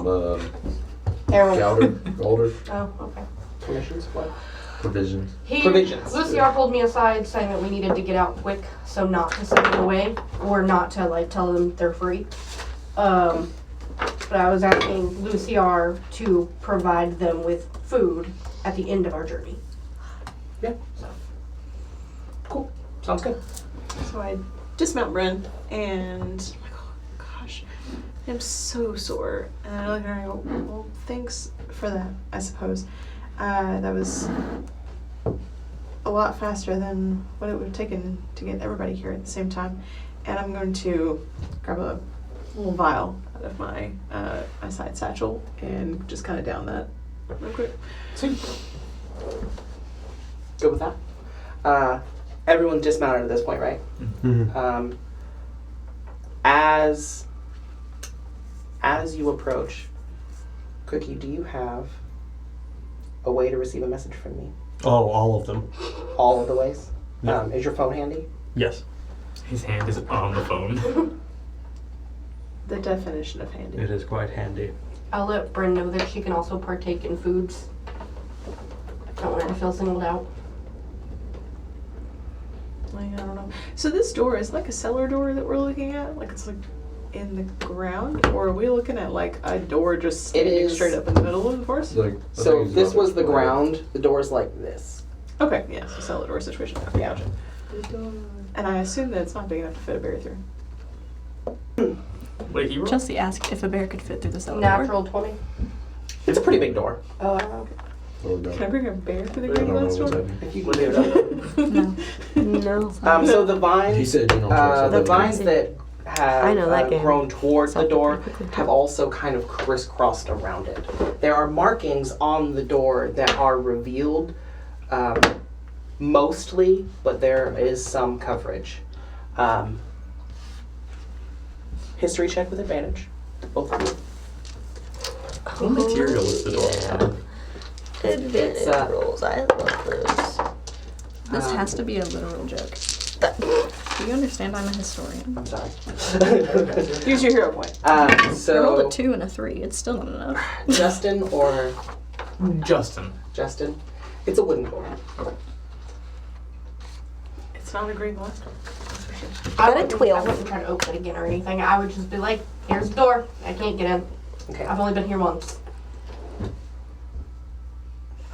Everyone. Galder. Oh, okay. Permissions? What? Provisions. Provisions. Luciar pulled me aside saying that we needed to get out quick, so not to send them away, or not to like tell them they're free. But I was asking Luciar to provide them with food at the end of our journey. Cool. Sounds good. So I dismount Bryn and I'm like, oh gosh, I'm so sore. And I look at her and I go, well, thanks for that, I suppose. That was a lot faster than what it would have taken to get everybody here at the same time. And I'm going to grab a little vial out of my my side satchel and just kind of down that real quick. Sweet. Good with that. Everyone dismounted at this point, right? Mm-hmm. As you approach, Cookie, do you have a way to receive a message from me? Oh, all of them. All of the ways? Yeah. Is your phone handy? Yes, His hand is on the phone. The definition of handy. it is quite handy. I'll let Bryn know that she can also partake in foods. Don't want her to feel singled out. Like, I don't know. So this door is like a cellar door that we're looking at? Like it's like in the ground? Or are we looking at like a door just standing is- straight up in the middle of the forest? Like, I So think it's this about was the like- ground. The door's like this. Okay, yeah, so cellar door situation. Okay, Yeah. gotcha. And I assume that it's not big enough to fit a bear through. What did he roll? Chelsea asked if a bear could fit through the cellar door. Natural 20. It's a pretty big door. Oh, okay. Oh, no. Can I bring a bear through the I don't green know glass what's door? happening. If you can do it. No. No. So the vines, He said, you know, Charles, the that's vines crazy. that have I know that game. grown towards the Solved it door pretty quickly. have also kind of crisscrossed around it. There are markings on the door that are revealed mostly, but there is some coverage. History check with advantage, both of you. What material is the door made out of? Advantage It's, rolls. I love those. This has to be a literal joke. Do you understand I'm a historian? I'm sorry. Use your hero point. I rolled So a 2 and a 3. It's still not enough. Justin or Justin. Justin, It's a wooden door. It's not a great one. Got a 12. I wouldn't try to open it again or anything. I would just be like, here's the door. I can't get in. Okay. I've only been here once.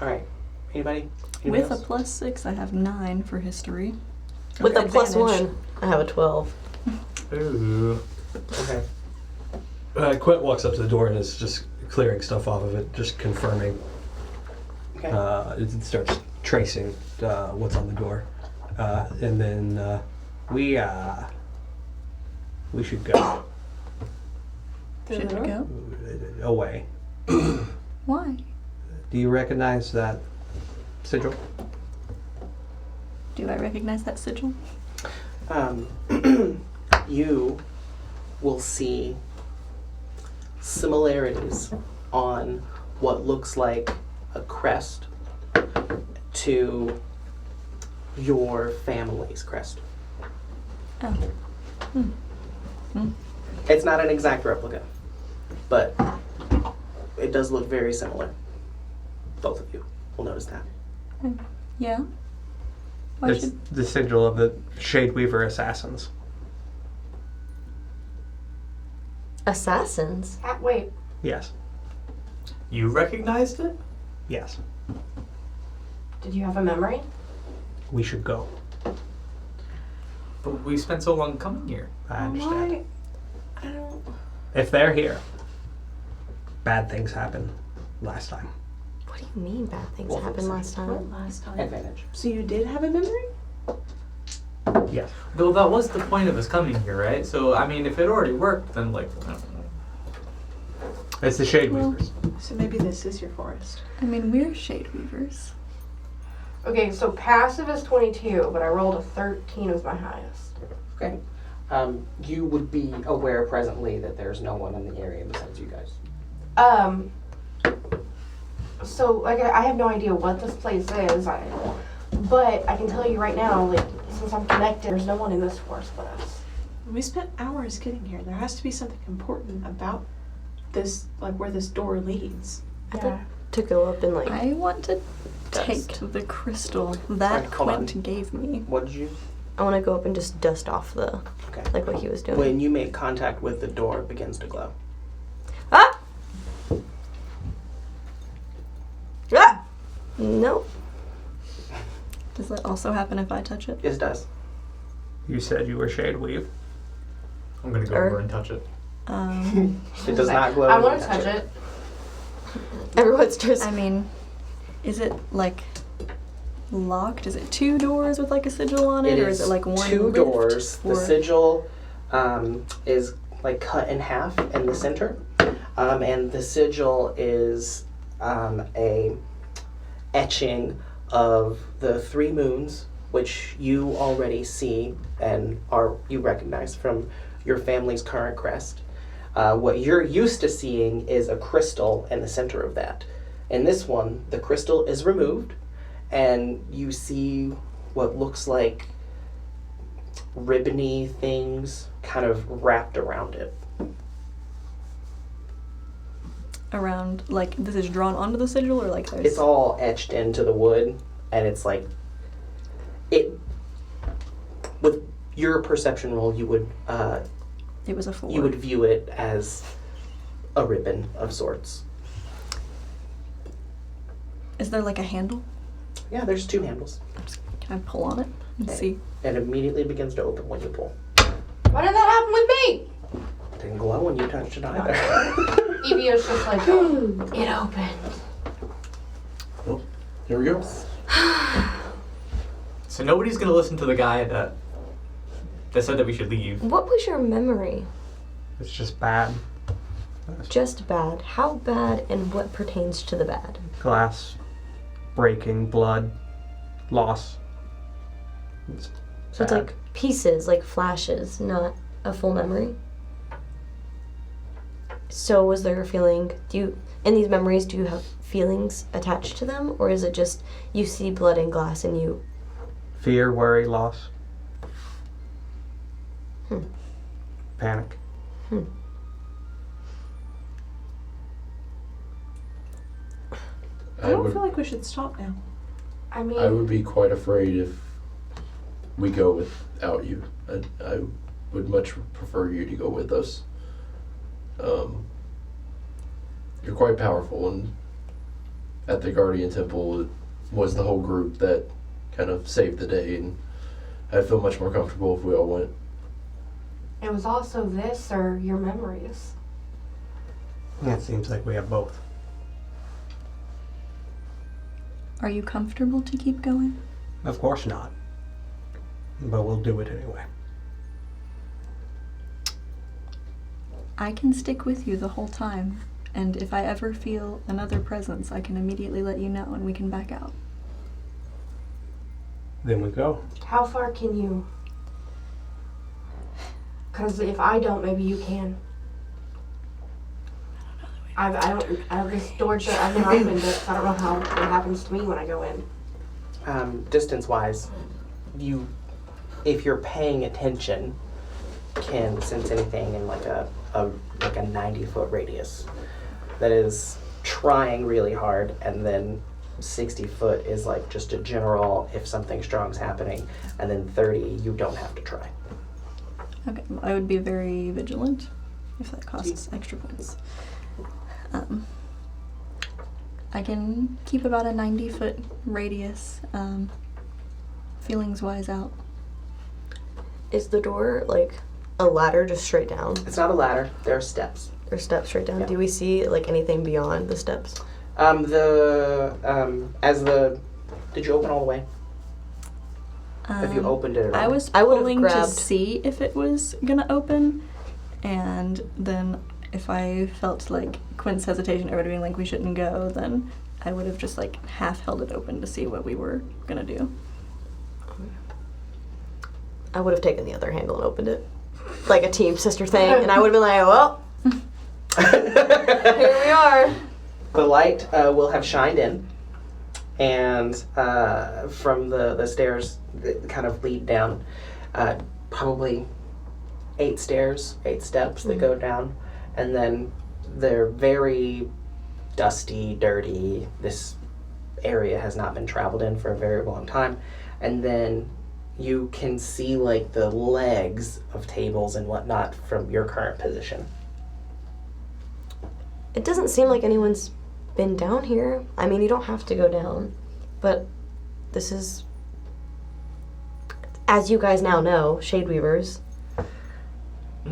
All right. Anybody? With a else? +6, I have 9 for history. With a Advantage. +1, I have a 12. Ooh. Okay. Quint walks up to the door and is just clearing stuff off of it, just confirming. Okay. It starts tracing what's on the door, and then we should go Should we go? away. Why? Do you recognize that sigil? Do I recognize that sigil? You will see similarities on what looks like a crest to your family's crest. Oh. It's not an exact replica, but it does look very similar. Both of you will notice that. Yeah? Why It's should... the sigil of the Shadeweaver assassins. Assassins? Wait. Yes. You recognized it? Yes. Did you have a memory? We should go. But we spent so long coming here. I understand. Why? I don't. If they're here, bad things happened last time. What do you mean bad things Well, happened last time? Last time. Advantage. So you did have a memory? Yes. Though that was the point of us coming here, right? So, I mean, if it already worked, then, like, I don't know. It's the Shadeweavers. So maybe this is your forest. I mean, we're shade weavers. Okay, so passive is 22, but I rolled a 13 as my highest. Okay. You would be aware presently that there's no one in the area besides you guys. So, like, I have no idea what this place is, but I can tell you right now, like, since I'm connected, there's no one in this forest but us. We spent hours getting here. There has to be something important about this, like where this door leads. I think to go up and, like, I want to Dust. take the crystal that Right, hold on. Quint gave me. What did you? I want to go up and just dust off the, Okay. like, what he was doing. When you make contact with the door, it begins to glow. Ah! Ah! No. Does that also happen if I touch it? Yes, it does. You said you were Shadeweave. I'm gonna go over and touch it. It does not glow. I when you want to touch it. Everyone's just. I mean, is it like locked? Is it 2 doors with like a sigil on it, or is it like one 2 lift doors. The for- sigil is like cut in half in the center, and the sigil is a etching of the 3 moons, which you already see and you recognize from your family's current crest. What you're used to seeing is a crystal in the center of that. In this one, the crystal is removed, and you see what looks like ribbony things kind of wrapped around it. around, like, this is drawn onto the sigil, or like there's... It's all etched into the wood, and it's like it. With your perception roll, you would It was a 4. you would view it as a ribbon of sorts. Is there like a handle? Yeah, there's 2 handles. Can I pull on it and see? It immediately begins to open when you pull. Why did that happen with me? It didn't glow when you touched it either. Ivia's just like, it opened. Well, here we go. So nobody's gonna listen to the guy that said that we should leave. What was your memory? It's just bad. Just bad. How bad, and what pertains to the bad? Glass, breaking, blood, loss. It's So it's bad. like pieces, like flashes, not a full memory. So was there a feeling, in these memories, do you have feelings attached to them? Or is it just you see blood and glass and you... Fear, worry, loss. Hmm. Panic. I don't feel like we should stop now. I mean, I would be quite afraid if we go without you. I would much prefer you to go with us. You're quite powerful, and at the Guardian Temple, it was the whole group that kind of saved the day, and I'd feel much more comfortable if we all went. it was also this or your memories. It seems like we have both. Are you comfortable to keep going? Of course not. But we'll do it anyway. I can stick with you the whole time, and if I ever feel another presence, I can immediately let you know and we can back out. Then we go. How far can you? Because if I don't, maybe you can. I don't this door shut. I've never opened it, so I don't know what happens to me when I go in. Distance-wise, if you're paying attention, can sense anything in like a 90-foot radius. That is trying really hard, and then 60 foot is like just a general if something strong's happening, and then 30 you don't have to try. Okay, well, I would be very vigilant if that costs extra points. I can keep about a 90-foot radius, feelings-wise out. Is the door like a ladder just straight down? It's not a ladder, there are steps. Or steps straight down? Yeah. Do we see like anything beyond the steps? Did you open all the way? If you opened it at all? I was I would've pulling to grabbed- see if it was gonna open, and then if I felt like Quint's hesitation over being like we shouldn't go, then I would have just like half held it open to see what we were gonna do. I would have taken the other handle and opened it. Like a team sister thing, and I would have been like, well, here we are. The light will have shined in, and from the stairs that kind of lead down, probably 8 steps that go down, and then they're very dusty, dirty. This area has not been traveled in for a very long time, and then you can see like the legs of tables and whatnot from your current position. It doesn't seem like anyone's been down here. I mean, you don't have to go down, but this is, as you guys now know, Shade Weavers.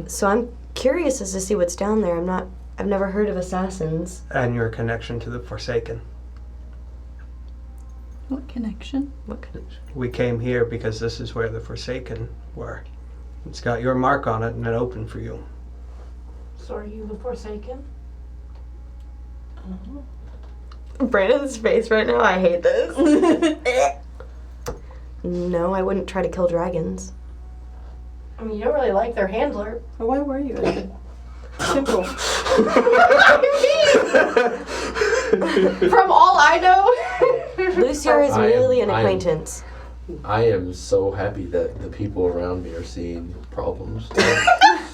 So I'm curious as to see what's down there. I've never heard of assassins. And your connection to the Forsaken. What connection? What connection? We came here because this is where the Forsaken were. It's got your mark on it and it opened for you. So are you the Forsaken? Brandon's face right now, I hate this. No, I wouldn't try to kill dragons. I mean, you don't really like their handler. But why were you at the temple? From all I know. Lucier is I am- merely an I am- acquaintance. I am so happy that the people around me are seeing problems.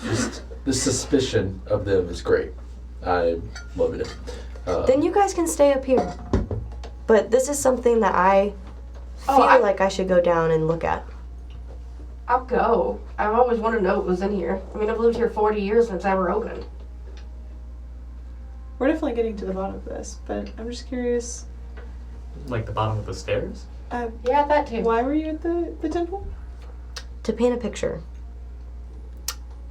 Just the suspicion of them is great. I'm loving it. Then you guys can stay up here. But this is something that I feel like I should go down and look at. I'll go. I've always wanted to know what was in here. I mean, I've lived here 40 years since I ever opened. We're definitely getting to the bottom of this, but I'm just curious. Like the bottom of the stairs? Yeah, that too. Why were you at the temple? To paint a picture.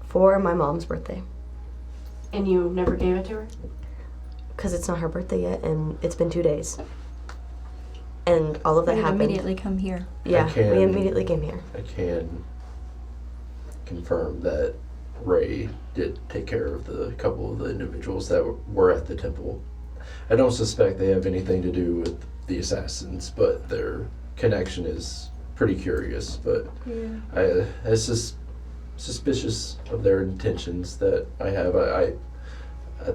For my mom's birthday. And you never gave it to her? Because it's not her birthday yet, and it's been 2 days. And all of that We happened. immediately come here. Yeah, I can- we immediately came here. I can confirm that Ray did take care of the couple of the individuals that were at the temple. I don't suspect they have anything to do with the assassins, but their connection is pretty curious. But it's just suspicious of their intentions that I have. I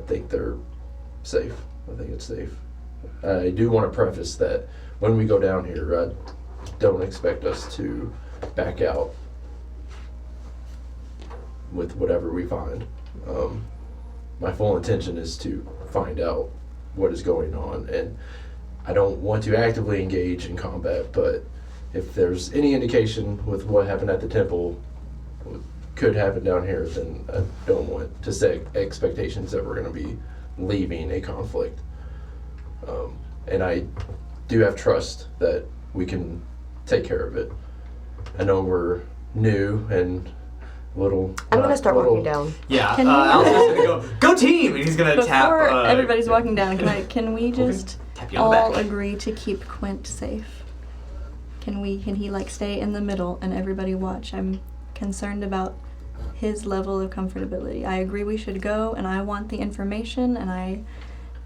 think they're safe. I think it's safe. I do want to preface that when we go down here, I don't expect us to back out with whatever we find. My full intention is to find out what is going on, and I don't want to actively engage in combat, but if there's any indication with what happened at the temple could happen down here, then I don't want to set expectations that we're going to be leaving a conflict. And I do have trust that we can take care of it. I know we're new and little. I'm gonna start walking down. Yeah, Can we- Alistair's gonna go team, and he's gonna tap. Before everybody's walking down, can we just Tap you on the all back. agree to keep Quint safe? Can he like stay in the middle and everybody watch? I'm concerned about his level of comfortability. I agree we should go, and I want the information, and I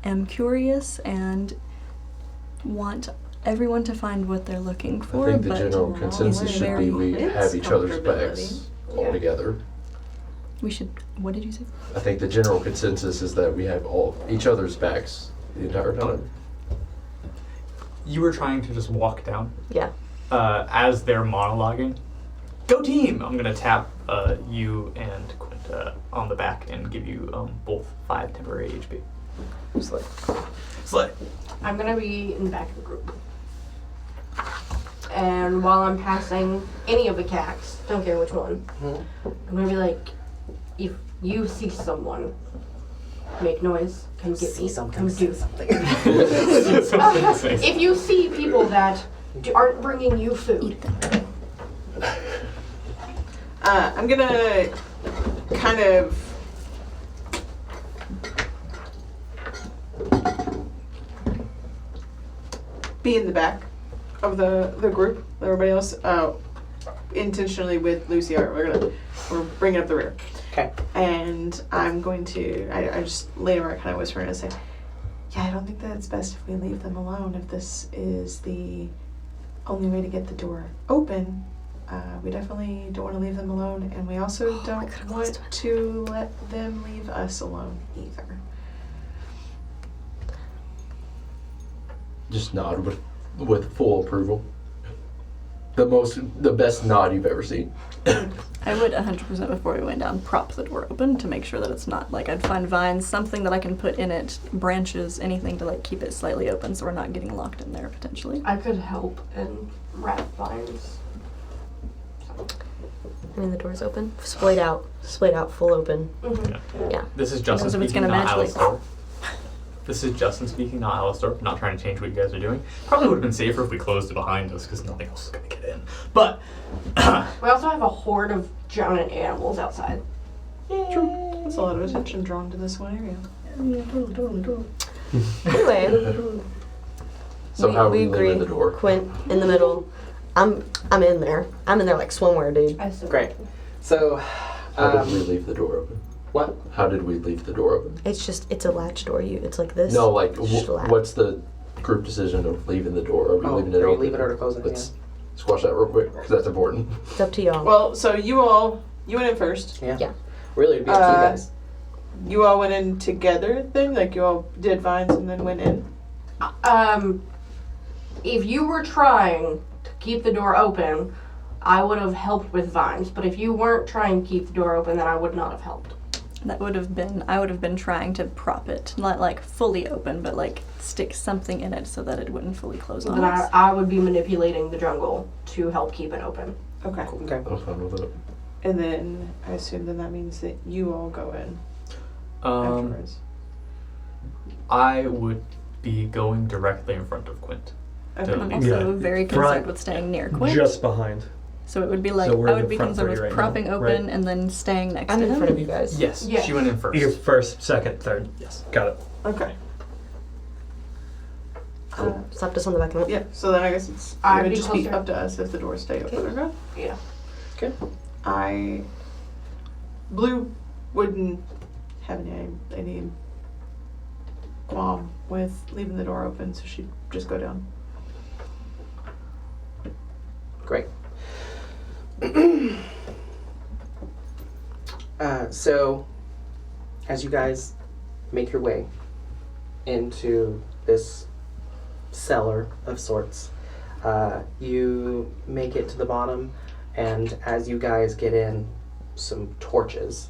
am curious and want everyone to find what they're looking for. I think the but general consensus should be we have each other's backs all together. we should. What did you say? I think the general consensus is that we have each other's backs the entire time. You were trying to just walk down. Yeah. As they're monologuing, go team! I'm gonna tap you and Quint on the back and give you both 5 temporary HP. Slay. I'm gonna be in the back of the group. And while I'm passing any of the cacks, don't care which one, I'm gonna be like, if you see someone, make noise, come get me, come do something. If you see people that aren't bringing you food, I'm gonna kind of be in the back of the group. Everybody else, intentionally with Lucy. We're bringing up the rear. Okay. And I'm going to. I just later kind of whispering and say, "Yeah, I don't think that it's best if we leave them alone. If this is the only way to get the door open, we definitely don't want to leave them alone, and we also don't want to let them leave us alone either." Just nod with full approval. The best nod you've ever seen. I would 100% before we went down prop the door open to make sure that it's not like I'd find vines, something that I can put in it, branches, anything to like keep it slightly open so we're not getting locked in there potentially. I could help and wrap vines. I mean, the door's open. Splayed out, full open. Mm-hmm. Yeah. This is Justin knows if it's speaking, gonna not magically- Alistair. This is Justin speaking, not Alistair. Not trying to change what you guys are doing. Probably would have been safer if we closed it behind us because nothing else is going to get in. But We also have a horde of giant animals outside. True. That's a lot of attention drawn to this one area. Anyway, So how are we agree. leaving the door? Quint in the middle. I'm in there. I'm in there like swimwear, dude. I assume. Great. So, How did we leave the door open? what? How did we leave the door open? It's a latch door. It's like this. No, like Just a latch. what's the group decision of leaving the door? Are we leaving it are you open? leaving it or closing it? Let's squash that real quick because that's important. It's up to y'all. Well, so you went in first. Yeah. Yeah. Really, it'd be up to you guys. You all went in together then? Like you all did vines and then went in? If you were trying to keep the door open, I would have helped with vines. But if you weren't trying to keep the door open, then I would not have helped. I would have been trying to prop it, not like fully open, but like stick something in it so that it wouldn't fully close on Then us. I would be manipulating the jungle to help keep it open. Okay. Okay. I'm fine with it. And then I assume then that means that you all go in afterwards. I would be going directly in front of Quint. Okay. I'm Yeah. also very concerned Front, with staying near Quint. Just behind. So it would be like So we're I in would the be front concerned three with right now, propping open right? and then staying next I'm to in him. front of you guys. Yes, Yeah. she went in first. You're first, second, third. Yes. Got it. Okay. Cool. Slapped us on the back of it. Yeah, so then I guess it I'd would be just be closer. up to us if the doors stay open or not. Yeah. Blue wouldn't have any qualm with leaving the door open, so she'd just go down. Great. So, as you guys make your way into this cellar of sorts, you make it to the bottom, and as you guys get in, some torches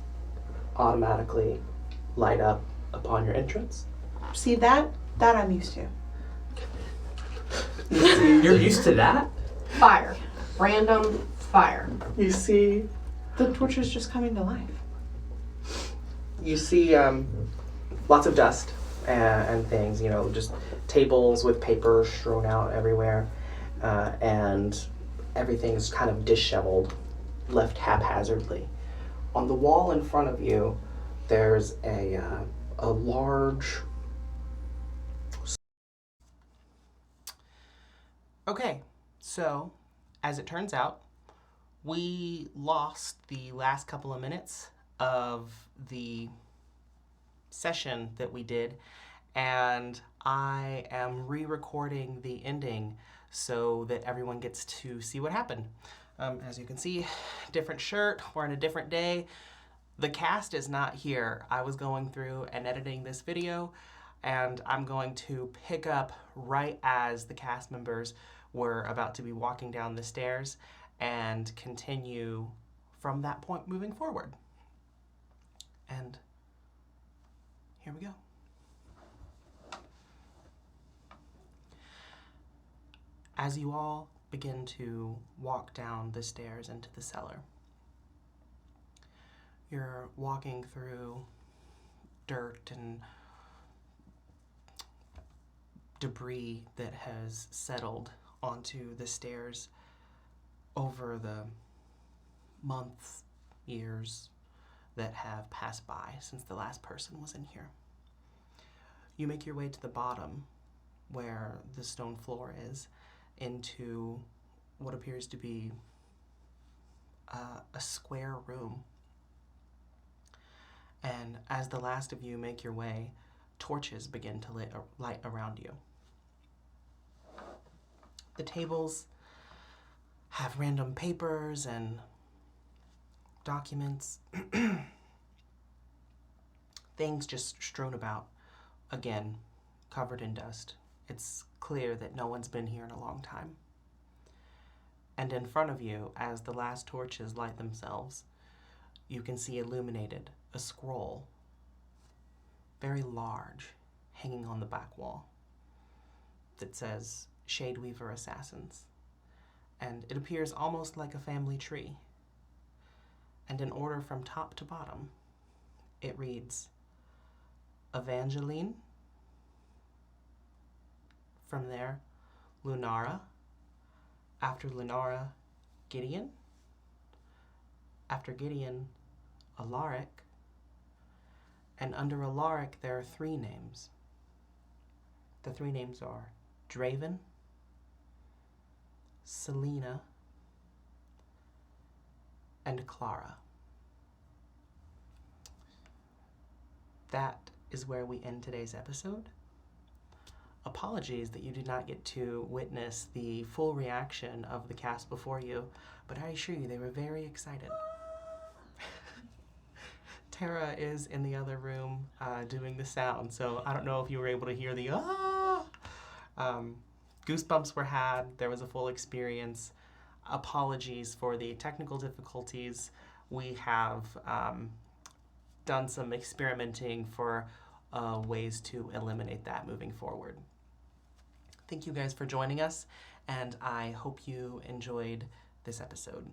automatically light up upon your entrance. See that I'm used to. You're used to that? Fire. Random fire. You see, The torch is just coming to life. you see lots of dust and things, just tables with paper strewn out everywhere, and everything's kind of disheveled, left haphazardly. On the wall in front of you, there's a large... Okay, so as it turns out, we lost the last couple of minutes of the session that we did, and I am re-recording the ending so that everyone gets to see what happened. As you can see, different shirt, we're on a different day. The cast is not here. I was going through and editing this video, and I'm going to pick up right as the cast members were about to be walking down the stairs and continue from that point moving forward. And here we go. As you all begin to walk down the stairs into the cellar, you're walking through dirt and debris that has settled onto the stairs over the months, years that have passed by since the last person was in here. You make your way to the bottom where the stone floor is, into what appears to be a square room. And as the last of you make your way, torches begin to light around you. The tables have random papers and documents, things just strewn about, again, covered in dust. It's clear that no one's been here in a long time. And in front of you, as the last torches light themselves, you can see illuminated a scroll, very large, hanging on the back wall, that says Shadeweaver Assassins. And it appears almost like a family tree. And in order from top to bottom, it reads Evangeline. From there, Lunara. After Lunara, Gideon. After Gideon, Alaric. And under Alaric, there are 3 names. The 3 names are Draven, Selena, and Clara. That is where we end today's episode. Apologies that you did not get to witness the full reaction of the cast before you, but I assure you they were very excited. Tara is in the other room doing the sound, so I don't know if you were able to hear the ah! Goosebumps were had, there was a full experience. Apologies for the technical difficulties. We have done some experimenting for ways to eliminate that moving forward. Thank you guys for joining us, and I hope you enjoyed this episode.